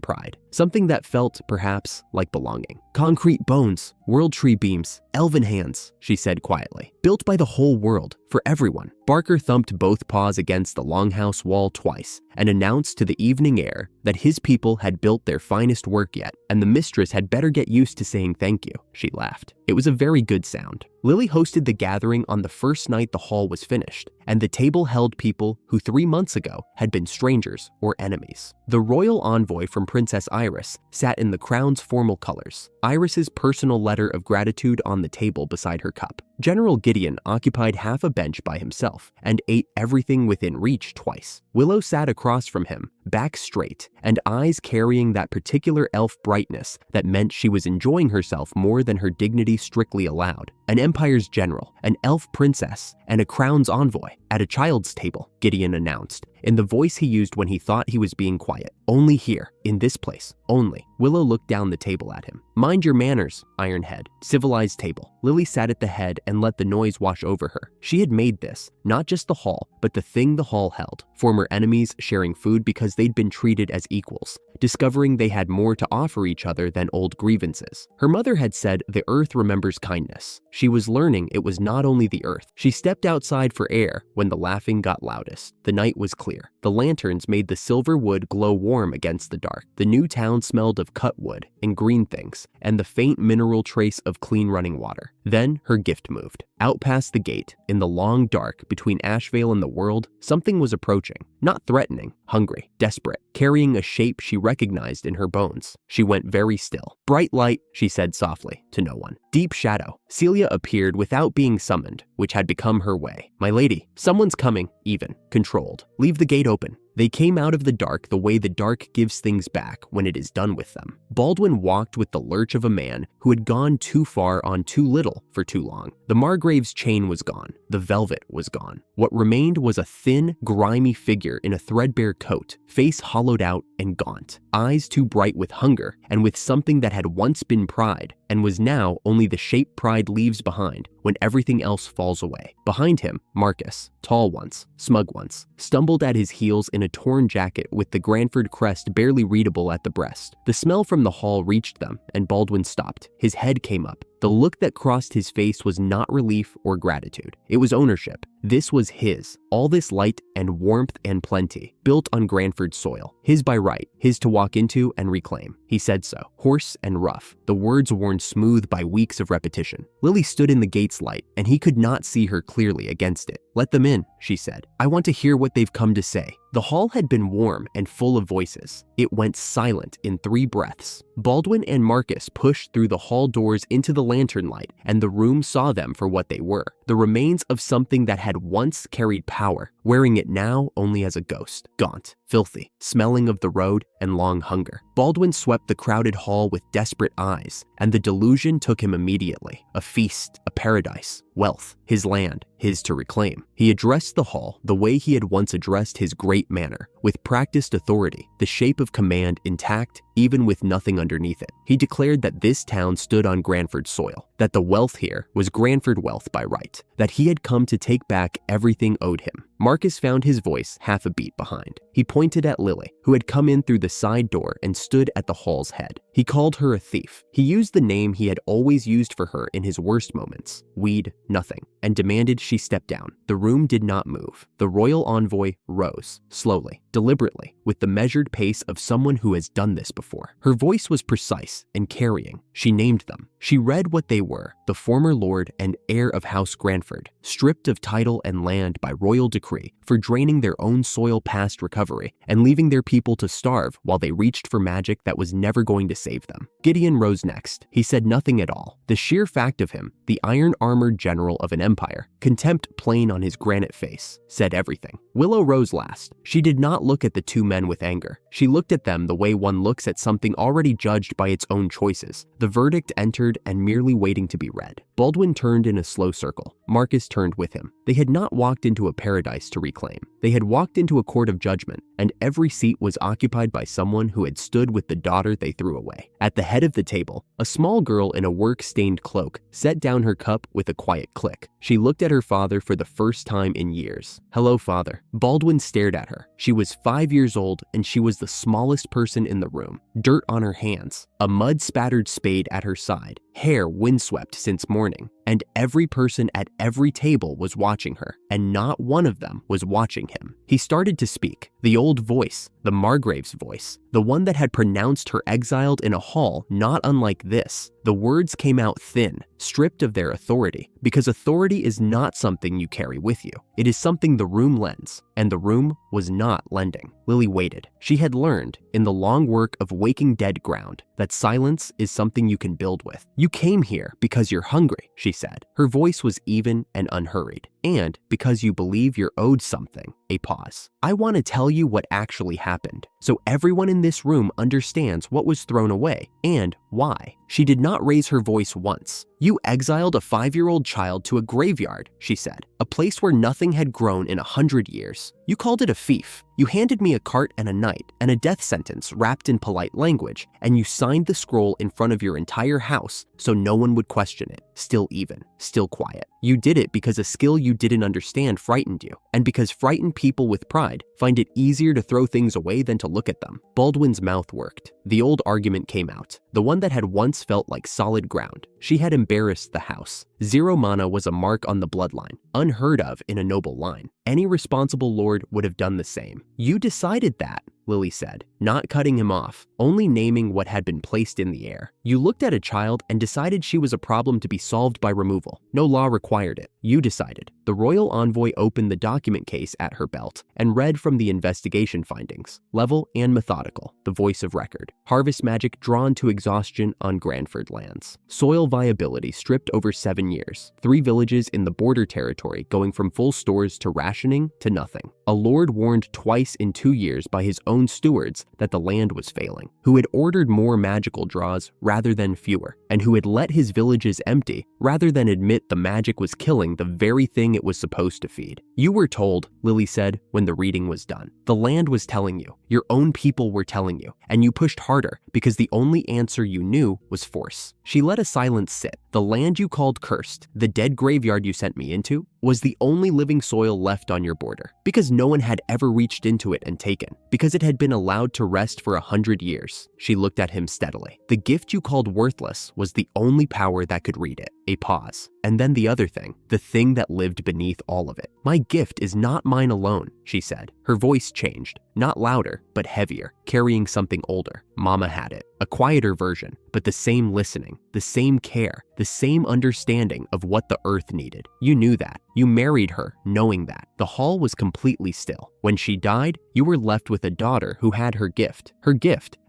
pride, something that felt, perhaps, like belonging. Concrete bones, world tree beams, elven hands, she said quietly, built by the whole world, for everyone. Barker thumped both paws against the longhouse wall twice and announced to the evening air that his people had built their finest work yet, and the mistress had better get used to saying thank you. She laughed. It was a very good sound. Lily hosted the gathering on the first night the hall was finished, and the table held people who 3 months ago had been strangers or enemies. The royal envoy from Princess Iris sat in the crown's formal colors, Iris's personal letter of gratitude on the table beside her cup. General Gideon occupied half a bench by himself and ate everything within reach twice. Willow sat across from him, back straight, and eyes carrying that particular elf brightness that meant she was enjoying herself more than her dignity strictly allowed. An empire's general, an elf princess, and a crown's envoy at a child's table, Gideon announced, in the voice he used when he thought he was being quiet. Only here, in this place, only. Willow looked down the table at him. Mind your manners, Ironhead. Civilized table. Lily sat at the head and let the noise wash over her. She had made this, not just the hall, but the thing the hall held. Former enemies sharing food because they'd been treated as equals, discovering they had more to offer each other than old grievances. Her mother had said the earth remembers kindness. She was learning it was not only the earth. She stepped outside for air when the laughing got loudest. The night was clear. The lanterns made the silver wood glow warm against the dark. The new town smelled of cut wood and green things, and the faint mineral trace of clean running water. Then her gift moved. Out past the gate, in the long dark between Ashvale and the world, something was approaching. Not threatening, hungry, desperate, carrying a shape she recognized in her bones. She went very still. Bright light, she said softly, to no one. Deep shadow. Celia appeared without being summoned, which had become her way. My lady, someone's coming, even, controlled. Leave the gate open. They came out of the dark the way the dark gives things back when it is done with them. Baldwin walked with the lurch of a man who had gone too far on too little for too long. The Margrave's chain was gone. The velvet was gone. What remained was a thin, grimy figure in a threadbare coat, face hollowed out and gaunt, eyes too bright with hunger and with something that had once been pride and was now only the shape pride leaves behind when everything else falls away. Behind him, Marcus, tall once, smug once, stumbled at his heels in a torn jacket with the Granford crest barely readable at the breast. The smell from the hall reached them, and Baldwin stopped. His head came up. The look that crossed his face was not relief or gratitude. It was ownership. This was his. All this light and warmth and plenty, built on Granford soil. His by right, his to walk into and reclaim. He said so, hoarse and rough, the words worn smooth by weeks of repetition. Lily stood in the gate's light, and he could not see her clearly against it. Let them in, she said. I want to hear what they've come to say. The hall had been warm and full of voices. It went silent in 3 breaths. Baldwin and Marcus pushed through the hall doors into the lantern light, and the room saw them for what they were, the remains of something that had once carried power, wearing it now only as a ghost, gaunt, filthy, smelling of the road and long hunger. Baldwin swept the crowded hall with desperate eyes, and the delusion took him immediately. A feast, a paradise, wealth, his land, his to reclaim. He addressed the hall the way he had once addressed his great manor, with practiced authority, the shape of command intact even with nothing underneath it. He declared that this town stood on Granford soil, that the wealth here was Granford wealth by right, that he had come to take back everything owed him. Marcus found his voice half a beat behind. He pointed at Lily, who had come in through the side door and stood at the hall's head. He called her a thief. He used the name he had always used for her in his worst moments, weed nothing, and demanded she step down. The room did not move. The royal envoy rose, slowly, deliberately, with the measured pace of someone who has done this before. Her voice was precise and carrying. She named them. She read what they were, the former lord and heir of House Granford, stripped of title and land by royal decree for draining their own soil past recovery and leaving their people to starve while they reached for magic that was never going to save them. Gideon rose next. He said nothing at all. The sheer fact of him, the iron-armored general of an empire, contempt plain on his granite face, said everything. Willow rose last. She did not look at the 2 men with anger. She looked at them the way one looks at something already judged by its own choices. The verdict entered and merely waiting to be read. Baldwin turned in a slow circle. Marcus turned with him. They had not walked into a paradise to reclaim. They had walked into a court of judgment, and every seat was occupied by someone who had stood with the daughter they threw away. At the head of the table, a small girl in a work-stained cloak set down her cup with a quiet click. She looked at her father for the first time in years. "Hello, father." Baldwin stared at her. She was 5 years old, and she was the smallest person in the room. Dirt on her hands, a mud-spattered spade at her side, hair windswept since morning, and every person at every table was watching her, and not one of them was watching him. He started to speak. The old voice, the Margrave's voice, the one that had pronounced her exiled in a hall not unlike this. The words came out thin, stripped of their authority, because authority is not something you carry with you. It is something the room lends, and the room was not lending. Lily waited. She had learned, in the long work of waking dead ground, that silence is something you can build with. "You came here because you're hungry," she said. Her voice was even and unhurried. "And because you believe you're owed something." A pause. "I want to tell you what actually happened, so everyone in this room understands what was thrown away and why." She did not raise her voice once. "You exiled a 5-year-old child to a graveyard," she said, "a place where nothing had grown in 100 years. You called it a fief. You handed me a cart and a knight and a death sentence wrapped in polite language, and you signed the scroll in front of your entire house so no one would question it, still even, still quiet. You did it because a skill you didn't understand frightened you, and because frightened people with pride find it easier to throw things away than to look at them." Baldwin's mouth worked. The old argument came out, the one that had once felt like solid ground. She had embarrassed the house. 0 mana was a mark on the bloodline, unheard of in a noble line. Any responsible lord would have done the same. "You decided that," Lily said, not cutting him off, only naming what had been placed in the air. "You looked at a child and decided she was a problem to be solved by removal. No law required it. You decided." The royal envoy opened the document case at her belt and read from the investigation findings. Level and methodical, the voice of record. Harvest magic drawn to exhaustion on Granford lands. Soil viability stripped over 7 years. 3 villages in the border territory going from full stores to rationing to nothing. A lord warned twice in 2 years by his own stewards that the land was failing, who had ordered more magical draws rather than fewer, and who had let his villages empty rather than admit the magic was killing the very thing it was supposed to feed. "You were told," Lily said when the reading was done. "The land was telling you. Your own people were telling you, and you pushed harder because the only answer you knew was force." She let a silence sit. "The land you called cursed, the dead graveyard you sent me into, was the only living soil left on your border, because no one had ever reached into it and taken, because it had been allowed to rest for 100 years. She looked at him steadily. "The gift you called worthless was the only power that could read it." A pause. "And then the other thing, the thing that lived beneath all of it. My gift is not mine alone," she said. Her voice changed, not louder, but heavier, carrying something older. Mama had it, a quieter version, but the same listening, the same care, the same understanding of what the earth needed. You knew that. You married her knowing that. The hall was completely still. When she died, you were left with a daughter who had her gift,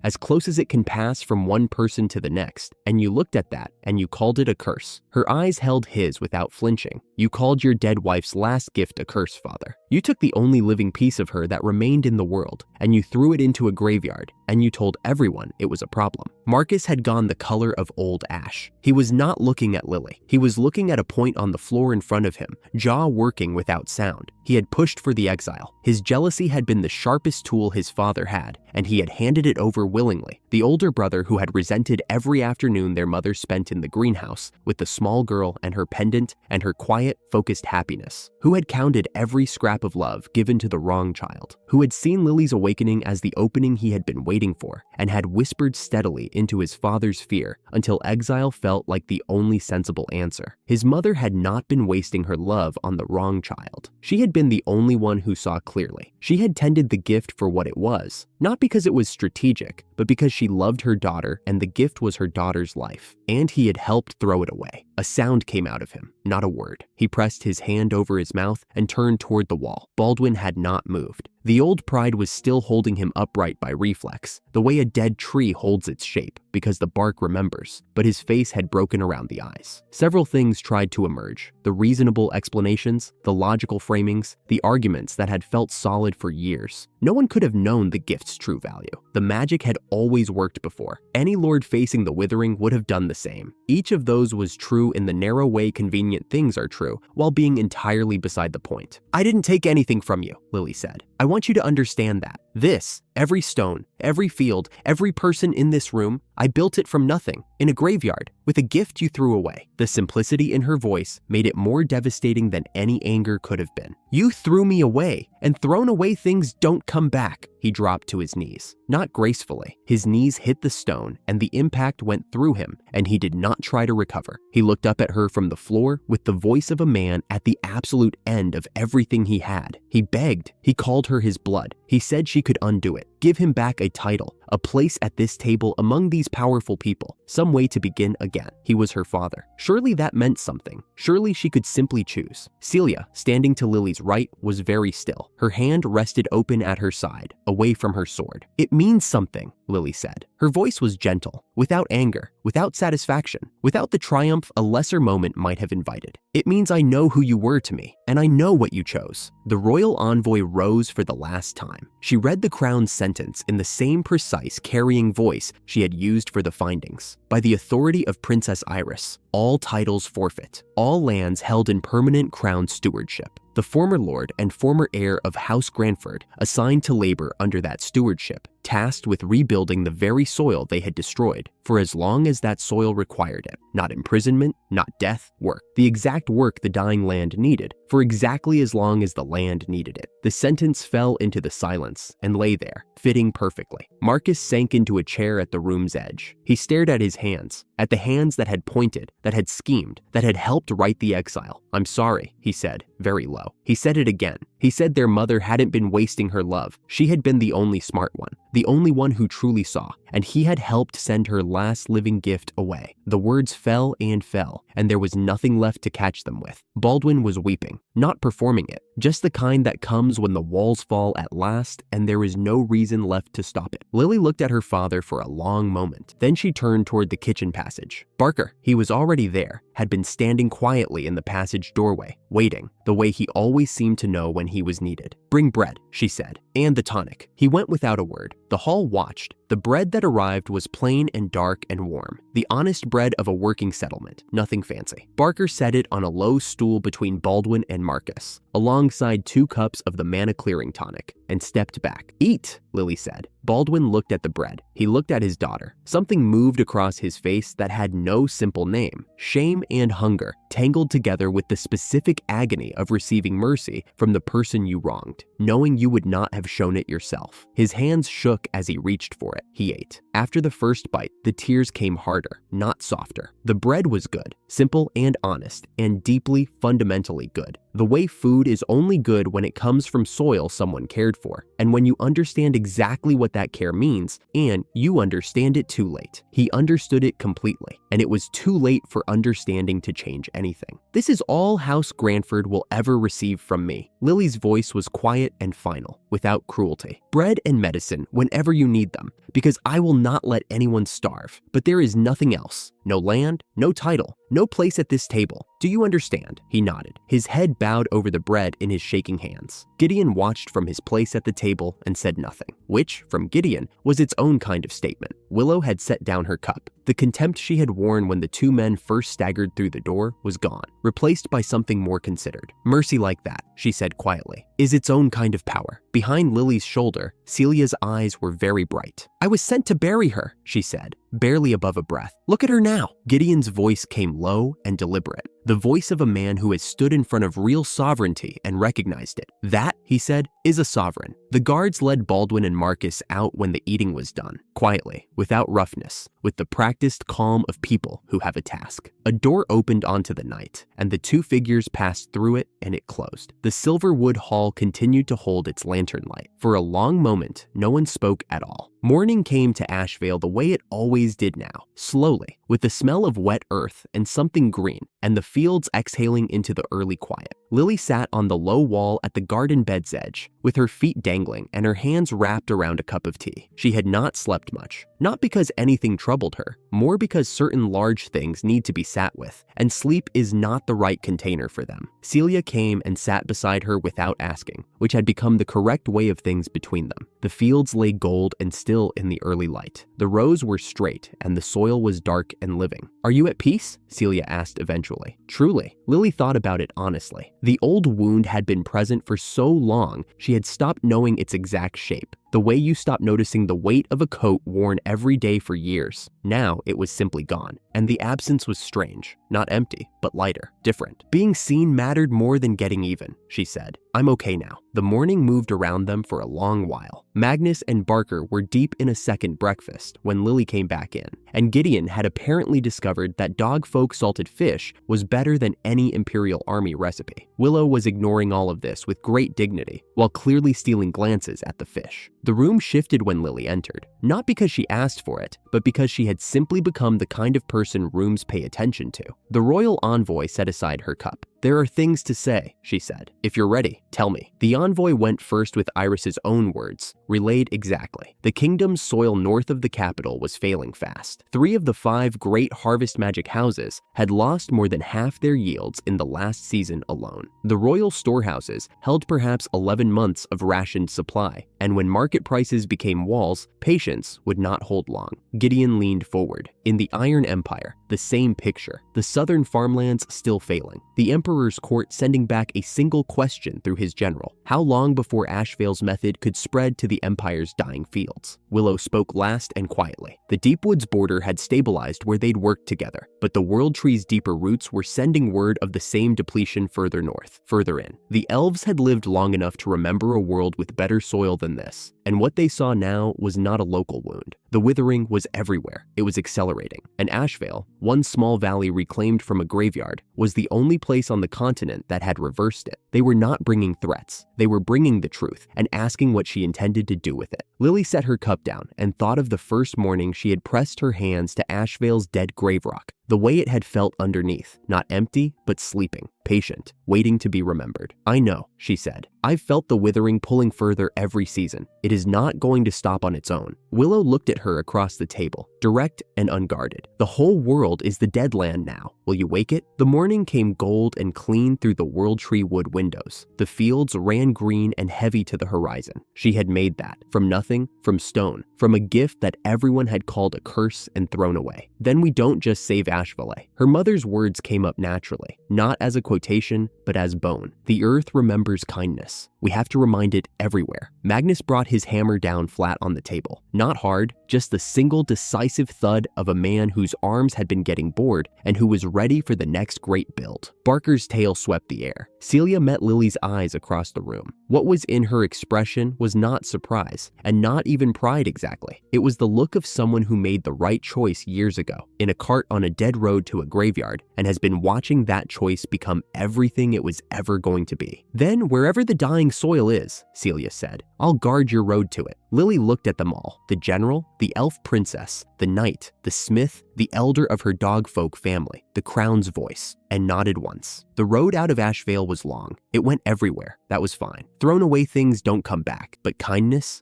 as close as it can pass from one person to the next, and you looked at that and you called it a curse." Her eyes held his without flinching. "You called your dead wife's last gift a curse, father. You took the only living piece of her that remained in the world, and you threw it into a graveyard, and you told everyone it was a problem." Marcus had gone the color of old ash. He was not looking at Lily. He was looking at a point on the floor in front of him, jaw working without sound. He had pushed for the exile. His jealousy had been the sharpest tool his father had, and he had handed it over willingly. The older brother who had resented every afternoon their mother spent in the greenhouse with the small girl and her pendant and her quiet, focused happiness, who had counted every scrap of love given to the wrong child, who had seen Lily's awakening as the opening he had been waiting for, and had whispered steadily into his father's fear until exile felt like the only sensible answer. His mother had not been wasting her love on the wrong child. She had been the only one who saw clearly. She had tended the gift for what it was, not because it was strategic, but because she loved her daughter and the gift was her daughter's life, and he had helped throw it away. A sound came out of him, not a word. He pressed his hand over his mouth and turned toward the wall. Baldwin had not moved. The old pride was still holding him upright by reflex, the way a dead tree holds its shape because the bark remembers, but his face had broken around the eyes. Several things tried to emerge: the reasonable explanations, the logical framings, the arguments that had felt solid for years. No one could have known the gift's true value. The magic had always worked before. Any lord facing the withering would have done the same. Each of those was true in the narrow way convenient things are true, while being entirely beside the point. "I didn't take anything from you," Lily said. "I want you to understand that. This, every stone, every field, every person in this room, I built it from nothing, in a graveyard, with a gift you threw away." The simplicity in her voice made it more devastating than any anger could have been. "You threw me away, and thrown away things don't come back." He dropped to his knees, not gracefully. His knees hit the stone, and the impact went through him, and he did not try to recover. He looked up at her from the floor with the voice of a man at the absolute end of everything he had. He begged. He called her his blood. He said she could undo it, give him back a title, a place at this table among these powerful people, some way to begin again. He was her father. Surely that meant something. Surely she could simply choose. Celia, standing to Lily's right, was very still. Her hand rested open at her side, away from her sword. "It means something," Lily said. Her voice was gentle, without anger, without satisfaction, without the triumph a lesser moment might have invited. "It means I know who you were to me, and I know what you chose." The royal envoy rose for the last time. She read the crown's sentence in the same precise, carrying voice she had used for the findings. "By the authority of Princess Iris, all titles forfeit, all lands held in permanent crown stewardship. The former lord and former heir of House Granford assigned to labor under that stewardship, tasked with rebuilding the very soil they had destroyed, for as long as that soil required it. Not imprisonment, not death, work. The exact work the dying land needed, for exactly as long as the land needed it." The sentence fell into the silence and lay there, fitting perfectly. Marcus sank into a chair at the room's edge. He stared at his hands, at the hands that had pointed, that had schemed, that had helped write the exile. "I'm sorry," he said, very low. He said it again. He said their mother hadn't been wasting her love. She had been the only smart one, the only one who truly saw, and he had helped send her last living gift away. The words fell, and there was nothing left to catch them with. Baldwin was weeping, not performing it, just the kind that comes when the walls fall at last and there is no reason left to stop it. Lily looked at her father for a long moment. Then she turned toward the kitchen passage. Barker, he was already there, had been standing quietly in the passage doorway, waiting, the way he always seemed to know when he was needed. "Bring bread," she said, "and the tonic." He went without a word. The hall watched. The bread that arrived was plain and dark and warm. The honest bread of a working settlement, nothing fancy. Barker set it on a low stool between Baldwin and Marcus, alongside 2 cups of the mana clearing tonic, and stepped back. "Eat," Lily said. Baldwin looked at the bread. He looked at his daughter. Something moved across his face that had no simple name. Shame and hunger, tangled together with the specific agony of receiving mercy from the person you wronged, knowing you would not have shown it yourself. His hands shook as he reached for it. He ate. After the first bite, the tears came harder, not softer. The bread was good, simple and honest, and deeply, fundamentally good. The way food is only good when it comes from soil someone cared for, and when you understand exactly what that care means, and you understand it too late. He understood it completely, and it was too late for understanding to change anything. "This is all House Granford will ever receive from me." Lily's voice was quiet and final, without cruelty. "Bread and medicine whenever you need them, because I will not let anyone starve. But there is nothing else. No land, no title, no place at this table. Do you understand?" He nodded, his head bowed over the bread in his shaking hands. Gideon watched from his place at the table and said nothing, which, from Gideon, was its own kind of statement. Willow had set down her cup. The contempt she had worn when the 2 men first staggered through the door was gone, replaced by something more considered. "Mercy like that," she said quietly, "is its own kind of power." Behind Lily's shoulder, Celia's eyes were very bright. "I was sent to bury her," she said, barely above a breath. "Look at her now." Gideon's voice came low and deliberate, the voice of a man who has stood in front of real sovereignty and recognized it. "That," he said, "is a sovereign." The guards led Baldwin and Marcus out when the eating was done, quietly, without roughness, with the practiced calm of people who have a task. A door opened onto the night, and the 2 figures passed through it, and it closed. The silver wood hall continued to hold its lantern light. For a long moment, no one spoke at all. Morning came to Ashvale the way it always did now, slowly, with the smell of wet earth and something green, and the fields exhaling into the early quiet. Lily sat on the low wall at the garden bed's edge, with her feet dangling and her hands wrapped around a cup of tea. She had not slept much, not because anything troubled her, more because certain large things need to be sat with, and sleep is not the right container for them. Celia came and sat beside her without asking, which had become the correct way of things between them. The fields lay gold and still in the early light. The rows were straight, and the soil was dark and living. "Are you at peace?" Celia asked eventually. Truly, Lily thought about it honestly. The old wound had been present for so long, she had stopped knowing its exact shape. The way you stop noticing the weight of a coat worn every day for years. Now it was simply gone, and the absence was strange. Not empty, but lighter, different. Being seen mattered more than getting even, she said. "I'm okay now." The morning moved around them for a long while. Magnus and Barker were deep in a second breakfast when Lily came back in, and Gideon had apparently discovered that dog folk salted fish was better than any Imperial Army recipe. Willow was ignoring all of this with great dignity, while clearly stealing glances at the fish. The room shifted when Lily entered, not because she asked for it, but because she had simply become the kind of person rooms pay attention to. The royal envoy set aside her cup. "There are things to say," she said. "If you're ready, tell me." The envoy went first with Iris's own words, relayed exactly. The kingdom's soil north of the capital was failing fast. 3 of the 5 great harvest magic houses had lost more than half their yields in the last season alone. The royal storehouses held perhaps 11 months of rationed supply, and when market prices became walls, patience would not hold long. Gideon leaned forward. In the Iron Empire, the same picture. The southern farmlands still failing. The Emperor's court sending back a single question through his general. How long before Ashvale's method could spread to the Empire's dying fields? Willow spoke last and quietly. The Deepwoods border had stabilized where they'd worked together, but the World Tree's deeper roots were sending word of the same depletion further north, further in. The elves had lived long enough to remember a world with better soil than this, and what they saw now was not a local wound. The withering was everywhere. It was accelerating. And Ashvale, one small valley reclaimed from a graveyard, was the only place on the continent that had reversed it. They were not bringing threats. They were bringing the truth and asking what she intended to do with it. Lily set her cup down and thought of the first morning she had pressed her hands to Ashvale's dead grave rock, the way it had felt underneath, not empty, but sleeping, patient, waiting to be remembered. "I know," she said. "I've felt the withering pulling further every season. It is not going to stop on its own." Willow looked at her across the table, direct and unguarded. "The whole world is the dead land now. Will you wake it?" The morning came gold and clean through the World Tree wood windows. The fields ran green and heavy to the horizon. She had made that, from nothing, from stone, from a gift that everyone had called a curse and thrown away. "Then we don't just save Ashvale." Her mother's words came up naturally, not as a quotation, but as bone. "The earth remembers kindness. We have to remind it everywhere." Magnus brought his hammer down flat on the table. Not hard, just the single decisive thud of a man whose arms had been getting bored and who was ready for the next great build. Barker's tail swept the air. Celia met Lily's eyes across the room. What was in her expression was not surprise, and not even pride exactly. It was the look of someone who made the right choice years ago, in a cart on a dead road to a graveyard, and has been watching that choice become everything it was ever going to be. "Then, wherever the dying soil is," Celia said, "I'll guard your road to it." Lily looked at them all, the general, the elf princess, the knight, the smith, the elder of her dogfolk family, the crown's voice, and nodded once. The road out of Ashvale was long. It went everywhere. That was fine. Thrown away things don't come back, but kindness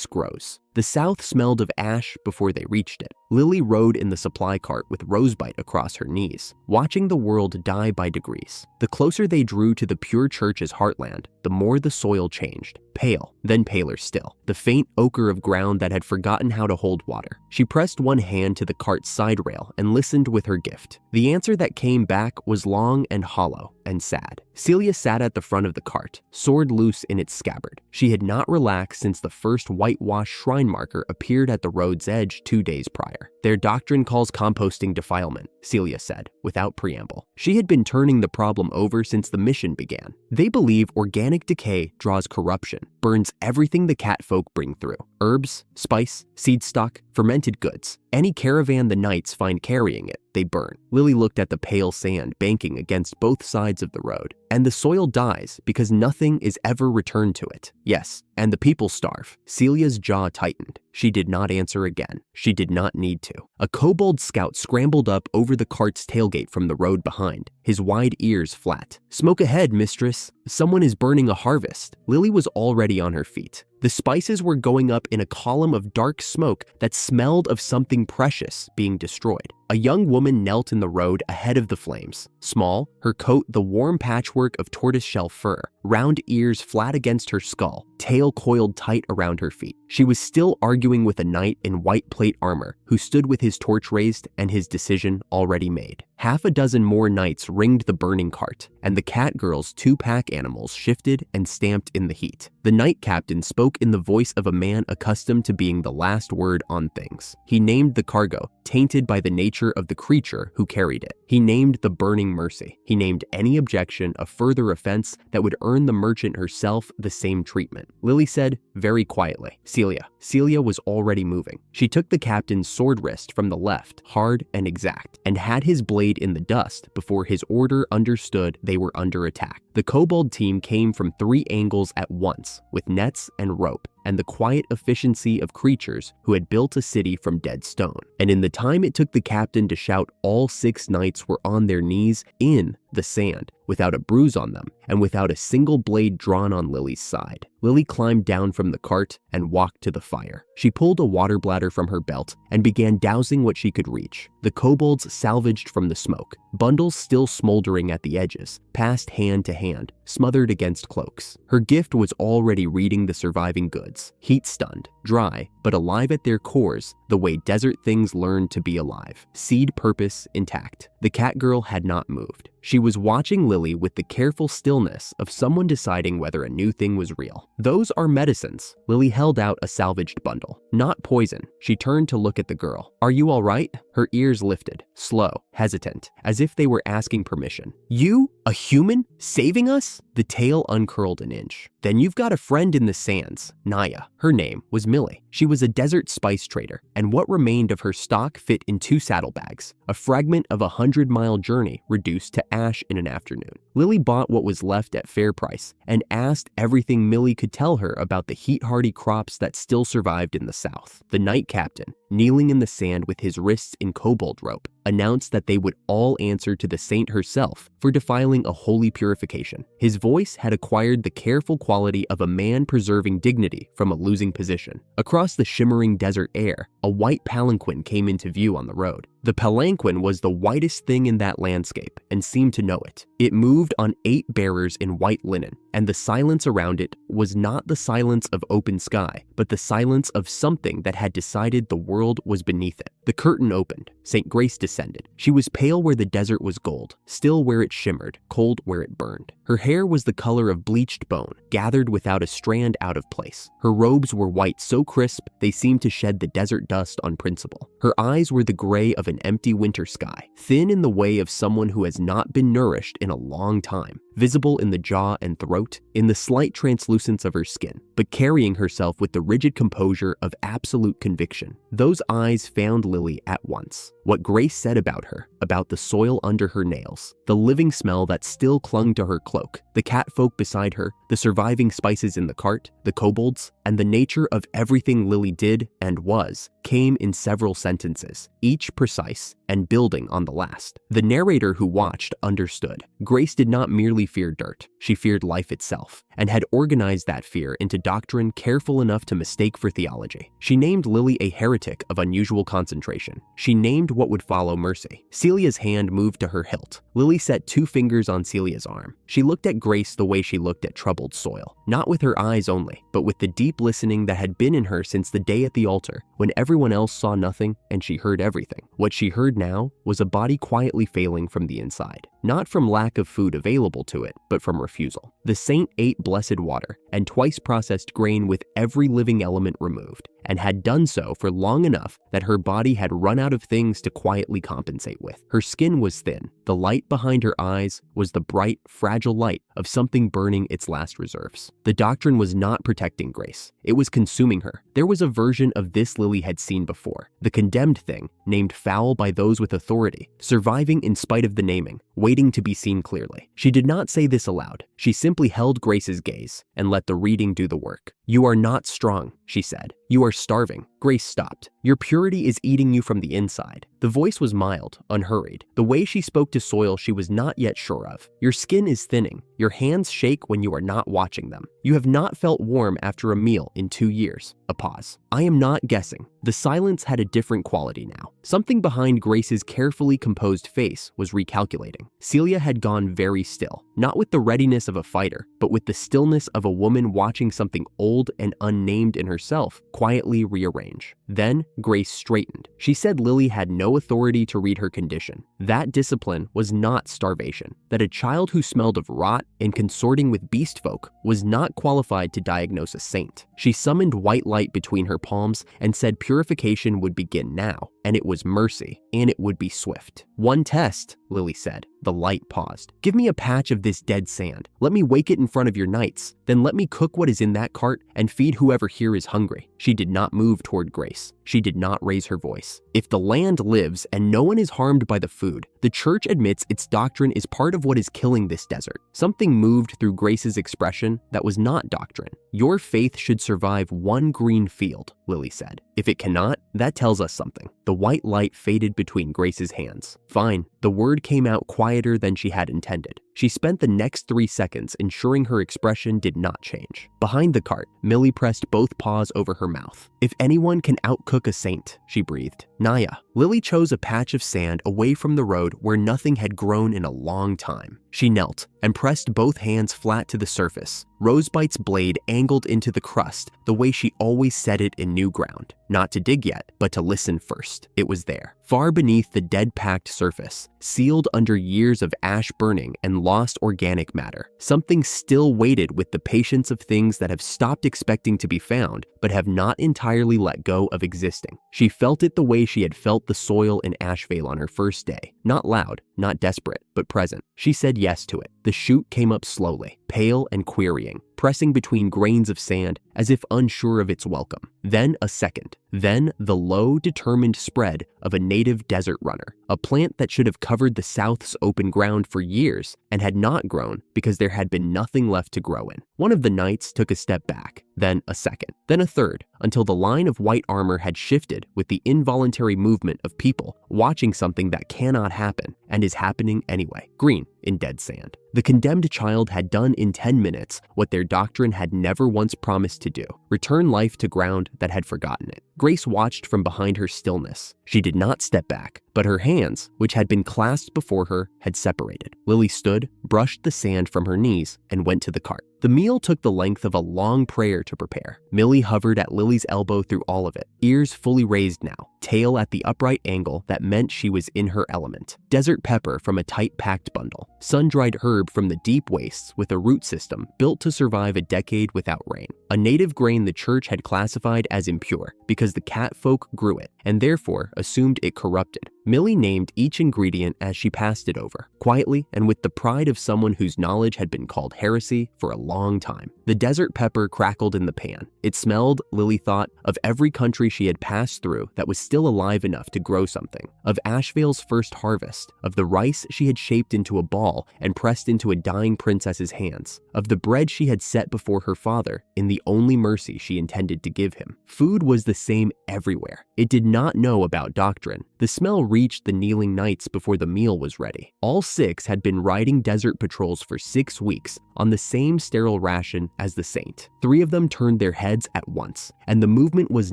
grows. The south smelled of ash before they reached it. Lily rode in the supply cart with Rosebite across her knees, watching the world die by degrees. The closer they drew to the pure church's heartland, the more the soil changed. Pale, then paler still, the faint ochre of ground that had forgotten how to hold water. She pressed one hand to the cart's side rail and listened with her gift. The answer that came back was long and hollow and sad. Celia sat at the front of the cart, sword loose in its scabbard. She had not relaxed since the first whitewashed shrine marker appeared at the road's edge 2 days prior. "Their doctrine calls composting defilement," Celia said, without preamble. She had been turning the problem over since the mission began. "They believe organic decay draws corruption, burns everything the catfolk bring through. Herbs, spice, seed stock, fermented goods. Any caravan the knights find carrying it, they burn." Lily looked at the pale sand banking against both sides of the road. and the soil dies because nothing is ever returned to it. Yes, and the people starve. Celia's jaw tightened. She did not answer again. She did not need to. A kobold scout scrambled up over the cart's tailgate from the road behind, his wide ears flat. "Smoke ahead, mistress. Someone is burning a harvest." Lily was already on her feet. The spices were going up in a column of dark smoke that smelled of something precious being destroyed. A young woman knelt in the road ahead of the flames. Small, her coat the warm patchwork of tortoiseshell fur, round ears flat against her skull, tail coiled tight around her feet. She was still arguing with a knight in white plate armor who stood with his torch raised and his decision already made. Half a dozen more knights ringed the burning cart, and the cat girl's two pack animals shifted and stamped in the heat. The knight captain spoke in the voice of a man accustomed to being the last word on things. He named the cargo, tainted by the nature of the creature who carried it. He named the burning mercy. He named any objection a further offense that would earn the merchant herself the same treatment. Lily said, very quietly, "Celia." Celia was already moving. She took the captain's sword wrist from the left, hard and exact, and had his blade in the dust before his order understood they were under attack. The kobold team came from 3 angles at once, with nets and rope, and the quiet efficiency of creatures who had built a city from dead stone. And in the time it took the captain to shout, all 6 knights were on their knees in the sand, without a bruise on them, and without a single blade drawn on Lily's side. Lily climbed down from the cart and walked to the fire. She pulled a water bladder from her belt and began dousing what she could reach. The kobolds salvaged from the smoke, bundles still smoldering at the edges, passed hand to hand, smothered against cloaks. Her gift was already reading the surviving goods, heat-stunned, dry, but alive at their cores, the way desert things learn to be alive. Seed purpose intact. The cat girl had not moved. She was watching Lily with the careful stillness of someone deciding whether a new thing was real. "Those are medicines." Lily held out a salvaged bundle. "Not poison." She turned to look at the girl. "Are you all right?" Her ears lifted, slow, hesitant, as if they were asking permission. "You? A human? Saving us?" The tail uncurled an inch. "Then you've got a friend in the sands, Naya." Her name was Millie. She was a desert spice trader, and what remained of her stock fit in 2 saddlebags, a fragment of a 100-mile journey reduced to ash in an afternoon. Lily bought what was left at fair price and asked everything Millie could tell her about the heat-hardy crops that still survived in the south. The knight captain, kneeling in the sand with his wrists in kobold rope, announced that they would all answer to the saint herself for defiling a holy purification. His voice had acquired the careful quality of a man preserving dignity from a losing position. Across the shimmering desert air, a white palanquin came into view on the road. The palanquin was the whitest thing in that landscape and seemed to know it. It moved on 8 bearers in white linen, and the silence around it was not the silence of open sky, but the silence of something that had decided the world was beneath it. The curtain opened. St. Grace descended. She was pale where the desert was gold, still where it shimmered, cold where it burned. Her hair was the color of bleached bone, gathered without a strand out of place. Her robes were white so crisp they seemed to shed the desert dust on principle. Her eyes were the gray of an empty winter sky, thin in the way of someone who has not been nourished in a long time, visible in the jaw and throat, in the slight translucence of her skin, but carrying herself with the rigid composure of absolute conviction. Those eyes found Lily at once. What Grace said about her, about the soil under her nails, the living smell that still clung to her cloak, the catfolk beside her, the surviving spices in the cart, the kobolds, and the nature of everything Lily did and was, came in several sentences, each precise and building on the last. The narrator who watched understood. Grace did not merely fear dirt, she feared life itself, and had organized that fear into doctrine careful enough to mistake for theology. She named Lily a heretic of unusual concentration. She named what would follow mercy. Celia's hand moved to her hilt. Lily set 2 fingers on Celia's arm. She looked at Grace the way she looked at troubled soil, not with her eyes only, but with the deep listening that had been in her since the day at the altar, when everyone else saw nothing and she heard everything. What she heard now was a body quietly failing from the inside, not from lack of food available to it, but from refusal. The saint ate blessed water and twice processed grain with every living element removed, and had done so for long enough that her body had run out of things to quietly compensate with. Her skin was thin. The light behind her eyes was the bright, fragile light of something burning its last reserves. The doctrine was not protecting Grace. It was consuming her. There was a version of this Lily had seen before. The condemned thing, named foul by those with authority, surviving in spite of the naming, waiting waiting to be seen clearly. She did not say this aloud. She simply held Grace's gaze and let the reading do the work. "You are not strong," she said. "You are starving." Grace stopped. "Your purity is eating you from the inside." The voice was mild, unhurried. The way she spoke to soil she was not yet sure of. "Your skin is thinning. Your hands shake when you are not watching them. You have not felt warm after a meal in 2 years. A pause. "I am not guessing." The silence had a different quality now. Something behind Grace's carefully composed face was recalculating. Celia had gone very still, not with the readiness of a fighter, but with the stillness of a woman watching something old and unnamed in herself quietly rearrange. Then Grace straightened. She said Lily had no authority to read her condition. That discipline was not starvation. That a child who smelled of rot and consorting with beast folk was not qualified to diagnose a saint. She summoned white light between her palms and said purification would begin now, and it was mercy, and it would be swift. "One test," Lily said. The light paused. "Give me a patch of this dead sand. Let me wake it in front of your knights. Then let me cook what is in that cart and feed whoever here is hungry." She did not move toward Grace. She did not raise her voice. "If the land lives and no one is harmed by the food, the church admits its doctrine is part of what is killing this desert." Something moved through Grace's expression that was not doctrine. "Your faith should survive one green field," Lily said. "If it cannot, that tells us something." The white light faded between Grace's hands. "Fine." The word came out quieter than she had intended. She spent the next 3 seconds ensuring her expression did not change. Behind the cart, Millie pressed both paws over her mouth. "If anyone can outcook a saint," she breathed, "Naya." Lily chose a patch of sand away from the road where nothing had grown in a long time. She knelt and pressed both hands flat to the surface. Rosebite's blade angled into the crust the way she always set it in new ground. Not to dig yet, but to listen first. It was there, far beneath the dead-packed surface, sealed under years of ash burning and lost organic matter. Something still waited with the patience of things that have stopped expecting to be found, but have not entirely let go of existing. She felt it the way she had felt the soil in Ashvale on her first day. Not loud, not desperate, but present. She said yes to it. The shoot came up slowly, pale and querying, pressing between grains of sand as if unsure of its welcome. Then a second. Then the low, determined spread of a native desert runner, a plant that should have covered the South's open ground for years and had not grown because there had been nothing left to grow in. One of the knights took a step back, then a second, then a third, until the line of white armor had shifted with the involuntary movement of people watching something that cannot happen and is happening anyway. Green in dead sand. The condemned child had done in 10 minutes what their doctrine had never once promised to do: return life to ground that had forgotten it. Grace watched from behind her stillness. She did not step back, but her hands, which had been clasped before her, had separated. Lily stood, brushed the sand from her knees, and went to the cart. The meal took the length of a long prayer to prepare. Millie hovered at Lily's elbow through all of it, ears fully raised now, tail at the upright angle that meant she was in her element. Desert pepper from a tight-packed bundle, sun-dried herb from the deep wastes with a root system built to survive a decade without rain. A native grain the church had classified as impure because the cat folk grew it and therefore assumed it corrupted. Millie named each ingredient as she passed it over, quietly and with the pride of someone whose knowledge had been called heresy for a long time. The desert pepper crackled in the pan. It smelled, Lily thought, of every country she had passed through that was still alive enough to grow something, of Ashvale's first harvest, of the rice she had shaped into a ball and pressed into a dying princess's hands, of the bread she had set before her father in the only mercy she intended to give him. Food was the same everywhere. It did not know about doctrine. The smell reached the kneeling knights before the meal was ready. All 6 had been riding desert patrols for 6 weeks on the same sterile ration as the saint. 3 of them turned their heads at once, and the movement was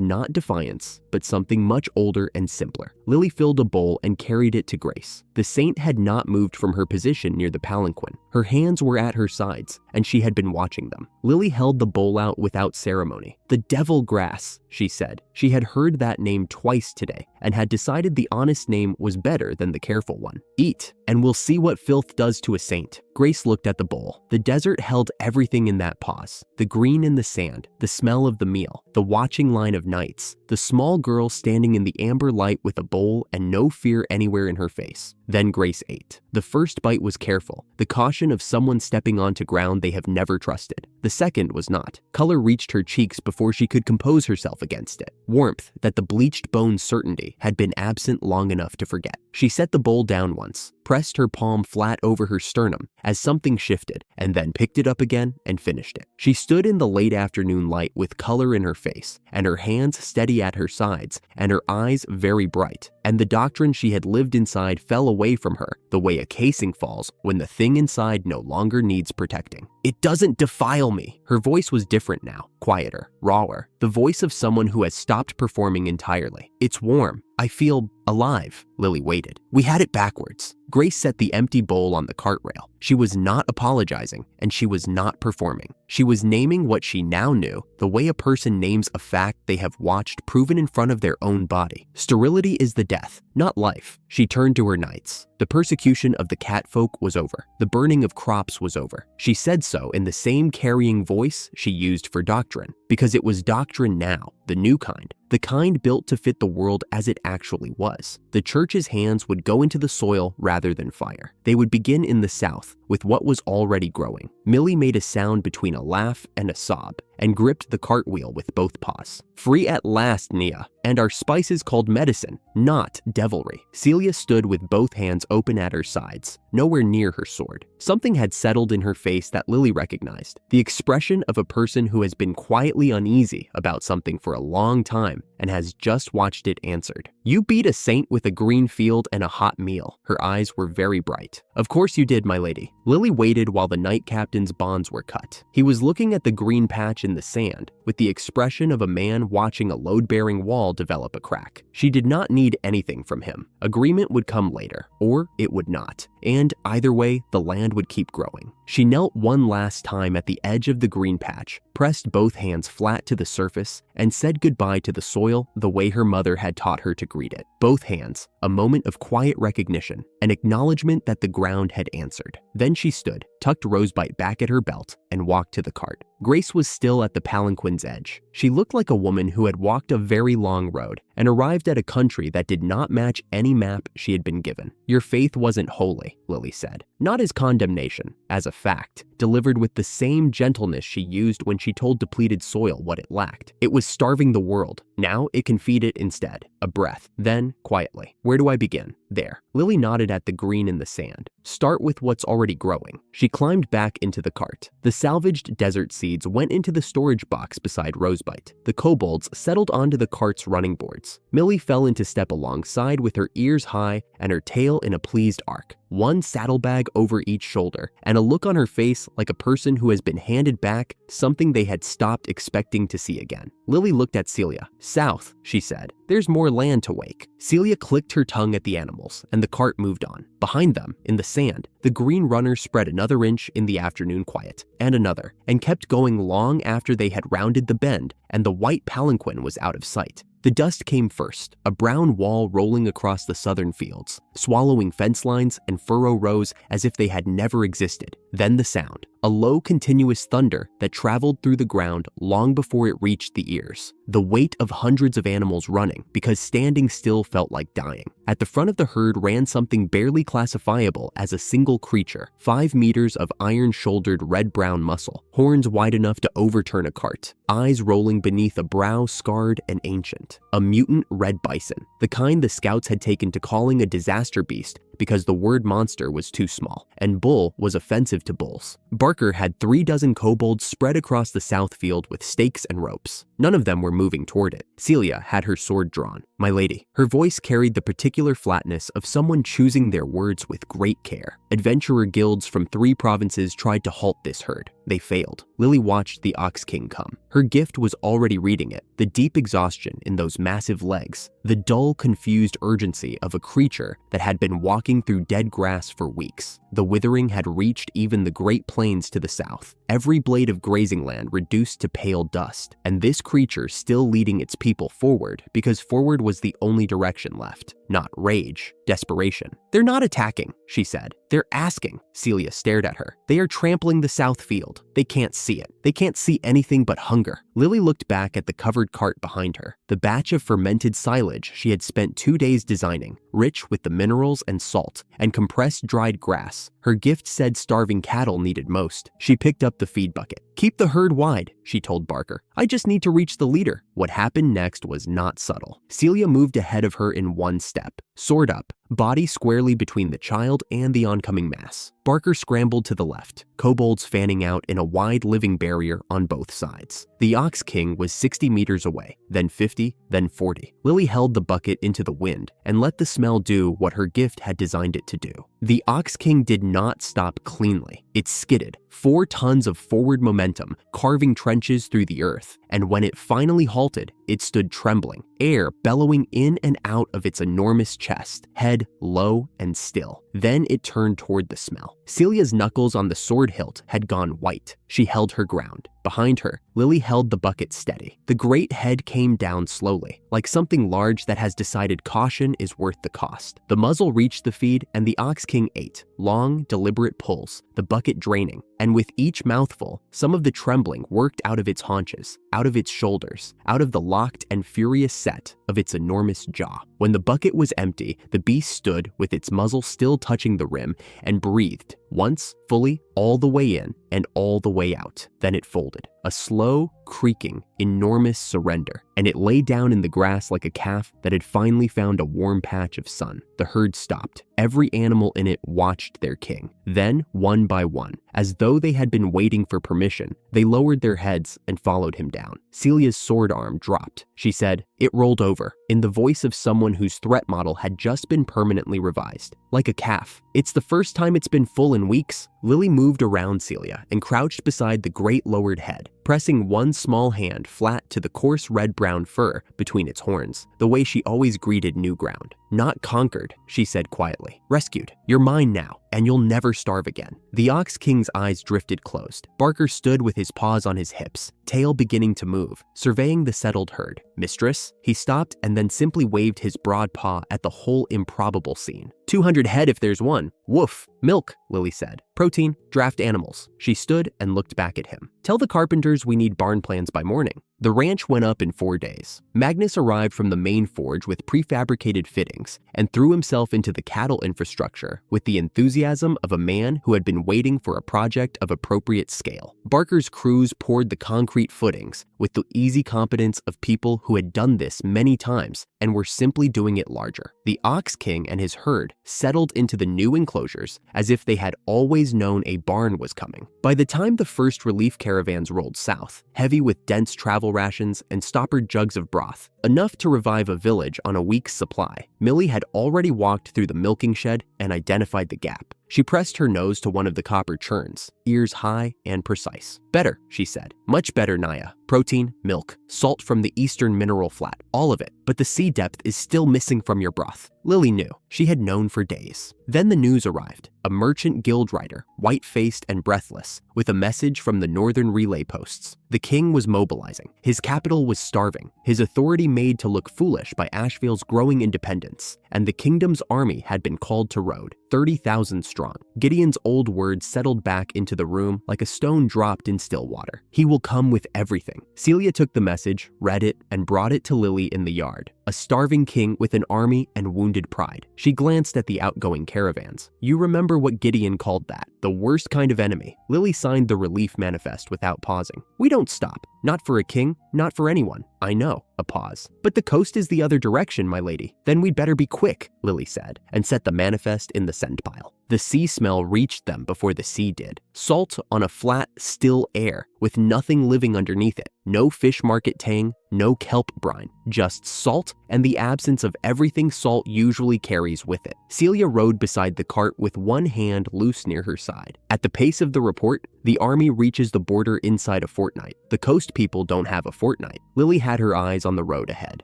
not defiance, but something much older and simpler. Lily filled a bowl and carried it to Grace. The saint had not moved from her position near the palanquin. Her hands were at her sides, and she had been watching them. Lily held the bowl out without ceremony. "The devil grass," she said. She had heard that name twice today, and had decided the honest name was better than the careful one. "Eat, and we'll see what filth does to a saint." Grace looked at the bowl. The desert held everything in that pause. The green in the sand, the smell of the meal, the watching line of knights, the small girl standing in the amber light with a bowl and no fear anywhere in her face. Then Grace ate. The first bite was careful, the caution of someone stepping onto ground they have never trusted. The second was not. Color reached her cheeks before she could compose herself against it. Warmth that the bleached bone's certainty had been absent long enough to forget. She set the bowl down once, pressed her palm flat over her sternum as something shifted, and then picked it up again and finished it. She stood in the late afternoon light with color in her face, and her hands steady at her sides, and her eyes very bright, and the doctrine she had lived inside fell away from her the way a casing falls when the thing inside no longer needs protecting. "It doesn't defile me." Her voice was different now, quieter, rawer, the voice of someone who has stopped performing entirely. "It's warm. I feel alive." Lily waited. "We had it backwards." Grace set the empty bowl on the cart rail. She was not apologizing, and she was not performing. She was naming what she now knew, the way a person names a fact they have watched proven in front of their own body. Sterility is the death, not life. She turned to her knights. The persecution of the catfolk was over. The burning of crops was over. She said so in the same carrying voice she used for doctrine, because it was doctrine now, the new kind, the kind built to fit the world as it actually was. The church's hands would go into the soil rather than fire. They would begin in the south, with what was already growing. Millie made a sound between a laugh and a sob, and gripped the cartwheel with both paws. "Free at last, Nia, and our spices called medicine, not devilry." Celia stood with both hands open at her sides, nowhere near her sword. Something had settled in her face that Lily recognized, the expression of a person who has been quietly uneasy about something for a long time and has just watched it answered. "You beat a saint with a green field and a hot meal." Her eyes were very bright. "Of course you did, my lady." Lily waited while the knight captain's bonds were cut. He was looking at the green patch in the sand with the expression of a man watching a load-bearing wall develop a crack. She did not need anything from him. Agreement would come later, or it would not. And either way, the land would keep growing. She knelt one last time at the edge of the green patch, pressed both hands flat to the surface, and said goodbye to the soil the way her mother had taught her to greet it. Both hands, a moment of quiet recognition, an acknowledgement that the ground had answered. Then she stood, tucked Rosebite back at her belt, and walked to the cart. Grace was still at the palanquin's edge. She looked like a woman who had walked a very long road and arrived at a country that did not match any map she had been given. "Your faith wasn't holy," Lily said. Not as condemnation, as a fact, delivered with the same gentleness she used when she told depleted soil what it lacked. It was starving the world. Now it can feed it instead. A breath. Then, quietly, "Where do I begin?" "There." Lily nodded at the green in the sand. "Start with what's already growing." She climbed back into the cart. The salvaged desert seeds went into the storage box beside Rosebite. The kobolds settled onto the cart's running boards. Millie fell into step alongside with her ears high and her tail in a pleased arc. One saddlebag over each shoulder, and a look on her face like a person who has been handed back something they had stopped expecting to see again. Lily looked at Celia. "South," she said. "There's more land to wake." Celia clicked her tongue at the animals, and the cart moved on. Behind them, in the sand, the green runner spread another inch in the afternoon quiet, and another, and kept going long after they had rounded the bend and the white palanquin was out of sight. The dust came first, a brown wall rolling across the southern fields, swallowing fence lines and furrow rows as if they had never existed. Then the sound, a low continuous thunder that traveled through the ground long before it reached the ears. The weight of hundreds of animals running because standing still felt like dying. At the front of the herd ran something barely classifiable as a single creature, 5 meters of iron-shouldered red-brown muscle, horns wide enough to overturn a cart, eyes rolling beneath a brow scarred and ancient. A mutant red bison, the kind the scouts had taken to calling a disaster beast because the word monster was too small, and bull was offensive to bulls. Barker had 3 dozen kobolds spread across the south field with stakes and ropes. None of them were moving toward it. Celia had her sword drawn. "My lady." Her voice carried the particular flatness of someone choosing their words with great care. Adventurer guilds from 3 provinces tried to halt this herd. They failed. Lily watched the Ox King come. Her gift was already reading it, the deep exhaustion in those massive legs, the dull, confused urgency of a creature that had been walking through dead grass for weeks. The withering had reached even the Great Plains to the south, every blade of grazing land reduced to pale dust, and this creature still leading its people forward because forward was the only direction left. Not rage, desperation. "They're not attacking," she said. "They're asking." Celia stared at her. "They are trampling the south field. They can't see it. They can't see anything but hunger." Lily looked back at the covered cart behind her, the batch of fermented silage she had spent 2 days designing, rich with the minerals and salt, and compressed dried grass. Her gift said starving cattle needed most. She picked up the feed bucket. "Keep the herd wide. she told Barker. "I just need to reach the leader." What happened next was not subtle. Celia moved ahead of her in one step, sword up, body squarely between the child and the oncoming mass. Barker scrambled to the left, kobolds fanning out in a wide living barrier on both sides. The Ox King was 60 meters away, then 50, then 40. Lily held the bucket into the wind and let the smell do what her gift had designed it to do. The Ox King did not stop cleanly. It skidded, 4 tons of forward momentum, carving trenches through the earth. And when it finally halted, it stood trembling, air bellowing in and out of its enormous chest, head low and still. Then it turned toward the smell. Celia's knuckles on the sword hilt had gone white. She held her ground. Behind her, Lily held the bucket steady. The great head came down slowly, like something large that has decided caution is worth the cost. The muzzle reached the feed and the Ox King ate, long, deliberate pulls, the bucket draining. And with each mouthful, some of the trembling worked out of its haunches, out of its shoulders, out of the locked and furious set of its enormous jaw. When the bucket was empty, the beast stood with its muzzle still touching the rim and breathed, once, fully, all the way in and all the way out. Then it folded. A slow, creaking, enormous surrender, and it lay down in the grass like a calf that had finally found a warm patch of sun. The herd stopped. Every animal in it watched their king. Then, one by one, as though they had been waiting for permission, they lowered their heads and followed him down. Celia's sword arm dropped. She said, "It rolled over," in the voice of someone whose threat model had just been permanently revised. "Like a calf. It's the first time it's been full in weeks." Lily moved around Celia and crouched beside the great lowered head, pressing one small hand flat to the coarse red-brown fur between its horns, the way she always greeted new ground. "Not conquered," she said quietly. "Rescued. You're mine now, and you'll never starve again." The Ox King's eyes drifted closed. Barker stood with his paws on his hips, tail beginning to move, surveying the settled herd. "Mistress?" He stopped and then simply waved his broad paw at the whole improbable scene. 200 head if there's one. Woof. Milk, Lily said. Protein, draft animals. She stood and looked back at him. "Tell the carpenters we need barn plans by morning." The ranch went up in 4 days. Magnus arrived from the main forge with prefabricated fittings and threw himself into the cattle infrastructure with the enthusiasm of a man who had been waiting for a project of appropriate scale. Barker's crews poured the concrete footings with the easy competence of people who had done this many times and were simply doing it larger. The Ox King and his herd settled into the new enclosures as if they had always known a barn was coming. By the time the first relief caravans rolled south, heavy with dense travel rations and stoppered jugs of broth, enough to revive a village on a week's supply, Millie had already walked through the milking shed and identified the gap. She pressed her nose to one of the copper churns, ears high and precise. "Better," she said. "Much better, Naya. Protein, milk, salt from the eastern mineral flat, all of it. But the sea depth is still missing from your broth." Lily knew. She had known for days. Then the news arrived. A merchant guild rider, white-faced and breathless, with a message from the northern relay posts. The king was mobilizing. His capital was starving, his authority made to look foolish by Ashvale's growing independence, and the kingdom's army had been called to road, 30,000 strong. Gideon's old words settled back into the room like a stone dropped in still water. "He will come with everything." Celia took the message, read it, and brought it to Lily in the yard. A starving king with an army and wounded pride. She glanced at the outgoing caravans. "You remember what Gideon called that, the worst kind of enemy." Lily signed the relief manifest without pausing. "We don't stop. Not for a king, not for anyone." "I know." A pause. "But the coast is the other direction, my lady." "Then we'd better be quick," Lily said, and set the manifest in the send pile. The sea smell reached them before the sea did. Salt on a flat, still air, with nothing living underneath it. No fish market tang, no kelp brine, just salt and the absence of everything salt usually carries with it. Celia rode beside the cart with one hand loose near her side. At the pace of the report, the army reaches the border inside a fortnight. The coast people don't have a fortnight. Lily had her eyes on the road ahead.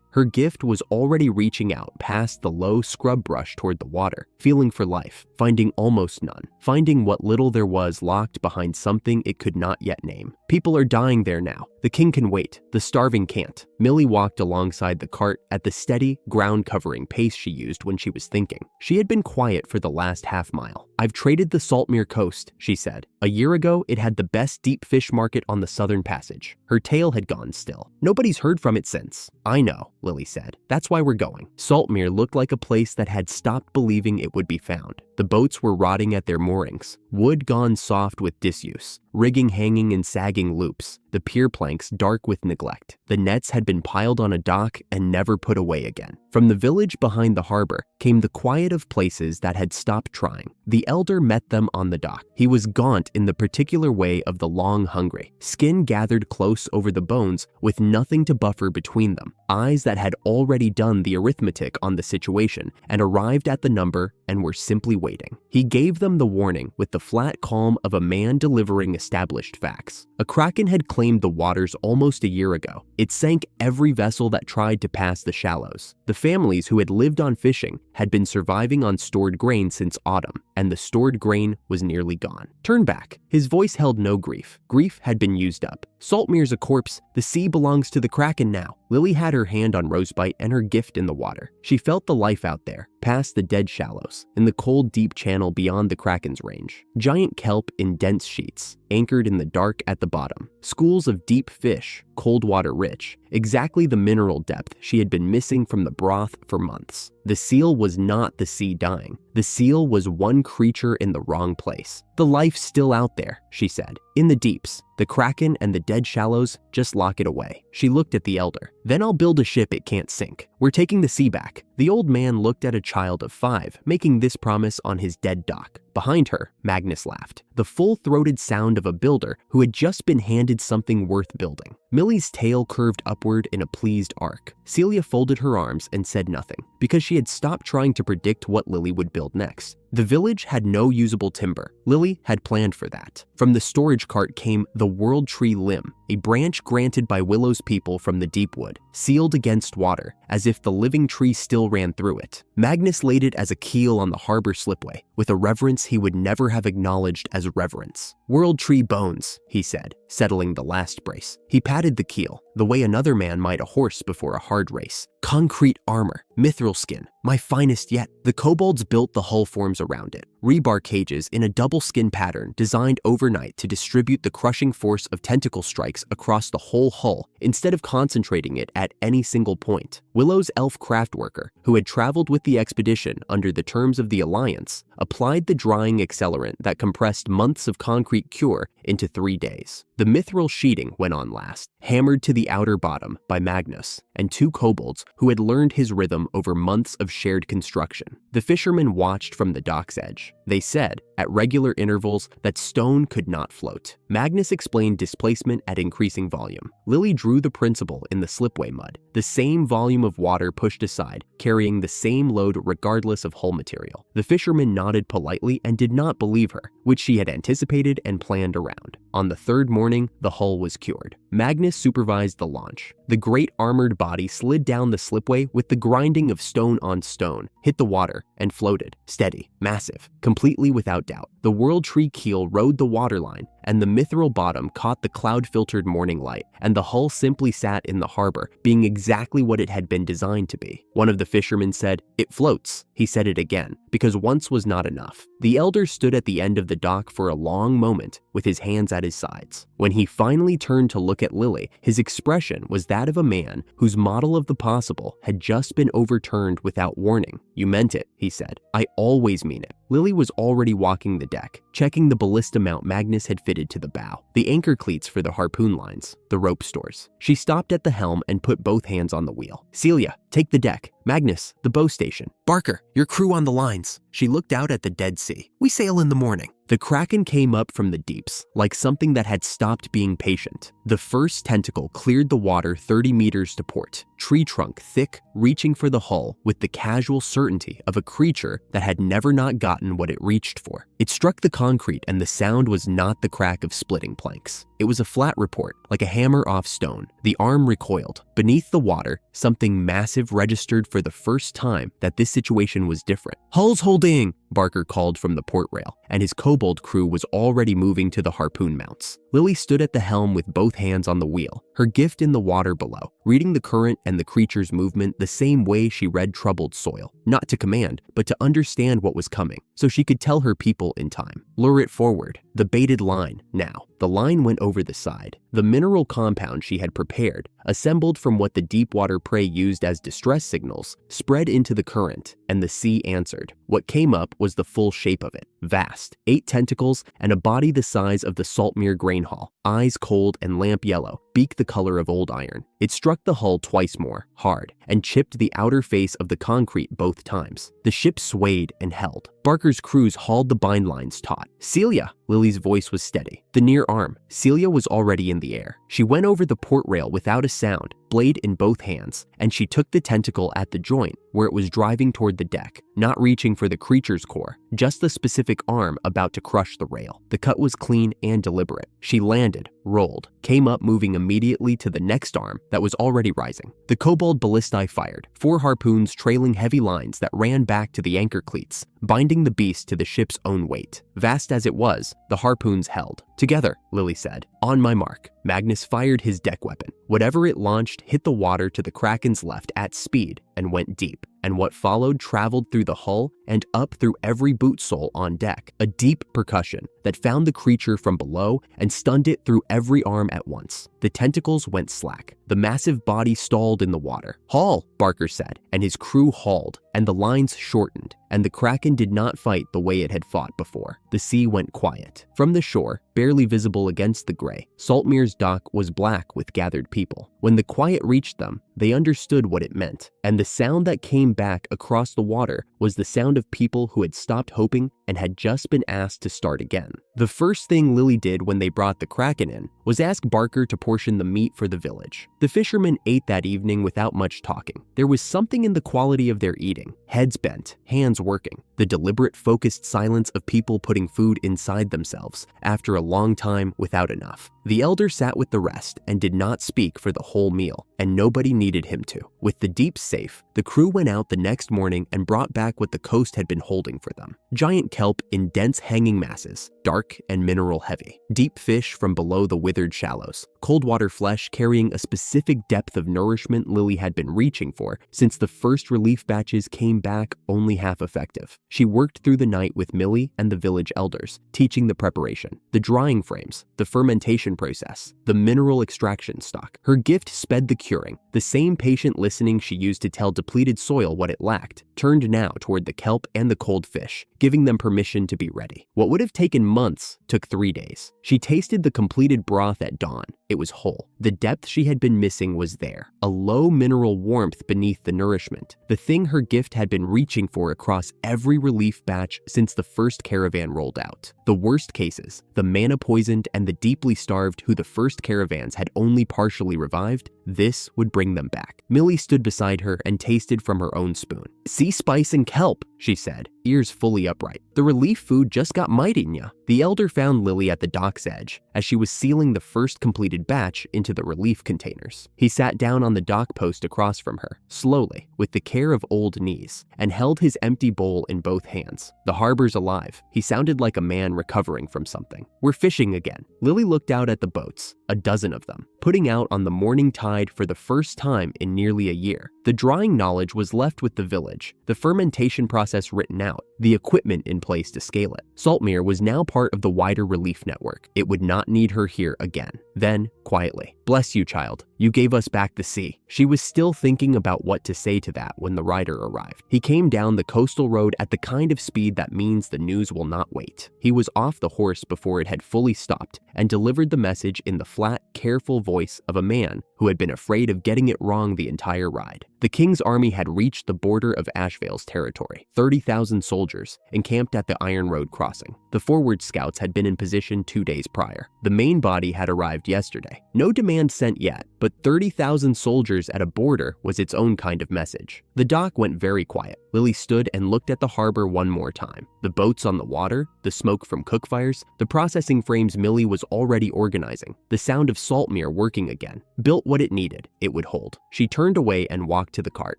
Her gift was already reaching out past the low scrub brush toward the water, feeling for life, finding almost none, finding what little there was locked behind something it could not yet name. People are dying there now. The king can wait. The starving can't. Millie walked alongside the cart at the steady, ground-covering pace she used when she was thinking. She had been quiet for the last half mile, "I've traded the Saltmere coast," she said. "A year ago, it had the best deep fish market on the Southern Passage." Her tail had gone still. "Nobody's heard from it since." "I know," Lily said. "That's why we're going." Saltmere looked like a place that had stopped believing it would be found. The boats were rotting at their moorings, wood gone soft with disuse, rigging hanging in sagging loops, the pier planks dark with neglect. The nets had been piled on a dock and never put away again. From the village behind the harbor came the quiet of places that had stopped trying. The elder met them on the dock. He was gaunt in the particular way of the long hungry, skin gathered close over the bones with nothing to buffer between them, eyes that had already done the arithmetic on the situation and arrived at the number and were simply waiting. He gave them the warning with the flat calm of a man delivering established facts. A kraken had claimed the waters almost a year ago. It sank every vessel that tried to pass the shallows. The families who had lived on fishing had been surviving on stored grain since autumn, and the stored grain was nearly gone. "Turn back." His voice held no grief. Grief had been used up. "Saltmere's a corpse. The sea belongs to the kraken now." Lily had her hand on Rosebite and her gift in the water. She felt the life out there, past the dead shallows, in the cold deep channel beyond the kraken's range. Giant kelp in dense sheets, anchored in the dark at the bottom. Schools of deep fish, cold water rich, exactly the mineral depth she had been missing from the broth for months. The seal was not the sea dying. The seal was one creature in the wrong place. "The life's still out there," she said, "in the deeps. The kraken and the dead shallows, just lock it away." She looked at the elder. "Then I'll build a ship it can't sink. We're taking the sea back." The old man looked at a child of 5, making this promise on his dead dock. Behind her, Magnus laughed, the full-throated sound of a builder who had just been handed something worth building. Millie's tail curved upward in a pleased arc. Celia folded her arms and said nothing, because she had stopped trying to predict what Lily would build next. The village had no usable timber. Lily had planned for that. From the storage cart came the World Tree Limb, a branch granted by Willow's people from the deep wood, sealed against water, as if the living tree still ran through it. Magnus laid it as a keel on the harbor slipway, with a reverence he would never have acknowledged as reverence. "World Tree bones," he said, settling the last brace. He patted the keel, the way another man might a horse before a hard race. "Concrete armor, mithril skin, my finest yet." The kobolds built the hull forms around it, rebar cages in a double skin pattern designed overnight to distribute the crushing force of tentacle strikes across the whole hull instead of concentrating it at any single point. Willow's elf craft worker, who had traveled with the expedition under the terms of the Alliance, applied the drying accelerant that compressed months of concrete cure into 3 days. The mithril sheeting went on last, hammered to the outer bottom by Magnus and 2 kobolds who had learned his rhythm over months of shared construction. The fishermen watched from the dock's edge. They said, at regular intervals, that stone could not float. Magnus explained displacement at increasing volume. Lily drew the principle in the slipway mud, the same volume of water pushed aside, carrying the same load regardless of hull material. The fisherman nodded politely and did not believe her, which she had anticipated and planned around. On the 3rd morning, the hull was cured. Magnus supervised the launch. The great armored body slid down the slipway with the grinding of stone on stone, hit the water, and floated, steady, massive, completely without doubt. The World Tree keel rode the waterline, and the mithril bottom caught the cloud-filtered morning light, and the hull simply sat in the harbor, being exactly what it had been designed to be. One of the fishermen said, "It floats." He said it again, because once was not enough. The elder stood at the end of the dock for a long moment, with his hands at his sides. When he finally turned to look at Lily, his expression was that of a man whose model of the possible had just been overturned without warning. "You meant it," he said. "I always mean it." Lily was already walking the deck, checking the ballista mount Magnus had fitted to the bow, the anchor cleats for the harpoon lines, the rope stores. She stopped at the helm and put both hands on the wheel. "Celia, take the deck. Magnus, the bow station. Barker, your crew on the lines." She looked out at the Dead Sea. "We sail in the morning." The kraken came up from the deeps, like something that had stopped being patient. The first tentacle cleared the water 30 meters to port, tree trunk thick, reaching for the hull with the casual certainty of a creature that had never not gotten what it reached for. It struck the concrete, and the sound was not the crack of splitting planks. It was a flat report, like a hammer off stone. The arm recoiled. Beneath the water, something massive registered for the first time that this situation was different. "Hull's holding!" Barker called from the port rail, and his kobold crew was already moving to the harpoon mounts. Lily stood at the helm with both hands on the wheel, her gift in the water below, reading the current and the creature's movement the same way she read troubled soil, not to command, but to understand what was coming, so she could tell her people in time. Lure it forward. The baited line, now. The line went over the side. The mineral compound she had prepared, assembled from what the deep water prey used as distress signals, spread into the current, and the sea answered. What came up was the full shape of it. Vast, 8 tentacles, and a body the size of the Saltmere grain hull, eyes cold and lamp yellow, beak the color of old iron. It struck the hull twice more, hard, and chipped the outer face of the concrete both times. The ship swayed and held. Barker's crews hauled the bind lines taut. Celia! Lily's voice was steady. The near arm. Celia was already in the air. She went over the port rail without a sound, blade in both hands, and she took the tentacle at the joint where it was driving toward the deck, not reaching for the creature's core, just the specific arm about to crush the rail. The cut was clean and deliberate. She landed, rolled, came up moving immediately to the next arm that was already rising. The kobold ballistae fired, 4 harpoons trailing heavy lines that ran back to the anchor cleats, binding the beast to the ship's own weight. Vast as it was, the harpoons held. Together, Lily said. On my mark. Magnus fired his deck weapon. Whatever it launched hit the water to the Kraken's left at speed and went deep, and what followed traveled through the hull and up through every boot sole on deck, a deep percussion that found the creature from below and stunned it through every arm at once. The tentacles went slack. The massive body stalled in the water. Haul, Barker said, and his crew hauled, and the lines shortened, and the Kraken did not fight the way it had fought before. The sea went quiet. From the shore, barely visible against the gray, Saltmere's dock was black with gathered people. When the quiet reached them, they understood what it meant, and the sound that came back across the water was the sound of people who had stopped hoping and had just been asked to start again. The first thing Lily did when they brought the Kraken in was ask Barker to portion the meat for the village. The fishermen ate that evening without much talking. There was something in the quality of their eating, heads bent, hands working, the deliberate focused silence of people putting food inside themselves after a long time without enough. The elder sat with the rest and did not speak for the whole meal, and nobody needed him to. With the deep safe, the crew went out the next morning and brought back what the coast had been holding for them. Giant kelp in dense hanging masses, dark and mineral heavy. Deep fish from below the withered shallows. Cold water flesh carrying a specific depth of nourishment Lily had been reaching for since the first relief batches came back only half effective. She worked through the night with Millie and the village elders, teaching the preparation, the drying frames, the fermentation process, the mineral extraction stock. Her gift sped the curing. The same patient listening she used to tell depleted soil what it lacked turned now toward the kelp and the cold fish, giving them permission to be ready. What would have taken months took 3 days. She tasted the completed broth at dawn. It was whole. The depth she had been missing was there, a low mineral warmth beneath the nourishment, the thing her gift had been reaching for across every relief batch since the first caravan rolled out. The worst cases, the mana-poisoned and the deeply starved who the first caravans had only partially revived, this would bring them back. Millie stood beside her and tasted from her own spoon. Sea spice and kelp, she said, ears fully upright. The relief food just got mighty, nya. The elder found Lily at the dock's edge as she was sealing the first completed batch into the relief containers. He sat down on the dock post across from her, slowly, with the care of old knees, and held his empty bowl in both hands. The harbor's alive. He sounded like a man recovering from something. We're fishing again. Lily looked out at the boats, a dozen of them, putting out on the morning tide for the first time in nearly a year. The drying knowledge was left with the village, the fermentation process written out, the equipment in place to scale it. Saltmere was now part of the wider relief network. It would not need her here again. Then, quietly, "Bless you, child. You gave us back the sea." She was still thinking about what to say to that when the rider arrived. He came down the coastal road at the kind of speed that means the news will not wait. He was off the horse before it had fully stopped and delivered the message in the flat, careful voice of a man who had been afraid of getting it wrong the entire ride. The king's army had reached the border of Ashvale's territory. 30,000 soldiers encamped at the Iron Road crossing. The forward scouts had been in position 2 days prior. The main body had arrived yesterday. No demand sent yet, but 30,000 soldiers at a border was its own kind of message. The dock went very quiet. Lily stood and looked at the harbor one more time. The boats on the water, the smoke from cookfires, the processing frames Millie was already organizing, the sound of Saltmere working again. Built what it needed, it would hold. She turned away and walked walked to the cart.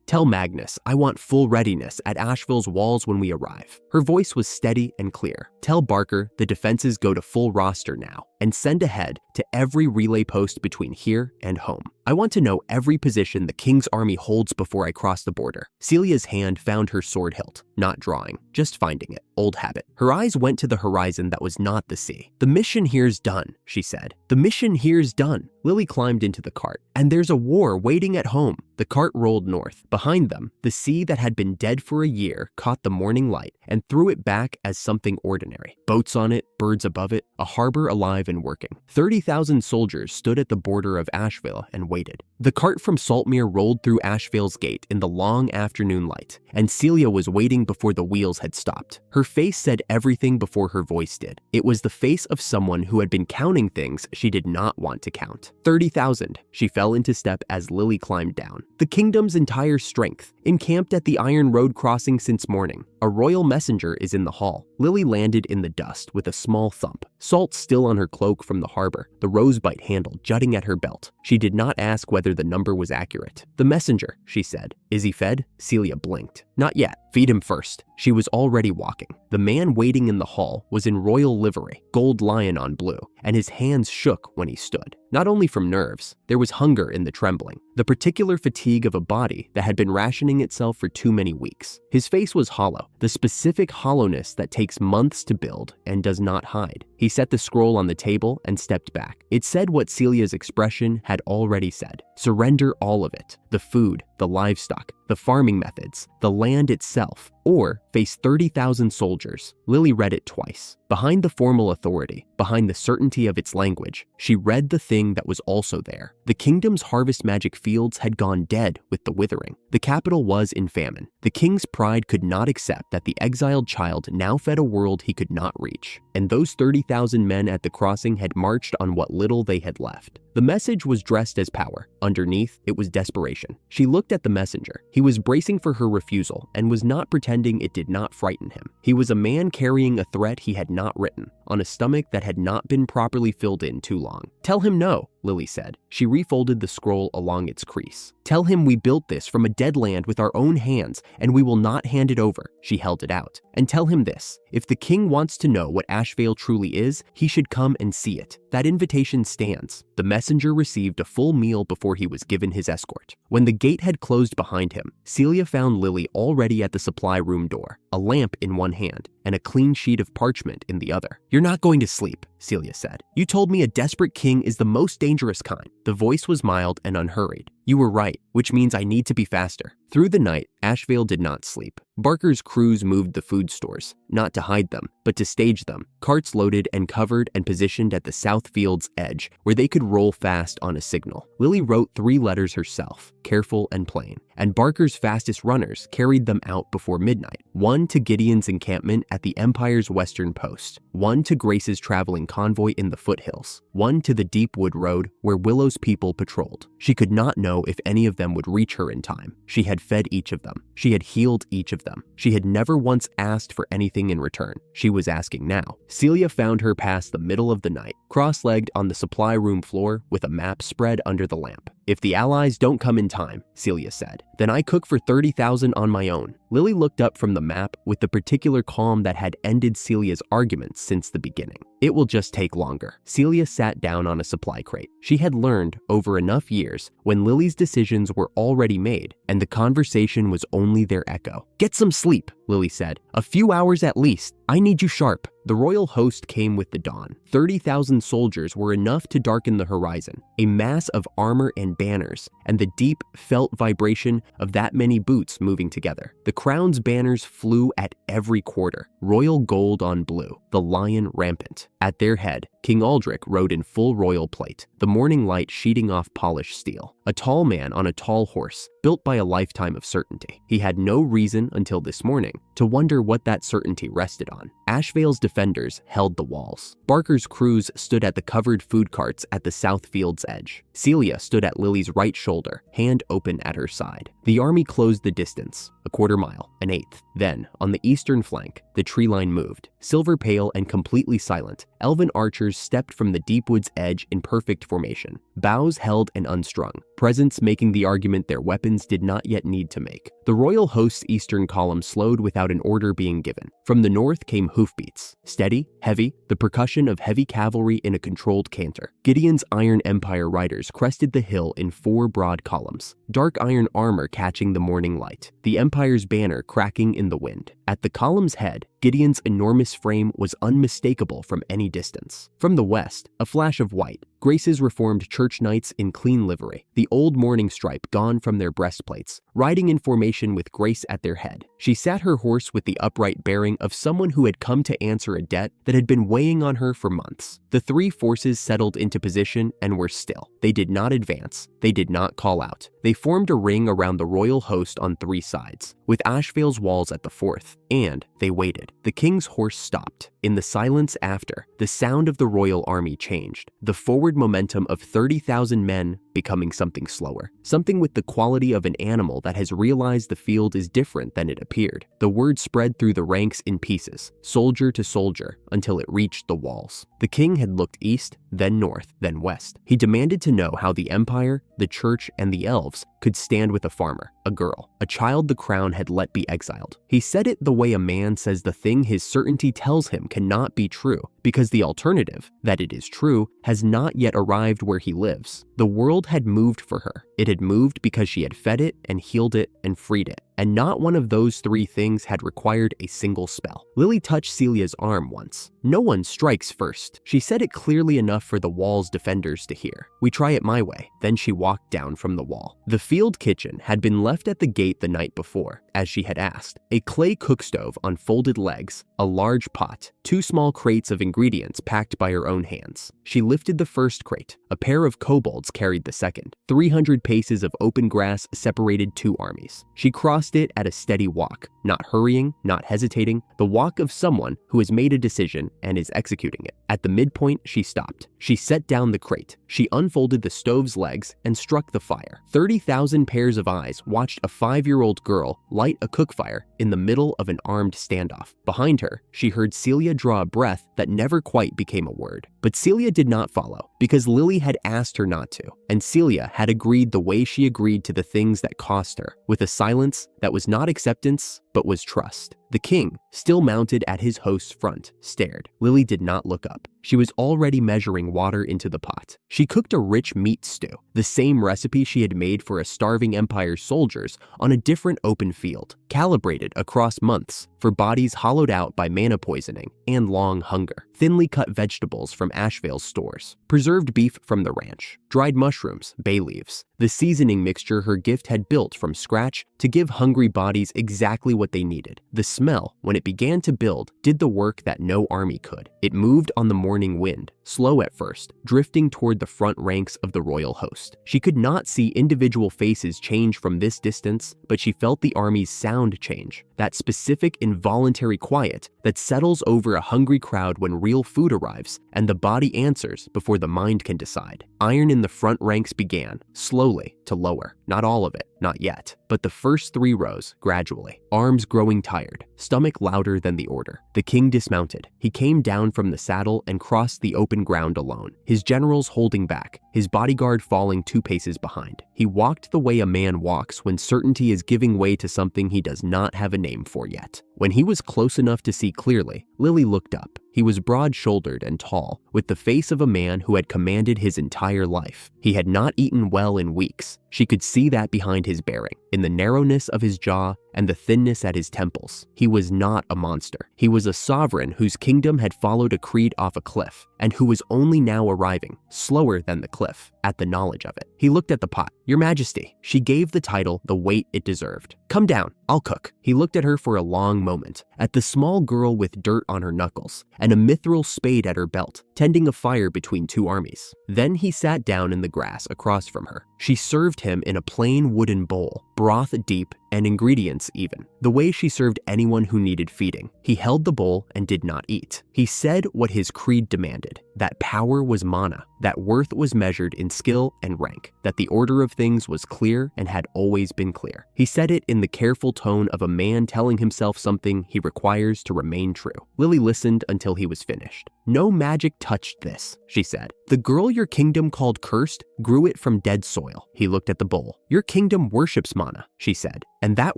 "Tell Magnus I want full readiness at Ashvale's walls when we arrive." Her voice was steady and clear. "Tell Barker the defenses go to full roster now, and send ahead to every relay post between here and home. I want to know every position the king's army holds before I cross the border." Celia's hand found her sword hilt, not drawing, just finding it. Old habit. Her eyes went to the horizon that was not the sea. "The mission here's done," she said. "The mission here's done." Lily climbed into the cart. "And there's a war waiting at home." The cart rolled north. Behind them, the sea that had been dead for a year caught the morning light and threw it back as something ordinary. Boats on it, birds above it, a harbor alive and working. 30,000 soldiers stood at the border of Ashvale and waited. The cart from Saltmere rolled through Ashvale's gate in the long afternoon light, and Celia was waiting before the wheels had stopped. Her face said everything before her voice did. It was the face of someone who had been counting things she did not want to count. 30,000. She fell into step as Lily climbed down. The kingdom's entire strength, encamped at the Iron Road crossing since morning. A royal messenger is in the hall. Lily landed in the dust with a small thump. Salt still on her cloak from the harbor, the rosebite handle jutting at her belt. She did not ask whether the number was accurate. "The messenger," she said. "Is he fed?" Celia blinked. "Not yet. Feed him first." She was already walking. The man waiting in the hall was in royal livery, gold lion on blue, and his hands shook when he stood. Not only from nerves, there was hunger in the trembling, the particular fatigue of a body that had been rationing itself for too many weeks. His face was hollow, the specific hollowness that takes months to build and does not hide. He set the scroll on the table and stepped back. It said what Celia's expression had already said. Surrender all of it. The food, the livestock, the farming methods, the land itself, or face 30,000 soldiers. Lily read it twice. Behind the formal authority, behind the certainty of its language, she read the thing that was also there. The kingdom's harvest magic fields had gone dead with the withering. The capital was in famine. The king's pride could not accept that the exiled child now fed a world he could not reach. And those 30,000 men at the crossing had marched on what little they had left. The message was dressed as power. Underneath, it was desperation. She looked at the messenger. He was bracing for her refusal and was not pretending it did not frighten him. He was a man carrying a threat he had not written, on a stomach that had not been properly filled in too long. "Tell him no," Lily said. She refolded the scroll along its crease. "Tell him we built this from a dead land with our own hands, and we will not hand it over." She held it out. "And tell him this. If the king wants to know what Ashvale truly is, he should come and see it. That invitation stands." The messenger received a full meal before he was given his escort. When the gate had closed behind him, Celia found Lily already at the supply room door, a lamp in one hand and a clean sheet of parchment in the other. "You're not going to sleep," Celia said. "You told me a desperate king is the most dangerous kind." The voice was mild and unhurried. "You were right, which means I need to be faster." Through the night, Ashvale did not sleep. Barker's crews moved the food stores, not to hide them, but to stage them, carts loaded and covered and positioned at the south field's edge, where they could roll fast on a signal. Lily wrote 3 letters herself, careful and plain, and Barker's fastest runners carried them out before midnight. 1 to Gideon's encampment at the Empire's western post, 1 to Grace's traveling convoy in the foothills, 1 to the Deep Wood Road where Willow's people patrolled. She could not know if any of them would reach her in time. She had fed each of them. She had healed each of them. She had never once asked for anything in return. She was asking now. Celia found her past the middle of the night, cross-legged on the supply room floor with a map spread under the lamp. "If the allies don't come in time," Celia said, "then I cook for 30,000 on my own." Lily looked up from the map with the particular calm that had ended Celia's arguments since the beginning. "It will just take longer." Celia sat down on a supply crate. She had learned, over enough years, when Lily's decisions were already made, and the conversation was only their echo. "Get some sleep," Lily said. "A few hours at least. I need you sharp." The royal host came with the dawn. 30,000 soldiers were enough to darken the horizon, a mass of armor and banners, and the deep, felt vibration of that many boots moving together. The crown's banners flew at every quarter, royal gold on blue, the lion rampant. At their head, King Aldrich rode in full royal plate, the morning light sheeting off polished steel. A tall man on a tall horse, built by a lifetime of certainty. He had no reason until this morning to wonder what that certainty rested on. Ashvale's defenders held the walls. Barker's crews stood at the covered food carts at the south field's edge. Celia stood at Lily's right shoulder, hand open at her side. The army closed the distance, a quarter mile, an eighth. Then, on the eastern flank, the tree line moved. Silver pale and completely silent, elven archers stepped from the deep wood's edge in perfect formation. Bows held and unstrung, presence making the argument their weapons did not yet need to make. The royal host's eastern column slowed without an order being given. From the north came hoofbeats, steady, heavy, the percussion of heavy cavalry in a controlled canter. Gideon's Iron Empire riders crested the hill in 4 broad columns, dark iron armor catching the morning light, the Empire's banner cracking in the wind. At the column's head, Gideon's enormous frame was unmistakable from any distance. From the west, a flash of white, Grace's reformed church knights in clean livery, the old mourning stripe gone from their breastplates, riding in formation with Grace at their head. She sat her horse with the upright bearing of someone who had come to answer a debt that had been weighing on her for months. The 3 forces settled into position and were still. They did not advance. They did not call out. They formed a ring around the royal host on 3 sides, with Ashvale's walls at the 4th, and they waited. The king's horse stopped. In the silence after, the sound of the royal army changed, the forward momentum of 30,000 men becoming something slower, something with the quality of an animal that has realized the field is different than it appeared. The word spread through the ranks in pieces, soldier to soldier, until it reached the walls. The king had looked east, then north, then west. He demanded to know how the Empire, the church, and the elves could stand with a farmer, a girl, a child the crown had let be exiled. He said it the way a man says the thing his certainty tells him cannot be true, because the alternative, that it is true, has not yet arrived where he lives. The world had moved for her. It had moved because she had fed it and healed it and freed it. And not one of those 3 things had required a single spell. Lily touched Celia's arm once. No one strikes first. She said it clearly enough for the wall's defenders to hear. We try it my way. Then she walked down from the wall. The field kitchen had been left at the gate the night before, as she had asked. A clay cookstove on folded legs, a large pot, 2 small crates of ingredients packed by her own hands. She lifted the first crate. A pair of kobolds carried the second. 300 paces of open grass separated 2 armies. She crossed it at a steady walk, not hurrying, not hesitating, the walk of someone who has made a decision and is executing it. At the midpoint, she stopped. She set down the crate. She unfolded the stove's legs and struck the fire. 30,000 pairs of eyes watched a 5-year-old girl light a cookfire in the middle of an armed standoff. Behind her, she heard Celia draw a breath that never quite became a word. But Celia did not follow, because Lily had asked her not to, and Celia had agreed the way she agreed to the things that cost her, with a silence that was not acceptance, but was trust. The king, still mounted at his host's front, stared. Lily did not look up. She was already measuring water into the pot. She cooked a rich meat stew, the same recipe she had made for a starving Empire soldiers on a different open field, calibrated across months for bodies hollowed out by mana poisoning and long hunger. Thinly cut vegetables from Ashvale's stores, preserved beef from the ranch, dried mushrooms, bay leaves, the seasoning mixture her gift had built from scratch to give hungry bodies exactly what they needed. The smell, when it began to build, did the work that no army could. It moved on the morning wind, slow at first, drifting toward the front ranks of the royal host. She could not see individual faces change from this distance, but she felt the army's sound change, that specific involuntary quiet that settles over a hungry crowd when real food arrives and the body answers before the mind can decide. Iron in the front ranks began, slowly, to lower. Not all of it, not yet, but the first 3 rows, gradually. Arms growing tired, stomach louder than the order. The king dismounted. He came down from the saddle and crossed the open ground alone, his generals holding back, his bodyguard falling 2 paces behind. He walked the way a man walks when certainty is giving way to something he does not have a name for yet. When he was close enough to see clearly, Lily looked up. He was broad-shouldered and tall, with the face of a man who had commanded his entire life. He had not eaten well in weeks. She could see that behind his bearing, in the narrowness of his jaw and the thinness at his temples. He was not a monster. He was a sovereign whose kingdom had followed a creed off a cliff, and who was only now arriving, slower than the cliff, at the knowledge of it. He looked at the pot. "Your Majesty." She gave the title the weight it deserved. "Come down, I'll cook." He looked at her for a long moment, at the small girl with dirt on her knuckles, and a mithril spade at her belt, tending a fire between 2 armies. Then he sat down in the grass across from her. She served him in a plain wooden bowl, broth deep, and ingredients even. The way she served anyone who needed feeding. He held the bowl and did not eat. He said what his creed demanded, that power was mana, that worth was measured in skill and rank, that the order of things was clear and had always been clear. He said it in the careful tone of a man telling himself something he requires to remain true. Lily listened until he was finished. "No magic touched this," she said. "The girl your kingdom called cursed grew it from dead soil." He looked at the bowl. "Your kingdom worships mana," she said, "and that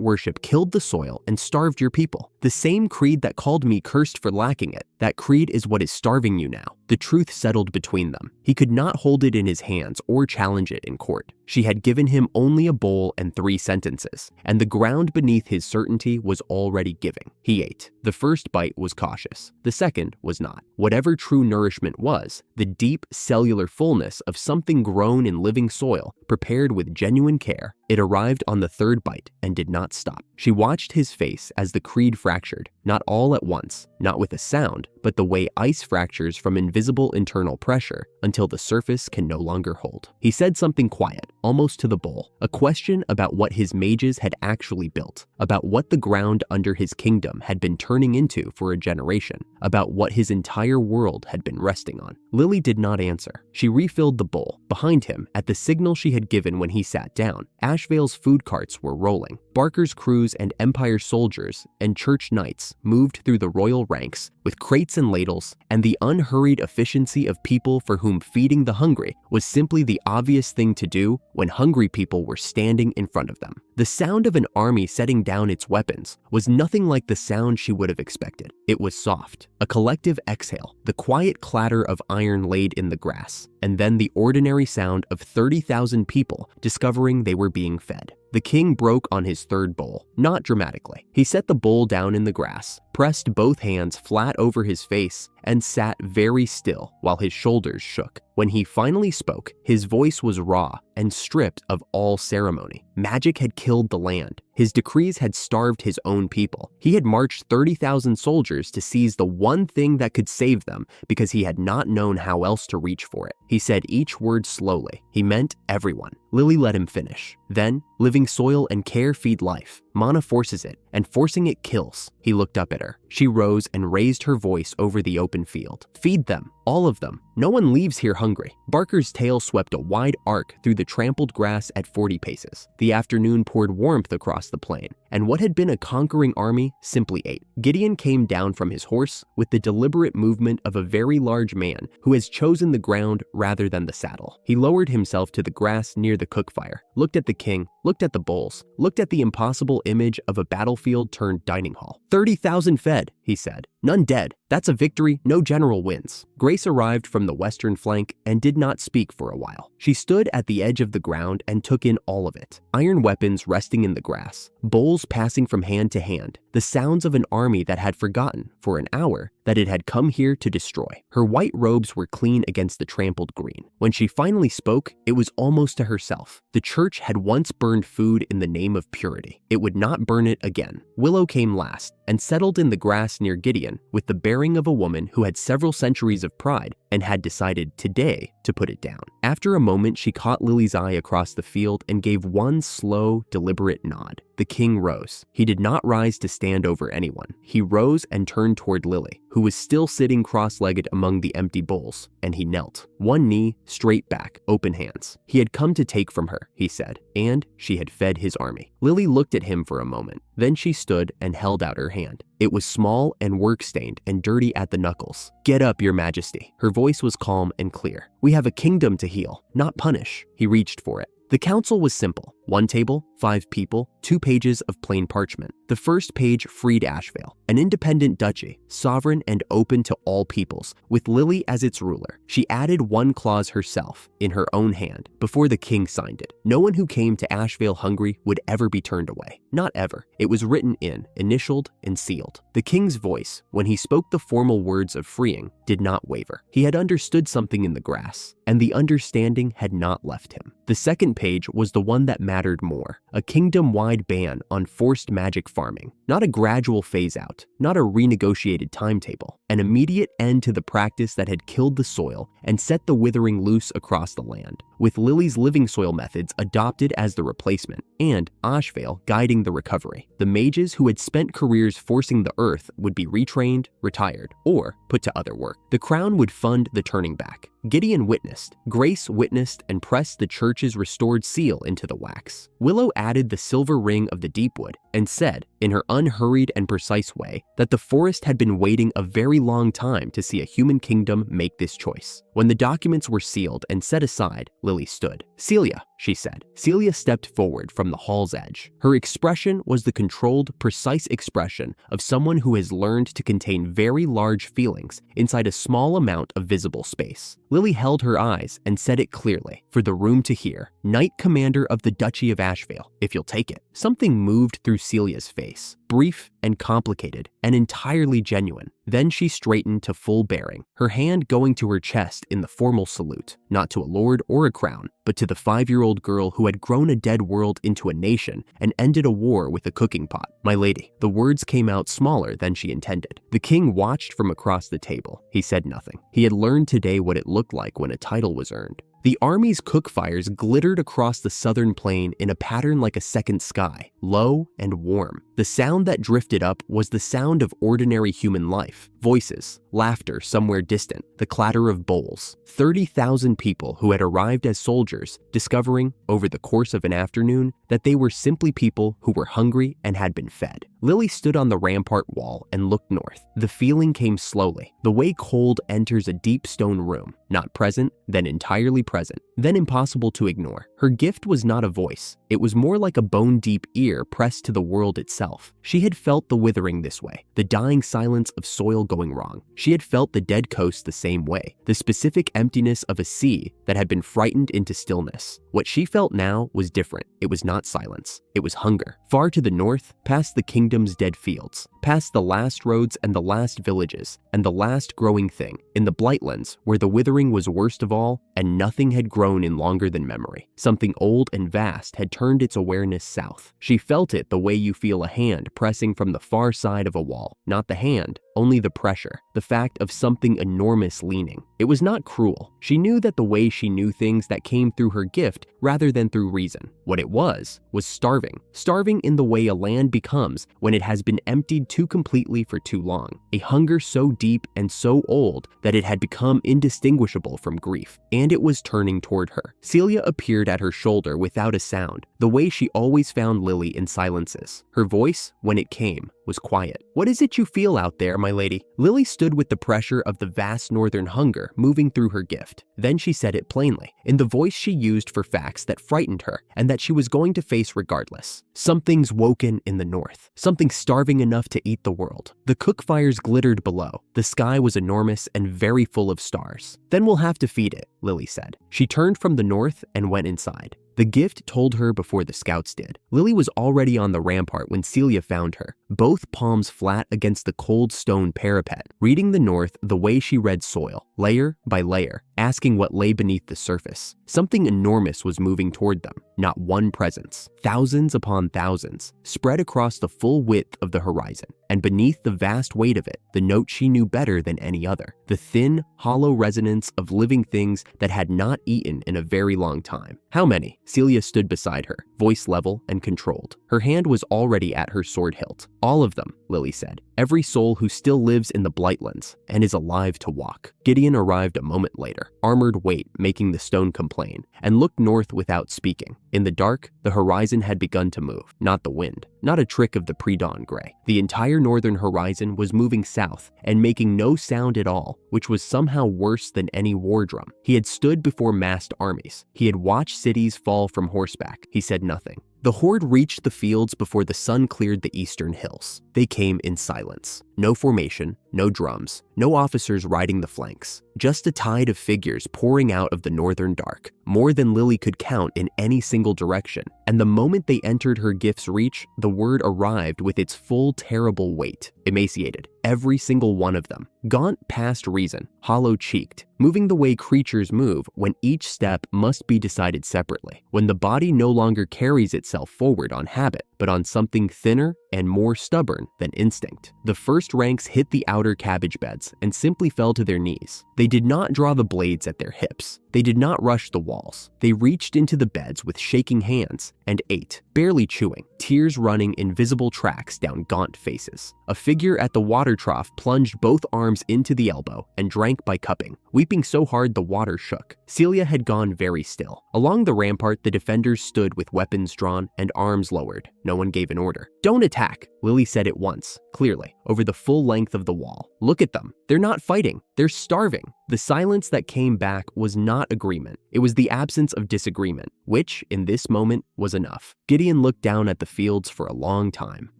worship killed the soil and starved your people. The same creed that called me cursed for lacking it, that creed is what is starving you now." The truth settled between them. He could not hold it in his hands or challenge it in court. She had given him only a bowl and 3 sentences, and the ground beneath his certainty was already giving. He ate. The first bite was cautious. The second was not. Whatever true nourishment was, the deep cellular fullness of something grown in living soil, prepared with genuine care, it arrived on the 3rd bite and did not stop. She watched his face as the creed fractured, not all at once, not with a sound, but the way ice fractures from invisible internal pressure until the surface can no longer hold. He said something quiet, almost to the bowl, a question about what his mages had actually built, about what the ground under his kingdom had been turning into for a generation, about what his entire world had been resting on. Lily did not answer. She refilled the bowl. Behind him, at the signal she had given when he sat down, Ashvale's food carts were rolling. Barker's crews and Empire soldiers and church knights moved through the royal ranks with crates and ladles, and the unhurried efficiency of people for whom feeding the hungry was simply the obvious thing to do when hungry people were standing in front of them. The sound of an army setting down its weapons was nothing like the sound she would have expected. It was soft, a collective exhale, the quiet clatter of iron laid in the grass, and then the ordinary sound of 30,000 people discovering they were being fed. The king broke on his 3rd bowl, not dramatically. He set the bowl down in the grass, pressed both hands flat over his face, and sat very still while his shoulders shook. When he finally spoke, his voice was raw and stripped of all ceremony. Magic had killed the land. His decrees had starved his own people. He had marched 30,000 soldiers to seize the one thing that could save them because he had not known how else to reach for it. He said each word slowly. He meant everyone. Lily let him finish. Then, living soil and care feed life. Mana forces it, and forcing it kills. He looked up at her. She rose and raised her voice over the open field. "Feed them, all of them. No one leaves here hungry." Barker's tail swept a wide arc through the trampled grass at 40 paces. The afternoon poured warmth across the plain, and what had been a conquering army simply ate. Gideon came down from his horse with the deliberate movement of a very large man who has chosen the ground rather than the saddle. He lowered himself to the grass near the cookfire, looked at the king, looked at the bowls, looked at the impossible image of a battlefield turned dining hall. 30,000 fed, he said. None dead. That's a victory no general wins. Grace arrived from the western flank and did not speak for a while. She stood at the edge of the ground and took in all of it. Iron weapons resting in the grass, bowls passing from hand to hand, the sounds of an army that had forgotten, for an hour, that it had come here to destroy. Her white robes were clean against the trampled green. When she finally spoke, it was almost to herself. The church had once burned food in the name of purity. It would not burn it again. Willow came last and settled in the grass near Gideon with the bearing of a woman who had several centuries of pride and had decided today to put it down. After a moment, she caught Lily's eye across the field and gave one slow, deliberate nod. The king rose. He did not rise to stand over anyone. He rose and turned toward Lily, who was still sitting cross-legged among the empty bowls, and he knelt, one knee straight back, open hands. He had come to take from her, he said, and she had fed his army. Lily looked at him for a moment. Then she stood and held out her hand. It was small and work-stained and dirty at the knuckles. "Get up, your majesty." Her voice was calm and clear. "We have a kingdom to heal, not punish." He reached for it. The council was simple. 1 table, 5 people, 2 pages of plain parchment. The first page freed Ashvale, an independent duchy, sovereign and open to all peoples, with Lily as its ruler. She added 1 clause herself, in her own hand, before the king signed it. No one who came to Ashvale hungry would ever be turned away. Not ever. It was written in, initialed, and sealed. The king's voice, when he spoke the formal words of freeing, did not waver. He had understood something in the grass, and the understanding had not left him. The second page was the one that mattered more. A kingdom-wide ban on forced magic farming. Not a gradual phase-out, not a renegotiated timetable. an immediate end to the practice that had killed the soil and set the withering loose across the land, with Lily's living soil methods adopted as the replacement, and Ashvale guiding the recovery. The mages who had spent careers forcing the earth would be retrained, retired, or put to other work. The crown would fund the turning back. Gideon witnessed, Grace witnessed, and pressed the church's restored seal into the wax. Willow added the silver ring of the deepwood and said, in her unhurried and precise way, that the forest had been waiting a very long time to see a human kingdom make this choice. When the documents were sealed and set aside, Lily stood. "Celia," she said. Celia stepped forward from the hall's edge. Her expression was the controlled, precise expression of someone who has learned to contain very large feelings inside a small amount of visible space. Lily held her eyes and said it clearly, for the room to hear. "Knight Commander of the Duchy of Ashvale, if you'll take it." Something moved through Celia's face, brief and complicated and entirely genuine. Then she straightened to full bearing, her hand going to her chest in the formal salute, not to a lord or a crown, but to the 5-year-old girl who had grown a dead world into a nation and ended a war with a cooking pot. "My lady." The words came out smaller than she intended. The king watched from across the table. He said nothing. He had learned today what it looked like when a title was earned. The army's cook fires glittered across the southern plain in a pattern like a second sky, low and warm. The sound that drifted up was the sound of ordinary human life. Voices, laughter somewhere distant, the clatter of bowls. 30,000 people who had arrived as soldiers, discovering, over the course of an afternoon, that they were simply people who were hungry and had been fed. Lily stood on the rampart wall and looked north. The feeling came slowly, the way cold enters a deep stone room, not present, then entirely present, then impossible to ignore. Her gift was not a voice. It was more like a bone-deep ear pressed to the world itself. She had felt the withering this way, the dying silence of soil going wrong. She had felt the dead coast the same way, the specific emptiness of a sea that had been frightened into stillness. What she felt now was different. It was not silence. It was hunger. Far to the north, past the kingdom's dead fields, past the last roads and the last villages, and the last growing thing, in the Blightlands, where the withering was worst of all, and nothing had grown in longer than memory. Something old and vast had turned its awareness south. She felt it the way you feel a hand pressing from the far side of a wall. Not the hand, only the pressure, the fact of something enormous leaning. It was not cruel. She knew that the way she knew things that came through her gift rather than through reason. What it was starving. Starving in the way a land becomes when it has been emptied too completely for too long. A hunger so deep and so old that it had become indistinguishable from grief. And it was turning toward her. Celia appeared at her shoulder without a sound, the way she always found Lily in silences. Her voice, when it came, was quiet. "What is it you feel out there, my lady?" Lily stood with the pressure of the vast northern hunger moving through her gift. Then she said it plainly, in the voice she used for facts that frightened her and that she was going to face regardless. "Something's woken in the north. Something starving enough to eat the world." The cook fires glittered below. The sky was enormous and very full of stars. "Then we'll have to feed it," Lily said. She turned from the north and went inside. The gift told her before the scouts did. Lily was already on the rampart when Celia found her, both palms flat against the cold stone parapet, reading the north the way she read soil, layer by layer, asking what lay beneath the surface. Something enormous was moving toward them, not one presence. Thousands upon thousands, spread across the full width of the horizon, and beneath the vast weight of it, the note she knew better than any other, the thin, hollow resonance of living things that had not eaten in a very long time. "How many?" Celia stood beside her, voice level and controlled. Her hand was already at her sword hilt. "All of them," Lily said. "Every soul who still lives in the Blightlands and is alive to walk." Gideon arrived a moment later, armored weight making the stone complain, and looked north without speaking. In the dark, the horizon had begun to move, not the wind, not a trick of the pre-dawn gray. The entire northern horizon was moving south and making no sound at all, which was somehow worse than any war drum. He had stood before massed armies. He had watched cities fall from horseback. He said nothing. The horde reached the fields before the sun cleared the eastern hills. They came in silence. No formation, no drums, no officers riding the flanks. Just a tide of figures pouring out of the northern dark, more than Lily could count in any single direction. And the moment they entered her gift's reach, the word arrived with its full terrible weight. Emaciated, every single one of them. Gaunt past reason, hollow-cheeked, moving the way creatures move when each step must be decided separately, when the body no longer carries itself forward on habit, but on something thinner and more stubborn than instinct. The first ranks hit the outer cabbage beds and simply fell to their knees. They did not draw the blades at their hips. They did not rush the walls. They reached into the beds with shaking hands and ate, barely chewing, tears running in visible tracks down gaunt faces. A figure at the water trough plunged both arms into the elbow and drank by cupping, weeping so hard the water shook. Celia had gone very still. Along the rampart, the defenders stood with weapons drawn and arms lowered. No one gave an order. "Don't attack," Lily said it once, clearly, over the full length of the wall. "Look at them. They're not fighting. They're starving." The silence that came back was not agreement. It was the absence of disagreement, which, in this moment, was enough. Gideon looked down at the fields for a long time.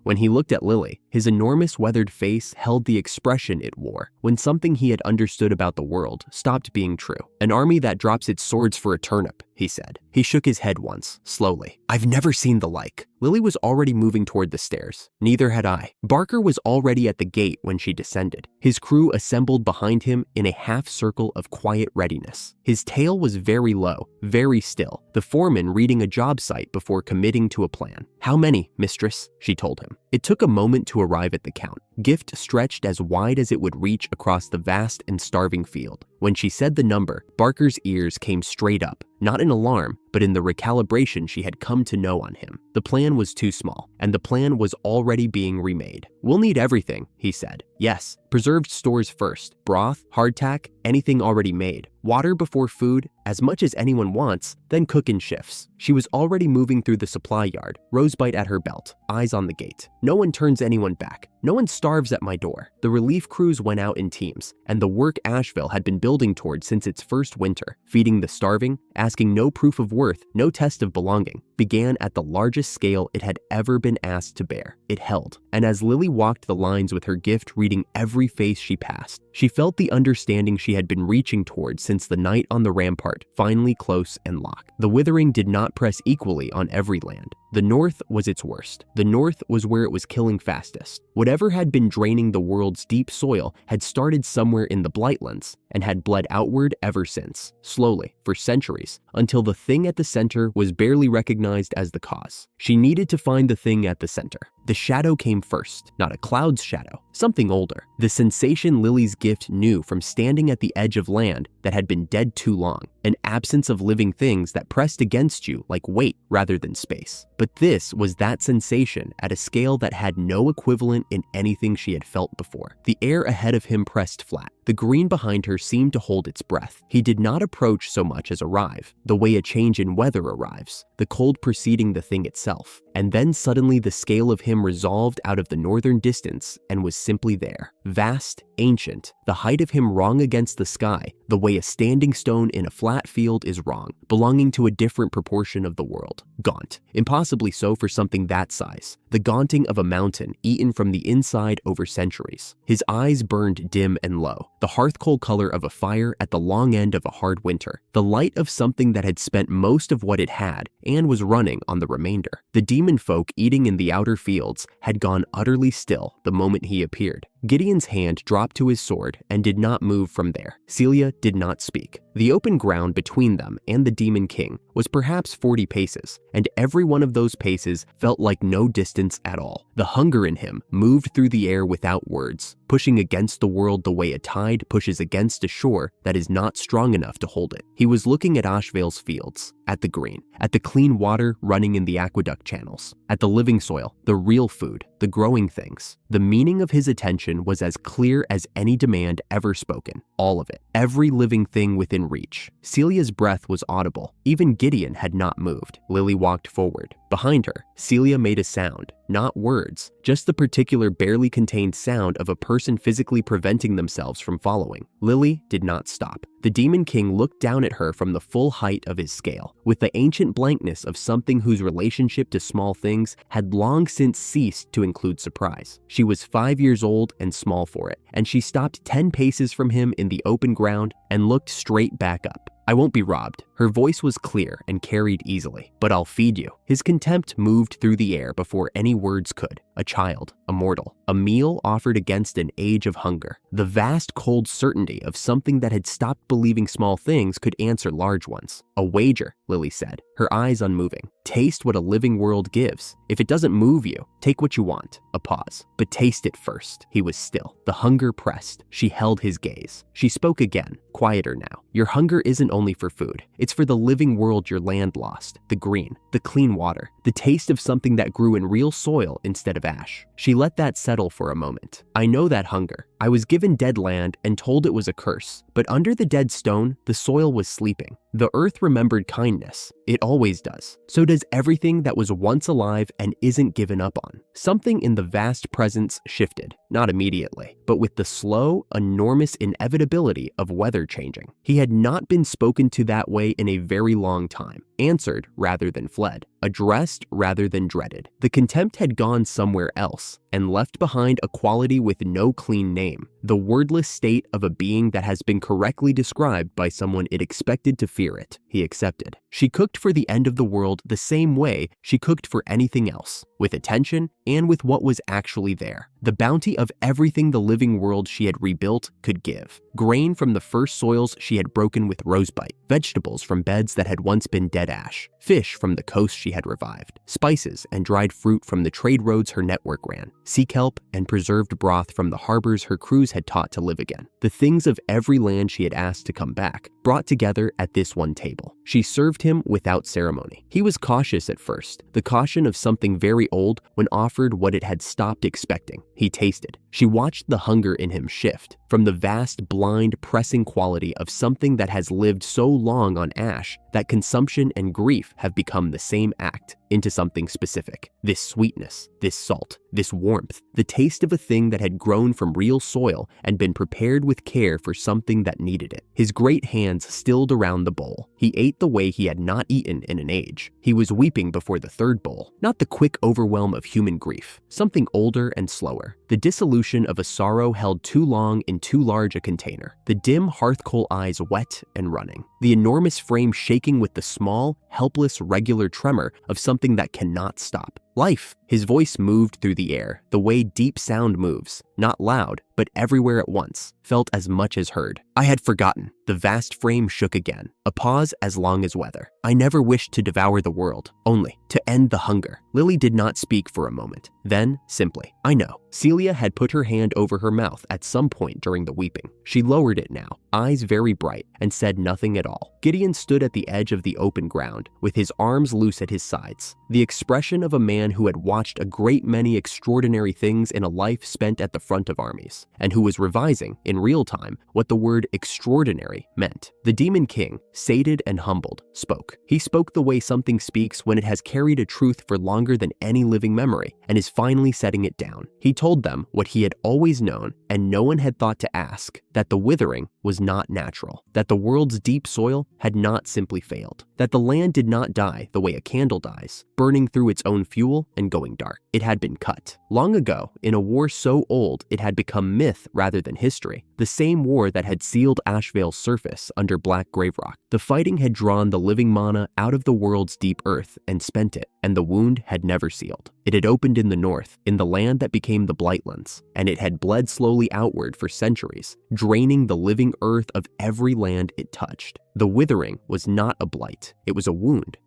When he looked at Lily, his enormous weathered face held the expression it wore when something he had understood about the world stopped being true. "An army that drops its swords for a turnip," he said. He shook his head once, slowly. "I've never seen the like." Lily was already moving toward the stairs. Neither had I. Barker was already at the gate when she descended. His crew assembled behind him in a half circle of quiet readiness. His tail was very low, very still, the foreman reading a job site before committing to a plan. "How many, mistress?" she told him. It took a moment to arrive at the count. Gift stretched as wide as it would reach across the vast and starving field. When she said the number, Barker's ears came straight up, not in alarm, but in the recalibration she had come to know on him. The plan was too small, and the plan was already being remade. "We'll need everything," he said. "Yes, preserved stores first. Broth, hardtack, anything already made. Water before food, as much as anyone wants, then cook in shifts." She was already moving through the supply yard, Rosebite at her belt, eyes on the gate. "No one turns anyone back. No one starves at my door." The relief crews went out in teams, and the work Ashvale had been building toward since its first winter, feeding the starving, asking no proof of worth, no test of belonging, began at the largest scale it had ever been asked to bear. It held, and as Lily walked the lines with her gift reading every face she passed, she felt the understanding she had been reaching toward since the night on the rampart, finally close and locked. The withering did not press equally on every land. The north was its worst. The north was where it was killing fastest. Whatever had been draining the world's deep soil had started somewhere in the Blightlands and had bled outward ever since, slowly, for centuries, until the thing at the center was barely recognized as the cause. She needed to find the thing at the center. The shadow came first, not a cloud's shadow, something older. The sensation Lily's gift knew from standing at the edge of land that had been dead too long, an absence of living things that pressed against you like weight rather than space. But this was that sensation at a scale that had no equivalent in anything she had felt before. The air ahead of him pressed flat. The green behind her seemed to hold its breath. He did not approach so much as arrive, the way a change in weather arrives, the cold preceding the thing itself. And then suddenly the scale of him resolved out of the northern distance and was simply there. Vast, ancient, the height of him wrong against the sky, the way a standing stone in a flat field is wrong, belonging to a different proportion of the world. Gaunt, impossibly so for something that size. The gaunting of a mountain eaten from the inside over centuries. His eyes burned dim and low, the hearth coal color of a fire at the long end of a hard winter, the light of something that had spent most of what it had and was running on the remainder. The demon folk eating in the outer fields had gone utterly still the moment he appeared. Gideon's hand dropped to his sword and did not move from there. Celia did not speak. The open ground between them and the Demon King was perhaps 40 paces, and every one of those paces felt like no distance at all. The hunger in him moved through the air without words, pushing against the world the way a tide pushes against a shore that is not strong enough to hold it. He was looking at Ashvale's fields, at the green, at the clean water running in the aqueduct channels, at the living soil, the real food, the growing things. The meaning of his attention was as clear as any demand ever spoken. All of it. Every living thing within reach. Celia's breath was audible. Even Gideon had not moved. Lily walked forward. Behind her, Celia made a sound. Not words, just the particular barely contained sound of a person physically preventing themselves from following. Lily did not stop. The Demon King looked down at her from the full height of his scale, with the ancient blankness of something whose relationship to small things had long since ceased to include surprise. She was 5 years old and small for it, and she stopped 10 paces from him in the open ground and looked straight back up. "I won't be robbed," Her voice was clear and carried easily. "But I'll feed you." His contempt moved through the air before any words could. A child, a mortal, a meal offered against an age of hunger. The vast cold certainty of something that had stopped believing small things could answer large ones. "A wager," Lily said, her eyes unmoving. "Taste what a living world gives. If it doesn't move you, take what you want." A pause. "But taste it first." He was still. The hunger pressed. She held his gaze. She spoke again, quieter now. "Your hunger isn't only for food. It's for the living world your land lost. The green, the clean water, the taste of something that grew in real soil instead of ash." She let that settle for a moment. "I know that hunger. I was given dead land and told it was a curse. But under the dead stone, the soil was sleeping. The earth remembered kindness. It always does. So does everything that was once alive and isn't given up on." Something in the vast presence shifted, not immediately, but with the slow, enormous inevitability of weather changing. He had not been spoken to that way in a very long time. Answered rather than fled. Addressed rather than dreaded. The contempt had gone somewhere else and left behind a quality with no clean name. The wordless state of a being that has been correctly described by someone it expected to fear it. He accepted. She cooked for the end of the world the same way she cooked for anything else, with attention and with what was actually there. The bounty of everything the living world she had rebuilt could give. Grain from the first soils she had broken with rosebite. Vegetables from beds that had once been dead ash. Fish from the coast she had revived. Spices and dried fruit from the trade roads her network ran. Sea kelp and preserved broth from the harbors her crews had taught to live again. The things of every land she had asked to come back, brought together at this one table. She served him without ceremony. He was cautious at first, the caution of something very old when offered what it had stopped expecting. He tasted. She watched the hunger in him shift from the vast, blind, pressing quality of something that has lived so long on ash that consumption and grief have become the same act, into something specific. This sweetness, this salt, this warmth, the taste of a thing that had grown from real soil and been prepared with care for something that needed it. His great hands stilled around the bowl. He ate the way he had not eaten in an age. He was weeping before the third bowl, not the quick overwhelm of human grief, something older and slower. The dissolution of a sorrow held too long in too large a container. The dim hearth coal eyes wet and running. The enormous frame shaking with the small, helpless, regular tremor of something that cannot stop. Life. His voice moved through the air, the way deep sound moves, not loud, but everywhere at once, felt as much as heard. "I had forgotten." The vast frame shook again, a pause as long as weather. "I never wished to devour the world, only to end the hunger." Lily did not speak for a moment. Then, simply, "I know." Celia had put her hand over her mouth at some point during the weeping. She lowered it now, eyes very bright, and said nothing at all. Gideon stood at the edge of the open ground, with his arms loose at his sides, the expression of a man who had watched a great many extraordinary things in a life spent at the front of armies, and who was revising, in real time, what the word extraordinary meant. The Demon King, sated and humbled, spoke. He spoke the way something speaks when it has carried a truth for longer than any living memory, and is finally setting it down. He told them what he had always known, and no one had thought to ask, that the withering was not natural, that the world's deep soil had not simply failed, that the land did not die the way a candle dies, burning through its own fuel and going dark. It had been cut. Long ago, in a war so old it had become myth rather than history, the same war that had sealed Ashvale's surface under black grave rock. The fighting had drawn the living mana out of the world's deep earth and spent it, and the wound had never sealed. It had opened in the north, in the land that became the Blightlands, and it had bled slowly outward for centuries, draining the living earth of every land it touched. The withering was not a blight. It was a wound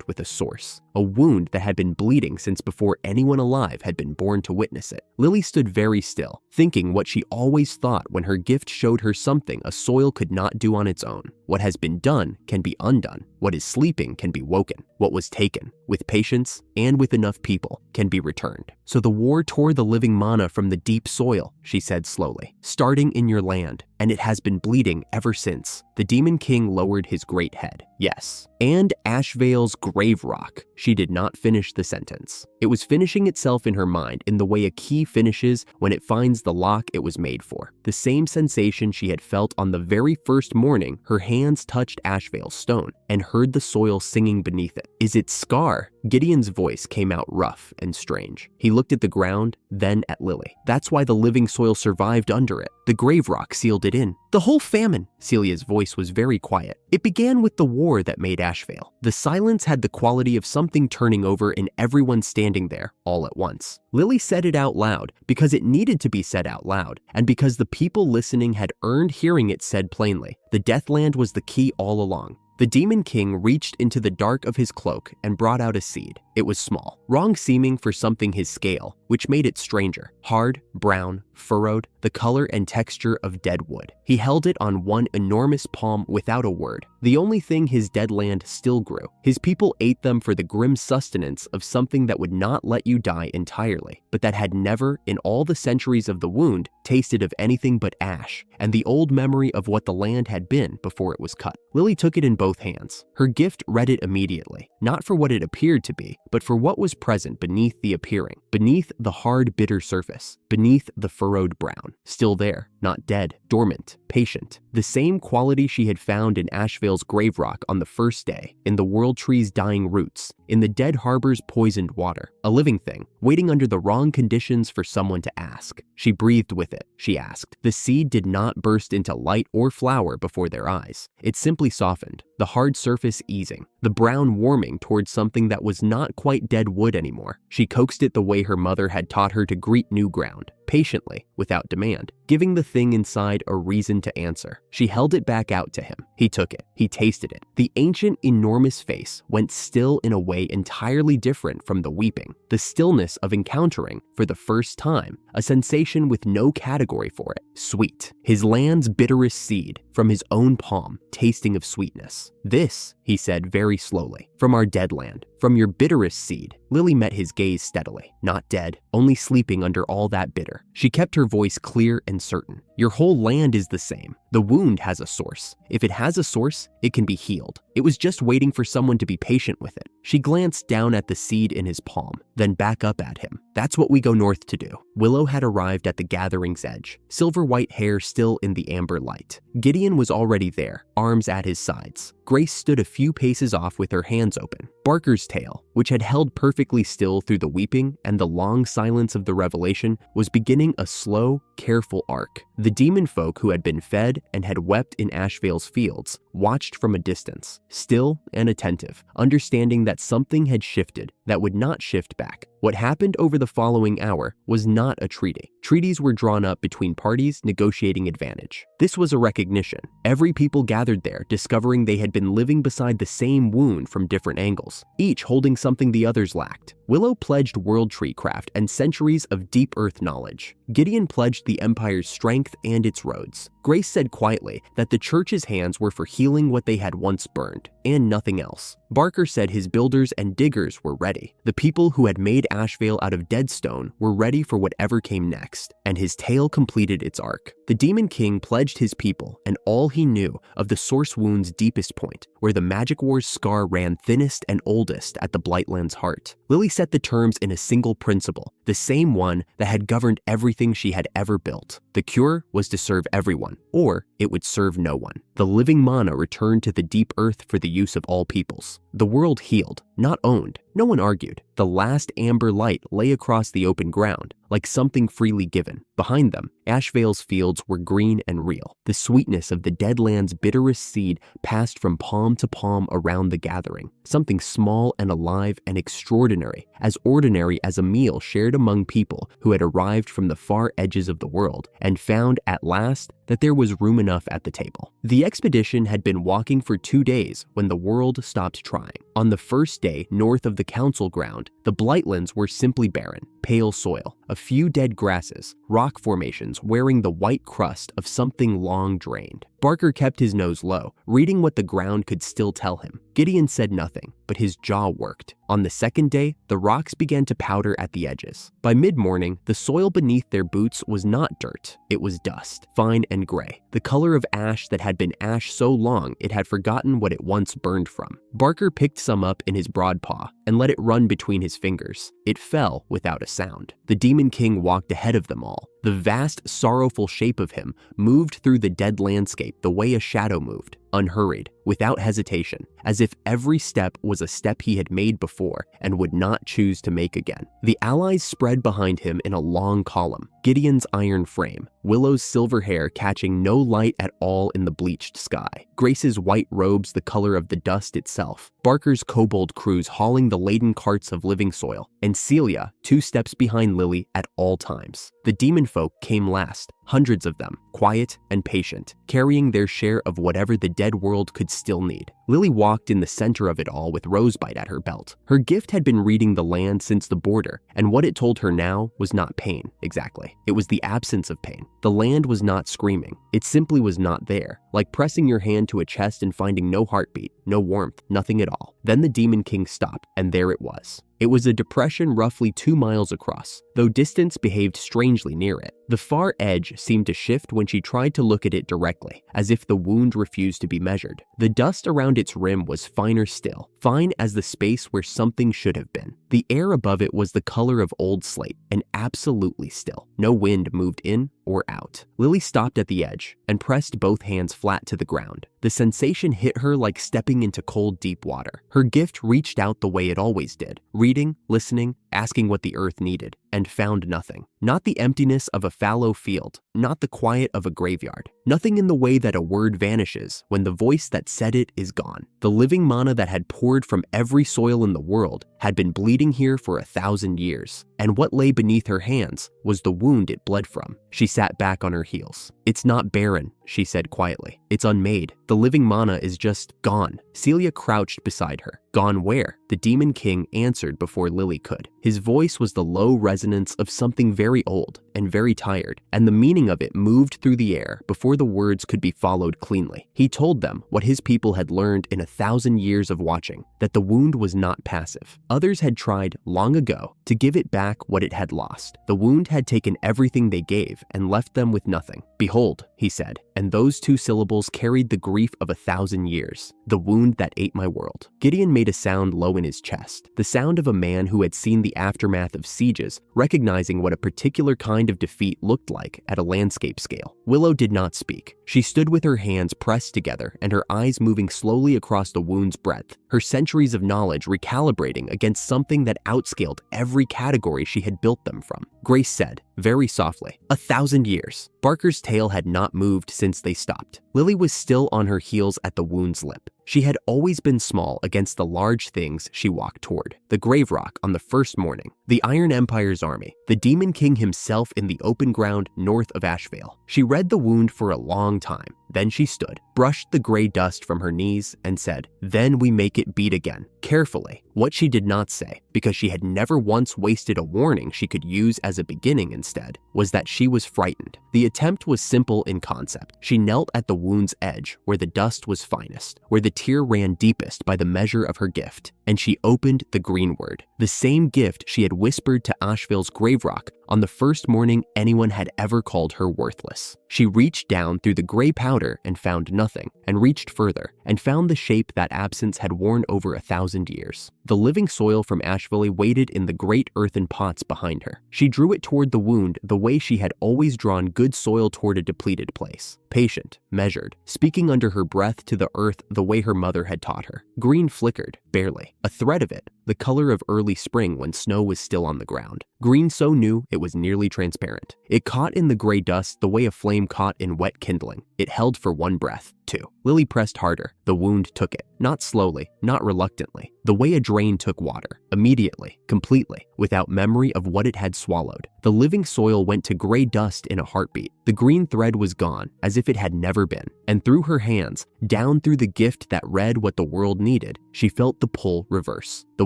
with a source, a wound that had been bleeding since before anyone alive had been born to witness it. Lily stood very still, thinking what she always thought when her gift showed her something a soil could not do on its own. What has been done can be undone. What is sleeping can be woken. What was taken, with patience and with enough people, can be returned. So the war tore the living mana from the deep soil, she said slowly, starting in your land, and it has been bleeding ever since. The Demon King lowered his great head. Yes, and Ashvale's grave rock. She did not finish the sentence. It was finishing itself in her mind in the way a key finishes when it finds the lock it was made for. The same sensation she had felt on the very first morning her hands touched Ashvale's stone and heard the soil singing beneath it. Is it Scar? Gideon's voice came out rough and strange. He looked at the ground, then at Lily. That's why the living soil survived under it. The grave rock sealed it in. The whole famine. Celia's voice was very quiet. It began with the war that made Ashvale. The silence had the quality of something turning over and everyone standing there all at once. Lily said it out loud because it needed to be said out loud, and because the people listening had earned hearing it said plainly. The Deathland was the key all along. The Demon King reached into the dark of his cloak and brought out a seed. It was small, wrong seeming for something his scale, which made it stranger. Hard, brown, furrowed, the color and texture of dead wood. He held it on one enormous palm without a word. The only thing his dead land still grew. His people ate them for the grim sustenance of something that would not let you die entirely, but that had never, in all the centuries of the wound, tasted of anything but ash, and the old memory of what the land had been before it was cut. Lily took it in both hands. Her gift read it immediately, not for what it appeared to be, but for what was present beneath the appearing, beneath the hard, bitter surface, beneath the furrowed brown. Still there, not dead, dormant, patient. The same quality she had found in Ashvale's grave rock on the first day, in the world tree's dying roots, in the dead harbor's poisoned water. A living thing, waiting under the wrong conditions for someone to ask. She breathed with it, she asked. The seed did not burst into light or flower before their eyes. It simply softened, the hard surface easing, the brown warming towards something that was not quite dead wood anymore. She coaxed it the way her mother had taught her to greet new ground, patiently, without demand, giving the thing inside a reason to answer. She held it back out to him. He took it. He tasted it. The ancient, enormous face went still in a way entirely different from the weeping, the stillness of encountering, for the first time, a sensation with no category for it. Sweet. His land's bitterest seed, from his own palm, tasting of sweetness. This, he said very slowly, from our dead land, from your bitterest seed. Lily met his gaze steadily. Not dead, only sleeping under all that bitter. She kept her voice clear and certain. Your whole land is the same. The wound has a source. If it has a source, it can be healed. It was just waiting for someone to be patient with it. She glanced down at the seed in his palm, then back up at him. That's what we go north to do. Willow had arrived at the gathering's edge, silver-white hair still in the amber light. Gideon was already there, arms at his sides. Grace stood a few paces off with her hands open. Barker's tail, which had held perfectly still through the weeping and the long silence of the revelation, was beginning a slow, careful arc. The demon folk who had been fed and had wept in Ashvale's fields watched from a distance, still and attentive, understanding that something had shifted that would not shift back. What happened over the following hour was not a treaty. Treaties were drawn up between parties negotiating advantage. This was a recognition. Every people gathered there discovering they had been living beside the same wound from different angles, each holding something the others lacked. Willow pledged world tree craft and centuries of deep earth knowledge. Gideon pledged the Empire's strength and its roads. Grace said quietly that the church's hands were for healing what they had once burned, and nothing else. Barker said his builders and diggers were ready. The people who had made Ashvale out of dead stone were ready for whatever came next, and his tale completed its arc. The Demon King pledged his people and all he knew of the Source Wound's deepest point, where the Magic War's scar ran thinnest and oldest at the Blightland's heart. Lily set the terms in a single principle, the same one that had governed everything she had ever built. The cure was to serve everyone, or it would serve no one. The living mana returned to the deep earth for the use of all peoples. The world healed, not owned. No one argued. The last amber light lay across the open ground, like something freely given. Behind them, Ashvale's fields were green and real. The sweetness of the dead land's bitterest seed passed from palm to palm around the gathering. Something small and alive and extraordinary as a meal shared among people who had arrived from the far edges of the world and found at last that there was room enough at the table. The expedition had been walking for 2 days when the world stopped trying. On the first day, north of the council ground, the Blightlands were simply barren, pale soil, a few dead grasses, rock formations wearing the white crust of something long drained. Barker kept his nose low, reading what the ground could still tell him. Gideon said nothing, but his jaw worked. On the second day, the rocks began to powder at the edges. By mid-morning, the soil beneath their boots was not dirt, it was dust, fine and gray, the color of ash that had been ash so long it had forgotten what it once burned from. Barker picked some up in his broad paw and let it run between his fingers. It fell without a sound. The Demon King walked ahead of them all, The vast, sorrowful shape of him moved through the dead landscape the way a shadow moved, unhurried, without hesitation, as if every step was a step he had made before and would not choose to make again. The allies spread behind him in a long column, Gideon's iron frame, Willow's silver hair catching no light at all in the bleached sky, Grace's white robes the color of the dust itself, Barker's kobold crews hauling the laden carts of living soil, and Celia 2 steps behind Lily at all times. The demon folk came last, hundreds of them, quiet and patient, carrying their share of whatever the dead world could still need. Lily walked in the center of it all with Rosebite at her belt. Her gift had been reading the land since the border, and what it told her now was not pain, exactly. It was the absence of pain. The land was not screaming. It simply was not there, like pressing your hand to a chest and finding no heartbeat, no warmth, nothing at all. Then the Demon King stopped, and there it was. It was a depression roughly 2 miles across, though distance behaved strangely near it. The far edge seemed to shift when she tried to look at it directly, as if the wound refused to be measured. The dust around its rim was finer still, fine as the space where something should have been. The air above it was the color of old slate, and absolutely still. No wind moved in or out. Lily stopped at the edge and pressed both hands flat to the ground. The sensation hit her like stepping into cold, deep water. Her gift reached out the way it always did, reading, listening, asking what the earth needed, and found nothing. Not the emptiness of a fallow field, not the quiet of a graveyard. Nothing in the way that a word vanishes when the voice that said it is gone. The living mana that had poured from every soil in the world had been bleeding here for 1,000 years, and what lay beneath her hands was the wound it bled from. She sat back on her heels. "It's not barren," she said quietly. "It's unmade. The living mana is just gone." Celia crouched beside her. "Gone where?" The Demon King answered before Lily could. His voice was the low resonance of something very old and very tired, and the meaning of it moved through the air before the words could be followed cleanly. He told them what his people had learned in 1,000 years of watching, that the wound was not passive. Others had tried long ago to give it back what it had lost. The wound had taken everything they gave and left them with nothing. "Behold," he said, and those 2 syllables carried the grief of 1,000 years. "The wound that ate my world." Gideon made a sound low in his chest, the sound of a man who had seen the aftermath of sieges, recognizing what a particular kind of defeat looked like at a landscape scale. Willow did not speak. She stood with her hands pressed together and her eyes moving slowly across the wound's breadth, her centuries of knowledge recalibrating against something that outscaled every category she had built them from. Grace said, very softly, 1,000 years. Barker's tail had not moved since they stopped. Lily was still on her heels at the wound's lip. She had always been small against the large things she walked toward. The grave rock on the first morning, the Iron Empire's army, the Demon King himself in the open ground north of Ashvale. She read the wound for a long time. Then she stood, brushed the gray dust from her knees, and said, "Then we make it beat again." Carefully, what she did not say, because she had never once wasted a warning she could use as a beginning instead, was that she was frightened. The attempt was simple in concept. She knelt at the wound's edge, where the dust was finest, where the tear ran deepest by the measure of her gift, and she opened the green word, the same gift she had whispered to Ashvale's grave rock on the first morning anyone had ever called her worthless. She reached down through the gray powder and found nothing, and reached further, and found the shape that absence had worn over 1,000 years. The living soil from Ashvale waited in the great earthen pots behind her. She drew it toward the wound the way she had always drawn good soil toward a depleted place. Patient, measured, speaking under her breath to the earth the way her mother had taught her. Green flickered, barely, a thread of it, the color of early spring when snow was still on the ground. Green so new it was nearly transparent. It caught in the gray dust the way a flame caught in wet kindling. It held for one breath, too. Lily pressed harder. The wound took it. Not slowly, not reluctantly. The way a drain took water. Immediately, completely, without memory of what it had swallowed. The living soil went to gray dust in a heartbeat. The green thread was gone, as if it had never been. And through her hands, down through the gift that read what the world needed, she felt the pull reverse. The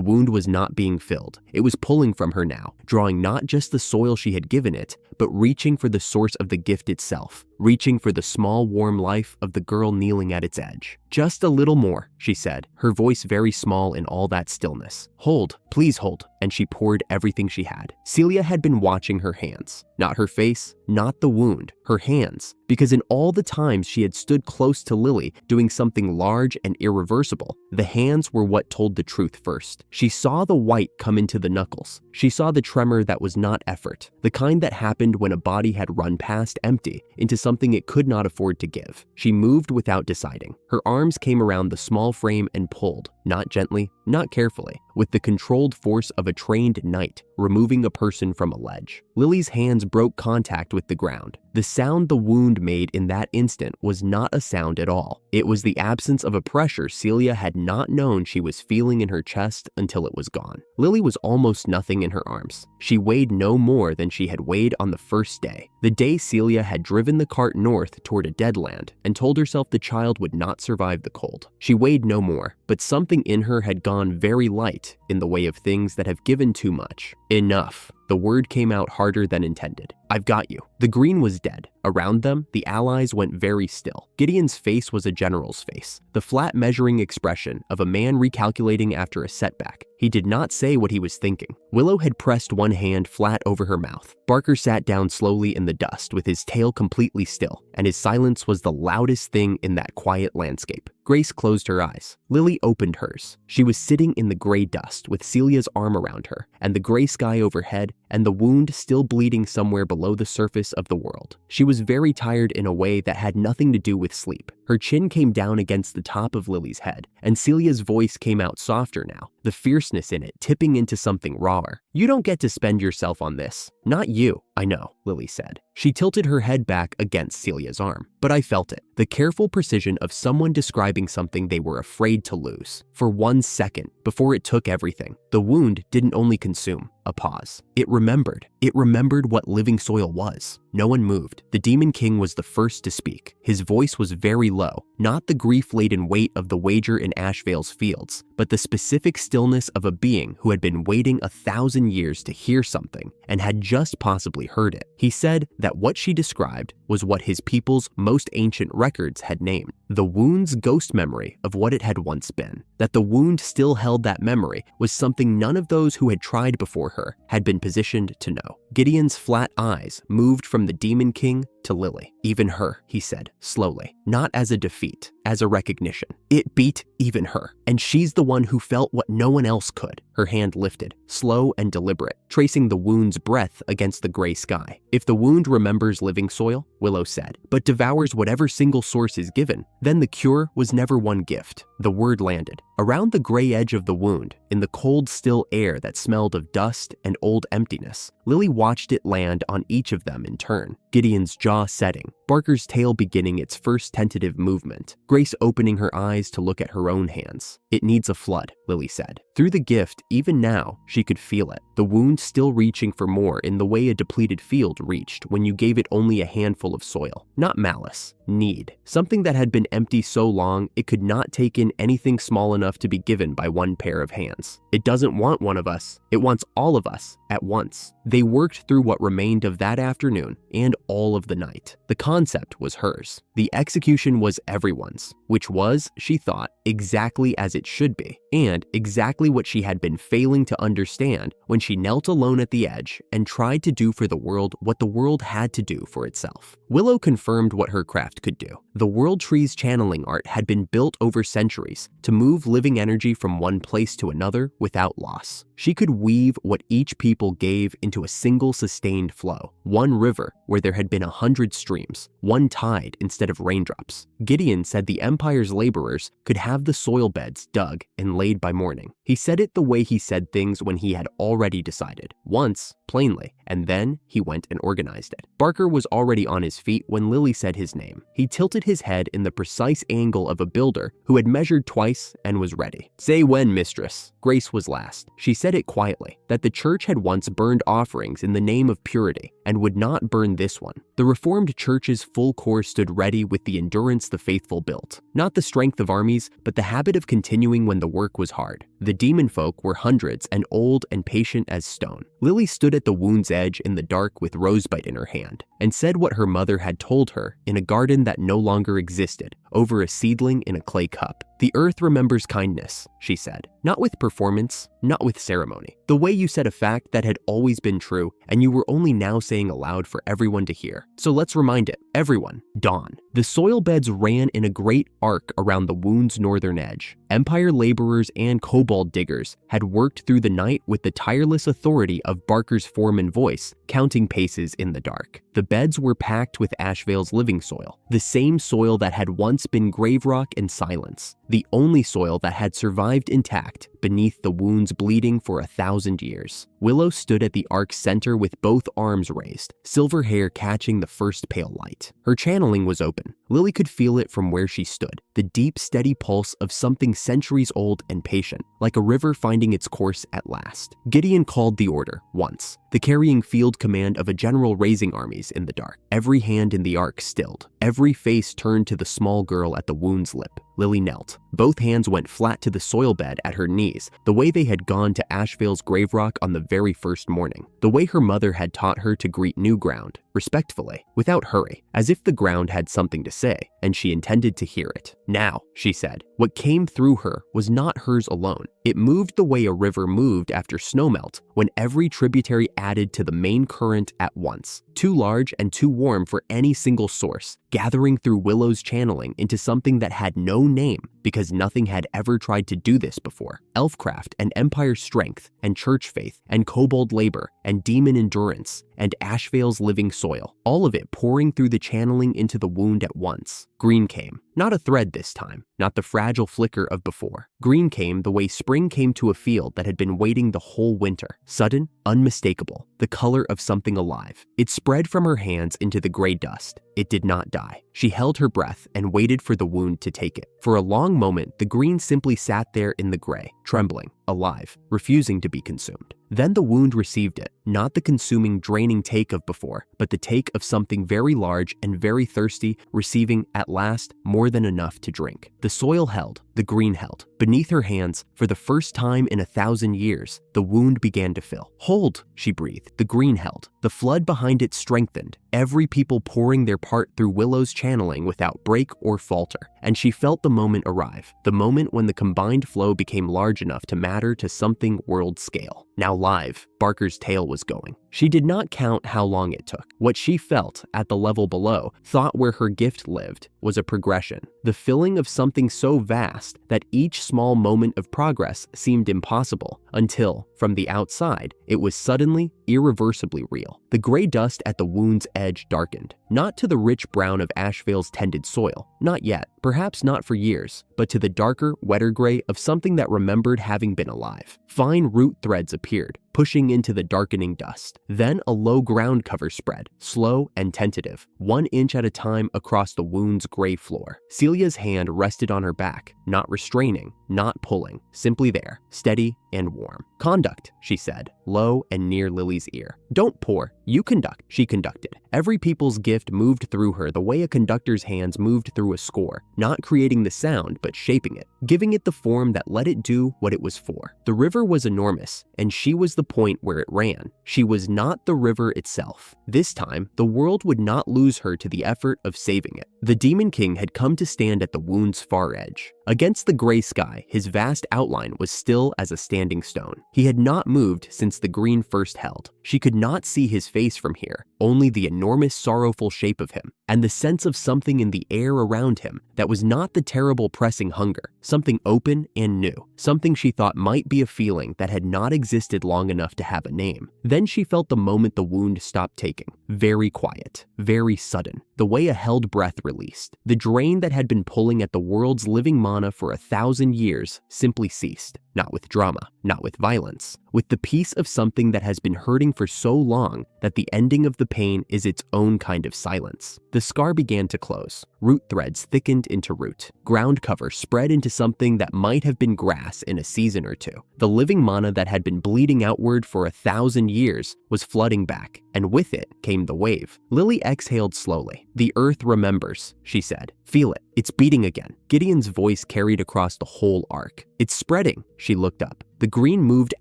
wound was not being filled. It was pulling from her now, drawing not just the soil she had given it, but reaching for the source of the gift itself, reaching for the small warm life of the girl kneeling at its edge. "Just a little more," she said, her voice very small in all that stillness. "Hold, please hold," and she poured everything she had. Celia had been watching her hands. Not her face, not the wound, her hands. Because in all the times she had stood close to Lily doing something large and irreversible, the hands were what told the truth first. She saw the white come into the knuckles. She saw the tremor that was not effort, the kind that happened when a body had run past empty into something it could not afford to give. She moved without deciding. Her arms came around the small frame and pulled, not gently, not carefully, with the controlled force of a trained knight, removing a person from a ledge. Lily's hands broke contact with the ground. The sound the wound made in that instant was not a sound at all. It was the absence of a pressure Celia had not known she was feeling in her chest until it was gone. Lily was almost nothing in her arms. She weighed no more than she had weighed on the first day, the day Celia had driven the cart north toward a dead land and told herself the child would not survive the cold. She weighed no more, but something in her had gone very light in the way of things that have given too much. Enough. The word came out harder than intended. "I've got you." The green was dead. Around them, the allies went very still. Gideon's face was a general's face, the flat measuring expression of a man recalculating after a setback. He did not say what he was thinking. Willow had pressed one hand flat over her mouth. Barker sat down slowly in the dust with his tail completely still, and his silence was the loudest thing in that quiet landscape. Grace closed her eyes. Lily opened hers. She was sitting in the gray dust with Celia's arm around her, and the gray sky overhead, and the wound still bleeding somewhere below the surface of the world. She was very tired in a way that had nothing to do with sleep. Her chin came down against the top of Lily's head, and Celia's voice came out softer now, the fierceness in it tipping into something rawer. "You don't get to spend yourself on this. Not you." "I know," Lily said. She tilted her head back against Celia's arm, but I felt it. The careful precision of someone describing something they were afraid to lose. For 1 second, before it took everything, the wound didn't only consume. A pause. It remembered. It remembered what living soil was. No one moved. The Demon King was the first to speak. His voice was very low, not the grief-laden weight of the wager in Ashvale's fields, but the specific stillness of a being who had been waiting 1,000 years to hear something and had just possibly heard it. He said that what she described was what his people's most ancient records had named. The wound's ghost memory of what it had once been. That the wound still held that memory was something none of those who had tried before her had been positioned to know. Gideon's flat eyes moved from the Demon King to Lily. "Even her," he said, slowly, not as a defeat, as a recognition. "It beat even her, and she's the one who felt what no one else could." Her hand lifted, slow and deliberate, tracing the wound's breath against the gray sky. "If the wound remembers living soil," Willow said, "but devours whatever single source is given, then the cure was never one gift." The word landed. Around the gray edge of the wound, in the cold, still air that smelled of dust and old emptiness, Lily watched it land on each of them in turn. Gideon's jaw setting, Barker's tail beginning its first tentative movement, Grace opening her eyes to look at her own hands. "It needs a flood," Lily said. Through the gift, even now, she could feel it. The wound still reaching for more in the way a depleted field reached when you gave it only a handful of soil. Not malice, need. Something that had been empty so long it could not take in anything small enough to be given by one pair of hands. It doesn't want one of us. It wants all of us at once. They worked through what remained of that afternoon and all of the night. The concept was hers. The execution was everyone's, which was, she thought, exactly as it should be, and exactly what she had been failing to understand when she knelt alone at the edge and tried to do for the world what the world had to do for itself. Willow confirmed what her craft could do. The World Tree's channeling art had been built over centuries to move living energy from one place to another without loss. She could weave what each people gave into a single sustained flow, one river where there had been 100 streams, one tide instead of raindrops. Gideon said the Empire's laborers could have the soil beds dug and laid by morning. He said it the way he said things when he had already decided, once, plainly, and then he went and organized it. Barker was already on his feet when Lily said his name. He tilted his head in the precise angle of a builder who had measured twice and was ready. "Say when, mistress." Grace was last. She said it quietly, that the church had once burned offerings in the name of purity and would not burn this one. The Reformed Church's full core stood ready with the endurance the faithful built. Not the strength of armies, but the habit of continuing when the work was hard. The demon folk were hundreds and old and patient as stone. Lily stood at the wound's edge in the dark with Rosebud in her hand and said what her mother had told her in a garden that no longer existed, over a seedling in a clay cup. "The earth remembers kindness," she said. "Not with performance, not with ceremony. The way you said a fact that had always been true and you were only now saying aloud for everyone to hear. So let's remind it. Everyone, dawn." The soil beds ran in a great arc around the wound's northern edge. Empire laborers and kobold diggers had worked through the night with the tireless authority of Barker's form and voice, counting paces in the dark. The beds were packed with Ashvale's living soil, the same soil that had once been grave rock and silence, the only soil that had survived intact beneath the wound's bleeding for 1,000 years. Willow stood at the ark's center with both arms raised, silver hair catching the first pale light. Her channeling was open. Lily could feel it from where she stood, the deep, steady pulse of something centuries old and patient, like a river finding its course at last. Gideon called the order, once, the carrying field command of a general raising armies in the dark. Every hand in the ark stilled. Every face turned to the small girl at the wound's lip. Lily knelt. Both hands went flat to the soil bed at her knees, the way they had gone to Ashvale's grave rock on the very first morning, the way her mother had taught her to greet new ground, respectfully, without hurry, as if the ground had something to say, and she intended to hear it. "Now," she said. What came through her was not hers alone. It moved the way a river moved after snowmelt, when every tributary added to the main current at once, too large and too warm for any single source, gathering through Willow's channeling into something that had no name, because nothing had ever tried to do this before. Elfcraft and Empire strength and church faith and kobold labor and demon endurance and Ashvale's living soil, all of it pouring through the channeling into the wound at once. Green came. Not a thread this time, not the fragile flicker of before. Green came the way spring came to a field that had been waiting the whole winter. Sudden, unmistakable, the color of something alive. It spread from her hands into the gray dust. It did not die. She held her breath and waited for the wound to take it. For a long moment, the green simply sat there in the gray, trembling, alive, refusing to be consumed. Then the wound received it, not the consuming, draining take of before, but the take of something very large and very thirsty, receiving, at last, more than enough to drink. The soil held, the green held. Beneath her hands, for the first time in 1,000 years, the wound began to fill. "Hold," she breathed. The green held. The flood behind it strengthened, every people pouring their part through Willow's channeling without break or falter. And she felt the moment arrive, the moment when the combined flow became large enough to matter to something world scale. Now live, Barker's tail was going. She did not count how long it took. What she felt at the level below, thought where her gift lived, was a progression. The filling of something so vast that each small moment of progress seemed impossible until, from the outside, it was suddenly, irreversibly real. The gray dust at the wound's edge darkened, not to the rich brown of Ashvale's tended soil, not yet, perhaps not for years, but to the darker, wetter gray of something that remembered having been alive. Fine root threads appeared, pushing into the darkening dust. Then a low ground cover spread, slow and tentative, 1 inch at a time across the wound's gray floor. Celia's hand rested on her back, not restraining, not pulling, simply there, steady and warm. "Conduct," she said, low and near Lily's ear. "Don't pour, you conduct," she conducted. Every people's gift moved through her the way a conductor's hands moved through a score, not creating the sound but shaping it, giving it the form that let it do what it was for. The river was enormous, and she was the point where it ran. She was not the river itself. This time, the world would not lose her to the effort of saving it. The Demon King had come to stand at the wound's far edge. Against the gray sky, his vast outline was still as a standing stone. He had not moved since the green first held. She could not see his face from here, only the enormous sorrowful shape of him, and the sense of something in the air around him that was not the terrible pressing hunger, something open and new, something she thought might be a feeling that had not existed long enough to have a name. Then she felt the moment the wound stopped taking, very quiet, very sudden, the way a held breath released. The drain that had been pulling at the world's living mana for 1,000 years simply ceased. Not with drama, not with violence, with the peace of something that has been hurting for so long that the ending of the pain is its own kind of silence. The scar began to close. Root threads thickened into root. Ground cover spread into something that might have been grass in a season or two. The living mana that had been bleeding outward for 1,000 years was flooding back, and with it came the wave. Lily exhaled slowly. "The earth remembers," she said. "Feel it. It's beating again." Gideon's voice carried across the whole arc. "It's spreading." She looked up. The green moved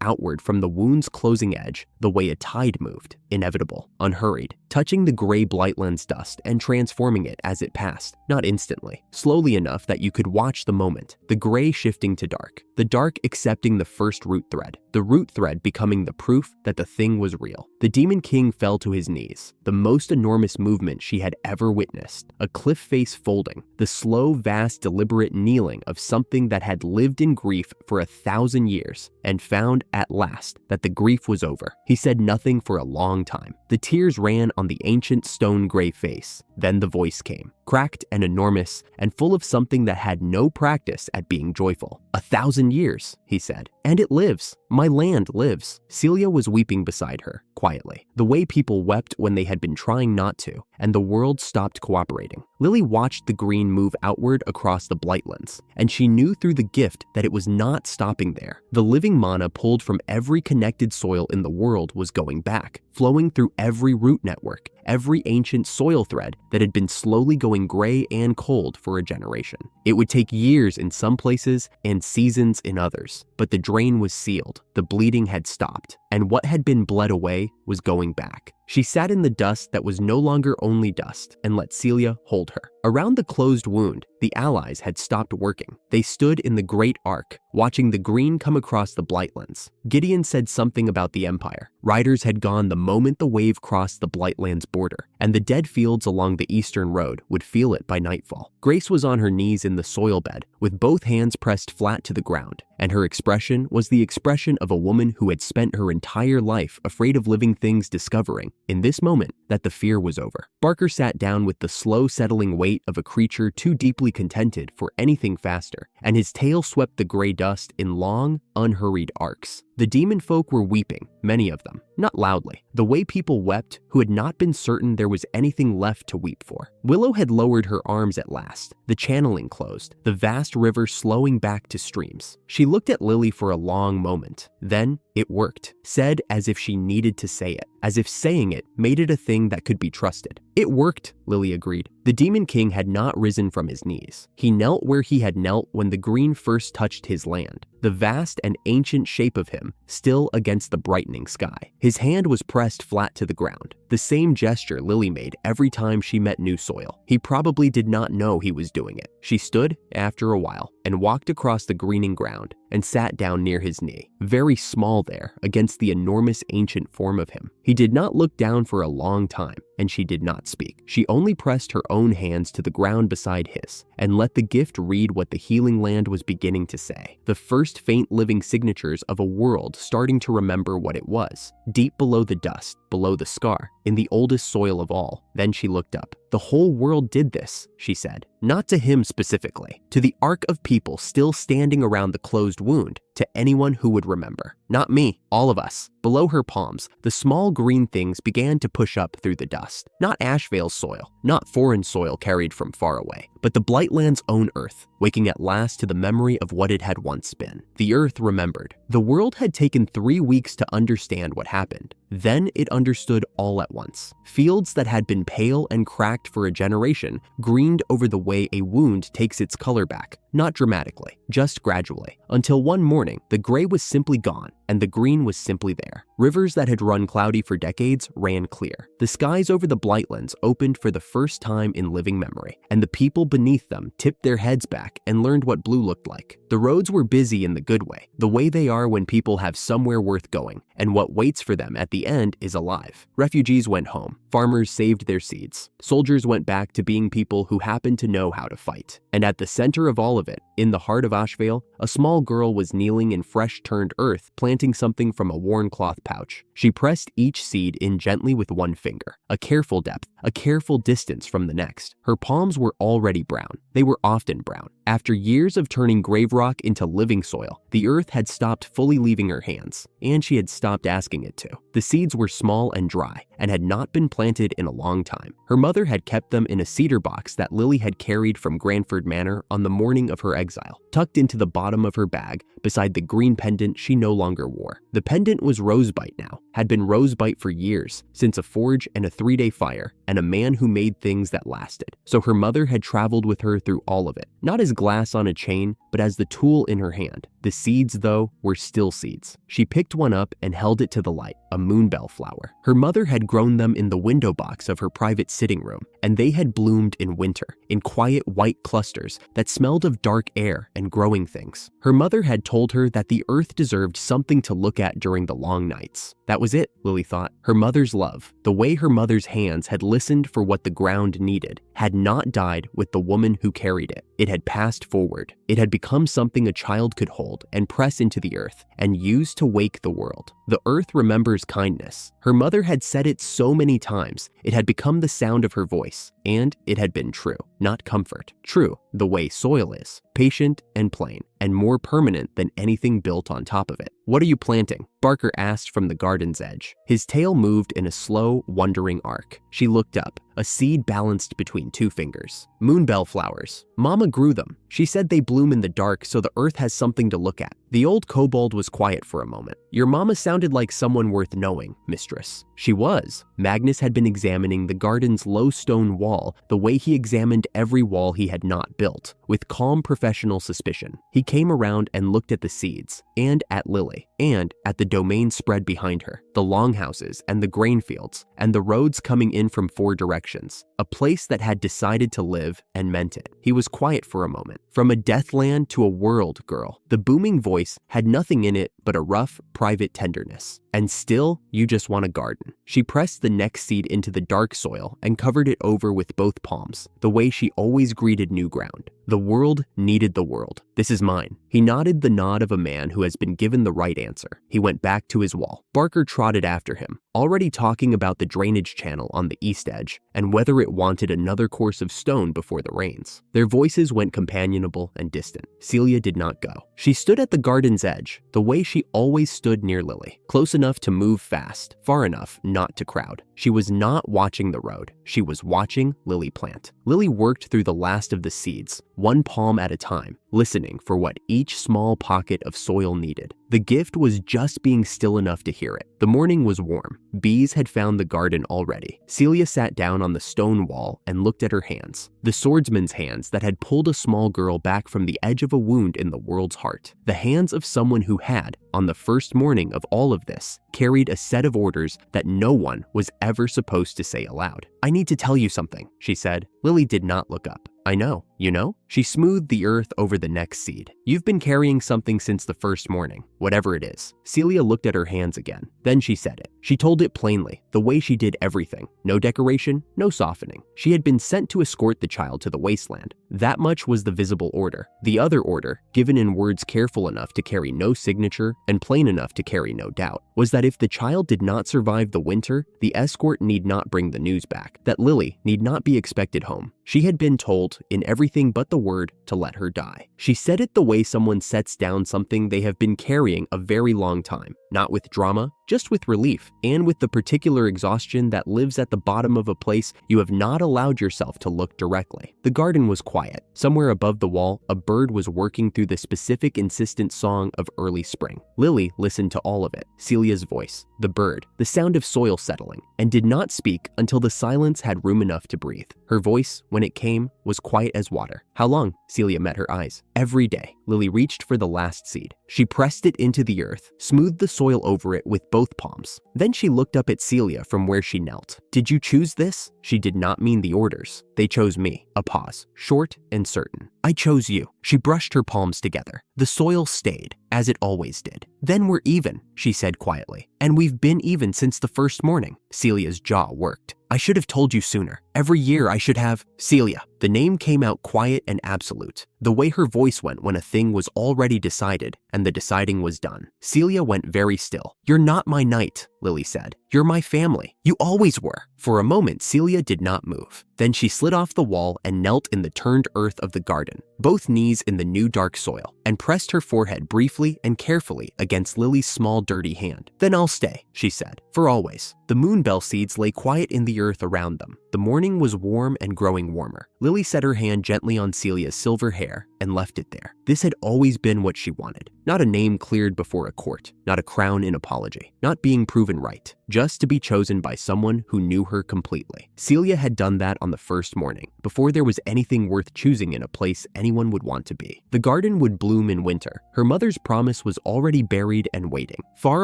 outward from the wound's closing edge the way a tide moved, inevitable, unhurried, touching the gray Blightland's dust and transforming it as it passed, not instantly, slowly enough that you could watch the moment, the gray shifting to dark, the dark accepting the first root thread, the root thread becoming the proof that the thing was real. The Demon King fell to his knees, the most enormous movement she had ever witnessed, a cliff face folding, the slow, vast, deliberate kneeling of something that had lived in grief for 1,000 years and found at last that the grief was over. He said nothing for a long time. The tears ran on the ancient stone gray face. Then the voice came, cracked and enormous and full of something that had no practice at being joyful. 1,000 years, he said, and it lives. My land lives. Celia was weeping beside her, quietly, the way people wept when they had been trying not to, and the world stopped cooperating. Lily watched the green move outward across the Blightlands, and she knew through the gift that it was not stopping there. The living mana pulled from every connected soil in the world was going back, flowing through every root network, every ancient soil thread that had been slowly going gray and cold for a generation. It would take years in some places and seasons in others, but the drain was sealed, the bleeding had stopped, and what had been bled away was going back. She sat in the dust that was no longer only dust and let Celia hold her. Around the closed wound, the allies had stopped working. They stood in the great arc, watching the green come across the Blightlands. Gideon said something about the Empire. Riders had gone the moment the wave crossed the Blightlands border, and the dead fields along the eastern road would feel it by nightfall. Grace was on her knees in the soil bed, with both hands pressed flat to the ground, and her expression was the expression of a woman who had spent her entire life afraid of living things discovering, in this moment, that the fear was over. Barker sat down with the slow settling weight of a creature too deeply contented for anything faster, and his tail swept the gray dust in long, unhurried arcs. The demon folk were weeping, many of them, not loudly, the way people wept who had not been certain there was anything left to weep for. Willow had lowered her arms at last, the channeling closed, the vast river slowing back to streams. She looked at Lily for a long moment. Then it worked, said as if she needed to say it, as if saying it made it a thing that could be trusted. It worked, Lily agreed. The Demon King had not risen from his knees. He knelt where he had knelt when the green first touched his land, the vast and ancient shape of him still against the brightening sky. His hand was pressed flat to the ground, the same gesture Lily made every time she met new soil. He probably did not know he was doing it. She stood, after a while, and walked across the greening ground and sat down near his knee, very small there against the enormous ancient form of him. He did not look down for a long time, and she did not speak. She only pressed her own hands to the ground beside his and let the gift read what the healing land was beginning to say, the first faint living signatures of a world starting to remember what it was, deep below the dust, below the scar, in the oldest soil of all. Then she looked up. The whole world did this, she said, not to him specifically, to the arc of people still standing around the closed wound, to anyone who would remember. Not me, all of us. Below her palms, the small green things began to push up through the dust. Not Ashvale's soil, not foreign soil carried from far away, but the Blightland's own earth, waking at last to the memory of what it had once been. The earth remembered. The world had taken 3 weeks to understand what happened. Then it understood all at once. Fields that had been pale and cracked for a generation greened over the way a wound takes its color back, not dramatically, just gradually, until one morning the gray was simply gone and the green was simply there. Rivers that had run cloudy for decades ran clear. The skies over the Blightlands opened for the first time in living memory, and the people beneath them tipped their heads back and learned what blue looked like. The roads were busy in the good way, the way they are when people have somewhere worth going, and what waits for them at the end is alive. Refugees went home. Farmers saved their seeds. Soldiers went back to being people who happened to know how to fight. And at the center of all of it, in the heart of Ashvale, a small girl was kneeling in fresh-turned earth, planting something from a worn cloth pouch. She pressed each seed in gently with one finger, a careful depth, a careful distance from the next. Her palms were already brown. They were often brown. After years of turning grave rock into living soil, the earth had stopped fully leaving her hands, and she had stopped asking it to. The seeds were small and dry, and had not been planted in a long time. Her mother had kept them in a cedar box that Lily had carried from Granford Manor on the morning of her exile, tucked into the bottom of her bag beside the green pendant she no longer wore. The pendant was rosebite now, had been rosebite for years, since a forge and a 3-day fire, and and a man who made things that lasted. So her mother had traveled with her through all of it, not as glass on a chain, but as the tool in her hand. The seeds, though, were still seeds. She picked one up and held it to the light, a moonbell flower. Her mother had grown them in the window box of her private sitting room, and they had bloomed in winter, in quiet white clusters that smelled of dark air and growing things. Her mother had told her that the earth deserved something to look at during the long nights. That was it, Lily thought. Her mother's love, the way her mother's hands had listened for what the ground needed, had not died with the woman who carried it. It had passed forward. It had become something a child could hold and press into the earth and use to wake the world. The earth remembers kindness. Her mother had said it so many times, it had become the sound of her voice, and it had been true, not comfort. True, the way soil is, patient and plain, and more permanent than anything built on top of it. "What are you planting?" Barker asked from the garden's edge. His tail moved in a slow, wondering arc. She looked up, a seed balanced between two fingers. "Moonbell flowers. Mama grew them. She said they bloom in the dark so the earth has something to look at." The old kobold was quiet for a moment. "Your mama sounded like someone worth knowing, mistress." She was. Magnus had been examining the garden's low stone wall the way he examined every wall he had not built, with calm professional suspicion. He came around and looked at the seeds, and at Lily, and at the domain spread behind her, the longhouses and the grain fields, and the roads coming in from 4 directions, a place that had decided to live and meant it. He was quiet for a moment. "From a deathland to a world, girl." The booming voice had nothing in it but a rough, private tenderness. "And still, you just want a garden." She pressed the next seed into the dark soil and covered it over with both palms, the way she always greeted new ground. The world needed the world. "This is mine." He nodded the nod of a man who has been given the right answer. He went back to his wall. Barker trotted after him, already talking about the drainage channel on the east edge and whether it wanted another course of stone before the rains. Their voices went companionable and distant. Celia did not go. She stood at the garden's edge, the way she always stood near Lily, close enough to move fast, far enough not to crowd. She was not watching the road. She was watching Lily plant. Lily worked through the last of the seeds, one palm at a time, listening for what each small pocket of soil needed. The gift was just being still enough to hear it. The morning was warm. Bees had found the garden already. Celia sat down on the stone wall and looked at her hands, the swordsman's hands that had pulled a small girl back from the edge of a wound in the world's heart. The hands of someone who had, on the first morning of all of this, carried a set of orders that no one was ever supposed to say aloud. "I need to tell you something," she said. Lily did not look up. "I know. You know?" She smoothed the earth over the next seed. "You've been carrying something since the first morning, whatever it is." Celia looked at her hands again. Then she said it. She told it plainly, the way she did everything. No decoration, no softening. She had been sent to escort the child to the wasteland. That much was the visible order. The other order, given in words careful enough to carry no signature and plain enough to carry no doubt, was that if the child did not survive the winter, the escort need not bring the news back, that Lily need not be expected home. She had been told, in everything but the word, to let her die. She said it the way someone sets down something they have been carrying a very long time, not with drama, just with relief, and with the particular exhaustion that lives at the bottom of a place you have not allowed yourself to look directly. The garden was quiet. Somewhere above the wall, a bird was working through the specific insistent song of early spring. Lily listened to all of it, Celia's voice, the bird, the sound of soil settling, and did not speak until the silence had room enough to breathe. Her voice, when it came, was quiet as water. "How long?" Celia met her eyes. "Every day." Lily reached for the last seed. She pressed it into the earth, smoothed the soil over it with both palms. Then she looked up at Celia from where she knelt. "Did you choose this?" She did not mean the orders. "They chose me." A pause, short and certain. "I chose you." She brushed her palms together. The soil stayed, as it always did. "Then we're even," she said quietly. "And we've been even since the first morning." Celia's jaw worked. "I should have told you sooner. Every year I should have." "Celia." The name came out quiet and absolute, the way her voice went when a thing was already decided and the deciding was done. Celia went very still. "You're not my knight," Lily said. "You're my family. You always were." For a moment, Celia did not move. Then she slid off the wall and knelt in the turned earth of the garden, both knees in the new dark soil, and pressed her forehead briefly and carefully against Lily's small dirty hand. "Then I'll stay," she said, "for always." The moonbell seeds lay quiet in the earth around them. The morning morning was warm and growing warmer. Lily set her hand gently on Celia's silver hair and left it there. This had always been what she wanted. Not a name cleared before a court, not a crown in apology, not being proven right, just to be chosen by someone who knew her completely. Celia had done that on the first morning, before there was anything worth choosing in a place anyone would want to be. The garden would bloom in winter. Her mother's promise was already buried and waiting. Far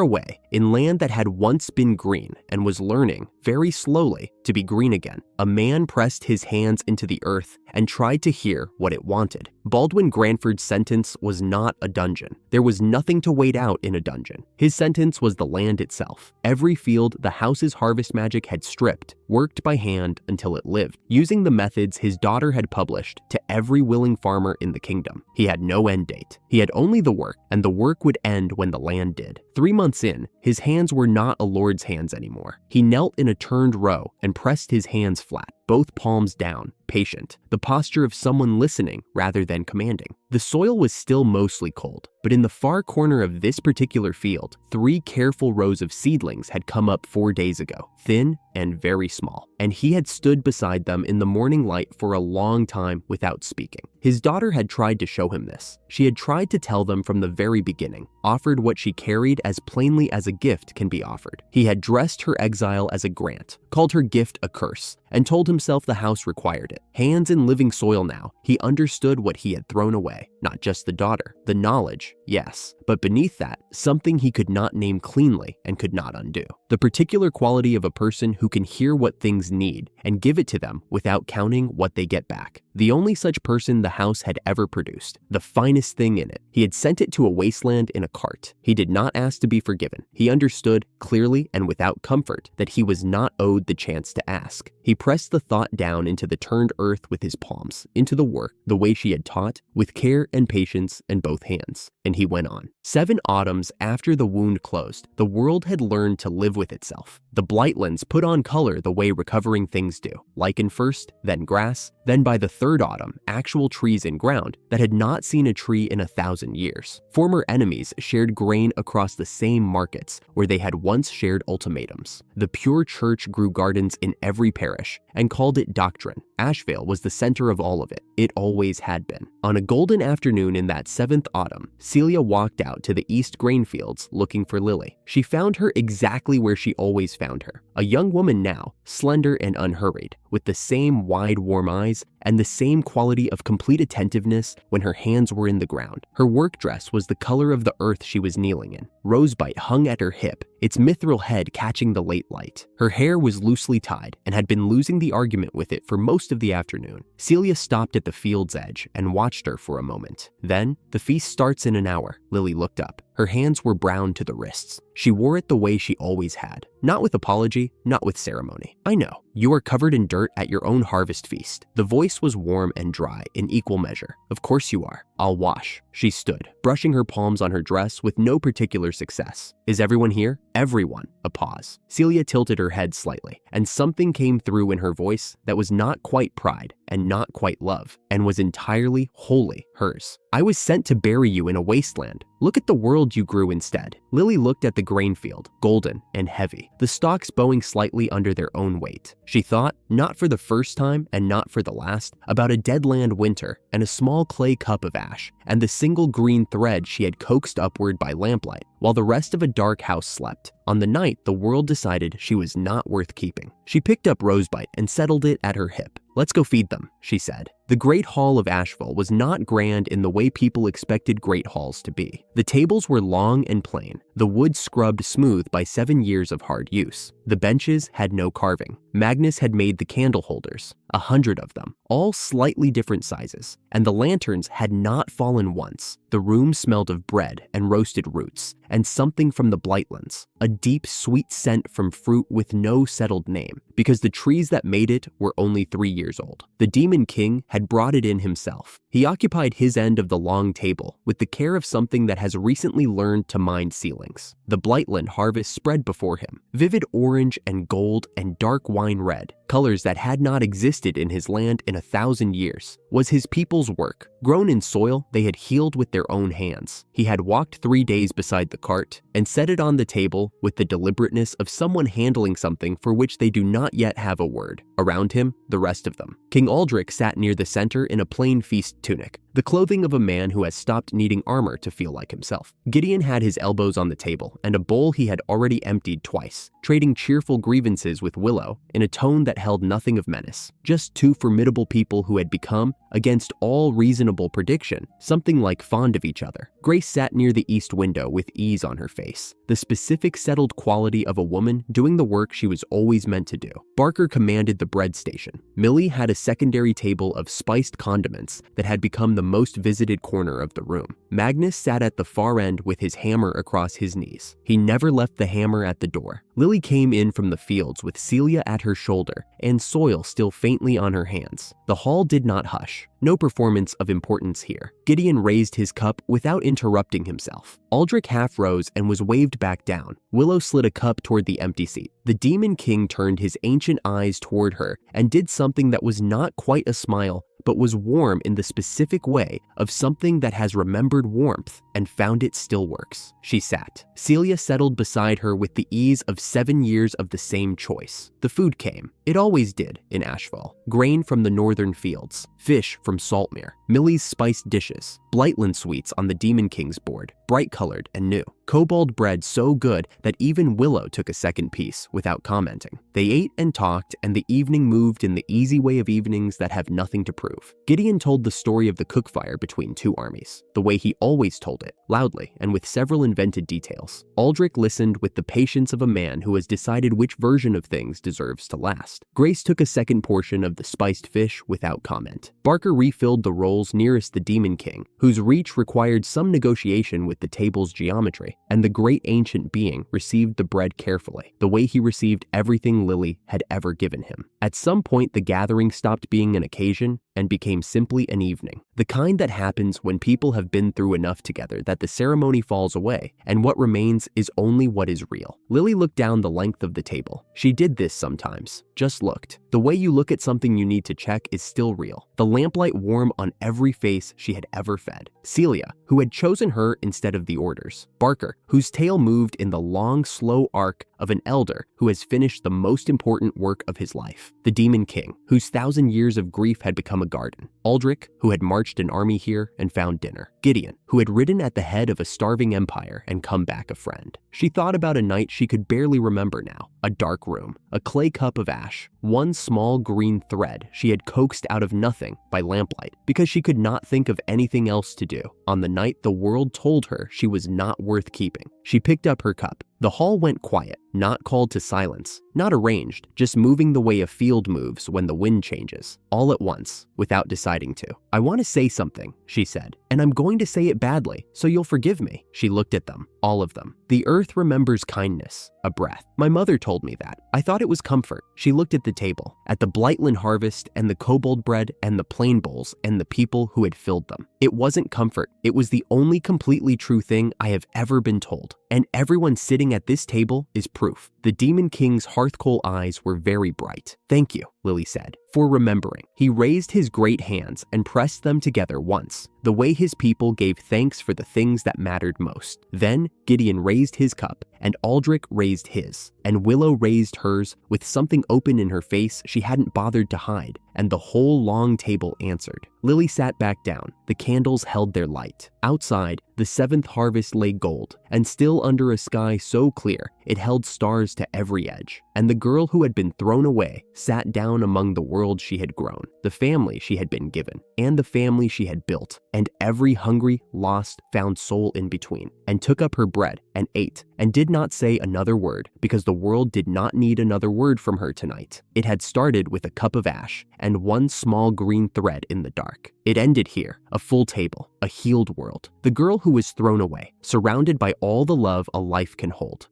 away, in land that had once been green and was learning, very slowly, to be green again, a man pressed his hands into the earth and tried to hear what it wanted. Baldwin Granford's sentence was not a dungeon. There was nothing to wait out in a dungeon. His sentence was the land itself. Every field the house's harvest magic had stripped, worked by hand until it lived, using the methods his daughter had published to every willing farmer in the kingdom. He had no end date. He had only the work, and the work would end when the land did. 3 months in, his hands were not a lord's hands anymore. He knelt in a turned row and pressed his hands flat, both palms down, patient, the posture of someone listening rather than commanding. The soil was still mostly cold, but in the far corner of this particular field, 3 careful rows of seedlings had come up 4 days ago, thin and very small, and he had stood beside them in the morning light for a long time without speaking. His daughter had tried to show him this. She had tried to tell them from the very beginning, offered what she carried as plainly as a gift can be offered. He had dressed her exile as a grant, called her gift a curse, and told himself the house required it. Hands in living soil now, he understood what he had thrown away. Not just the daughter, the knowledge, yes, but beneath that, something he could not name cleanly and could not undo. The particular quality of a person who can hear what things need and give it to them without counting what they get back. The only such person the house had ever produced, the finest thing in it. He had sent it to a wasteland in a cart. He did not ask to be forgiven. He understood, clearly and without comfort, that he was not owed the chance to ask. He pressed the thought down into the turned earth with his palms, into the work, the way she had taught, with care and patience in both hands. And he went on. 7 autumns after the wound closed, the world had learned to live with itself. The Blightlands put on color the way recovering things do. Lichen first, then grass, then by the 3rd autumn, actual trees in ground that had not seen a tree in 1,000 years. Former enemies shared grain across the same markets where they had once shared ultimatums. The pure church grew gardens in every parish and called it doctrine. Ashvale was the center of all of it. It always had been. On a golden afternoon in that 7th autumn, Celia walked out to the east grain fields looking for Lily. She found her exactly where she always found her. A young woman now, slender and unhurried, with the same wide, warm eyes and the same quality of complete attentiveness when her hands were in the ground. Her work dress was the color of the earth she was kneeling in. Rosebite hung at her hip, its mithril head catching the late light. Her hair was loosely tied and had been losing the argument with it for most of the afternoon. Celia stopped at the field's edge and watched her for a moment. Then, the feast starts in an hour. Lily looked up. Her hands were brown to the wrists. She wore it the way she always had. Not with apology, not with ceremony. I know. You are covered in dirt at your own harvest feast. The voice was warm and dry in equal measure. Of course you are. I'll wash. She stood, brushing her palms on her dress with no particular success. Is everyone here? Everyone. A pause. Celia tilted her head slightly, and something came through in her voice that was not quite pride and not quite love, and was entirely, wholly hers. I was sent to bury you in a wasteland. Look at the world you grew instead. Lily looked at the grain field, golden and heavy, the stalks bowing slightly under their own weight. She thought, not for the first time and not for the last, about a deadland winter and a small clay cup of ash, and the single green thread she had coaxed upward by lamplight, while the rest of a dark house slept. On the night the world decided she was not worth keeping. She picked up Rosebite and settled it at her hip. Let's go feed them, she said. The Great Hall of Ashvale was not grand in the way people expected great halls to be. The tables were long and plain, the wood scrubbed smooth by 7 years of hard use. The benches had no carving. Magnus had made the candle holders, 100 of them, all slightly different sizes, and the lanterns had not fallen once. The room smelled of bread and roasted roots, and something from the Blightlands, a deep, sweet scent from fruit with no settled name, because the trees that made it were only 3 years old. The Demon King had brought it in himself. He occupied his end of the long table with the care of something that has recently learned to mind ceilings. The Blightland harvest spread before him, vivid orange and gold and dark wine red, colors that had not existed in his land in 1,000 years, was his people's work. Grown in soil they had healed with their own hands. He had walked 3 days beside the cart and set it on the table with the deliberateness of someone handling something for which they do not yet have a word. Around him, the rest of them. King Aldrich sat near the center in a plain feast tunic, the clothing of a man who has stopped needing armor to feel like himself. Gideon had his elbows on the table and a bowl he had already emptied twice, trading cheerful grievances with Willow in a tone that held nothing of menace. Just two formidable people who had become, against all reasonable prediction, something like fond of each other. Grace sat near the east window with ease on her face, the specific settled quality of a woman doing the work she was always meant to do. Barker commanded the bread station. Millie had a secondary table of spiced condiments that had become the most visited corner of the room. Magnus sat at the far end with his hammer across his knees. He never left the hammer at the door. Lily came in from the fields with Celia at her shoulder and soil still faintly on her hands. The hall did not hush. No performance of importance here. Gideon raised his cup without interrupting himself. Aldrich half rose and was waved back down. Willow slid a cup toward the empty seat. The Demon King turned his ancient eyes toward her and did something that was not quite a smile, but was warm in the specific way of something that has remembered warmth and found it still works. She sat. Celia settled beside her with the ease of 7 years of the same choice. The food came. It always did in Ashvale. Grain from the northern fields, fish from Saltmere, Millie's spiced dishes, Blightland sweets on the Demon King's board, bright-colored and new. Kobold bread so good that even Willow took a second piece without commenting. They ate and talked, and the evening moved in the easy way of evenings that have nothing to prove. Gideon told the story of the cookfire between two armies, the way he always told it, loudly and with several invented details. Aldrich listened with the patience of a man who has decided which version of things deserves to last. Grace took a second portion of the spiced fish without comment. Barker refilled the rolls nearest the Demon King, whose reach required some negotiation with the table's geometry, and the great ancient being received the bread carefully, the way he received everything Lily had ever given him. At some point, the gathering stopped being an occasion and became simply an evening. The kind that happens when people have been through enough together that the ceremony falls away, and what remains is only what is real. Lily looked down the length of the table. She did this sometimes. Just looked. The way you look at something you need to check is still real. The lamplight warm on every face she had ever fed. Celia, who had chosen her instead of the orders. Barker, whose tail moved in the long, slow arc of an elder who has finished the most important work of his life. The Demon King, whose 1,000 years of grief had become a garden. Aldrich, who had marched an army here and found dinner. Gideon, who had ridden at the head of a starving empire and come back a friend. She thought about a night she could barely remember now. A dark room, a clay cup of ash, one small green thread she had coaxed out of nothing by lamplight because she could not think of anything else to do. On the night the world told her she was not worth keeping, she picked up her cup. The hall went quiet, not called to silence, not arranged, just moving the way a field moves when the wind changes, all at once, without deciding to. "I want to say something," she said, "and I'm going to say it badly, so you'll forgive me." She looked at them, all of them. "The earth remembers kindness, a breath. My mother told me that. I thought it was comfort." She looked at the table, at the Blightland harvest and the kobold bread and the plain bowls and the people who had filled them. "It wasn't comfort. It was the only completely true thing I have ever been told. And everyone sitting at this table is proof." The Demon King's hearthcoal eyes were very bright. "Thank you," Lily said, "for remembering." He raised his great hands and pressed them together once, the way his people gave thanks for the things that mattered most. Then Gideon raised his cup, and Aldrich raised his, and Willow raised hers with something open in her face she hadn't bothered to hide, and the whole long table answered. Lily sat back down. The candles held their light. Outside, the 7th harvest lay gold, and still under a sky so clear it held stars to every edge. And the girl who had been thrown away sat down among the world she had grown, the family she had been given, and the family she had built, and every hungry, lost, found soul in between, and took up her bread and ate, and did not say another word, because the world did not need another word from her tonight. It had started with a cup of ash and one small green thread in the dark. It ended here, a full table, a healed world. The girl who was thrown away, surrounded by all the love a life can hold.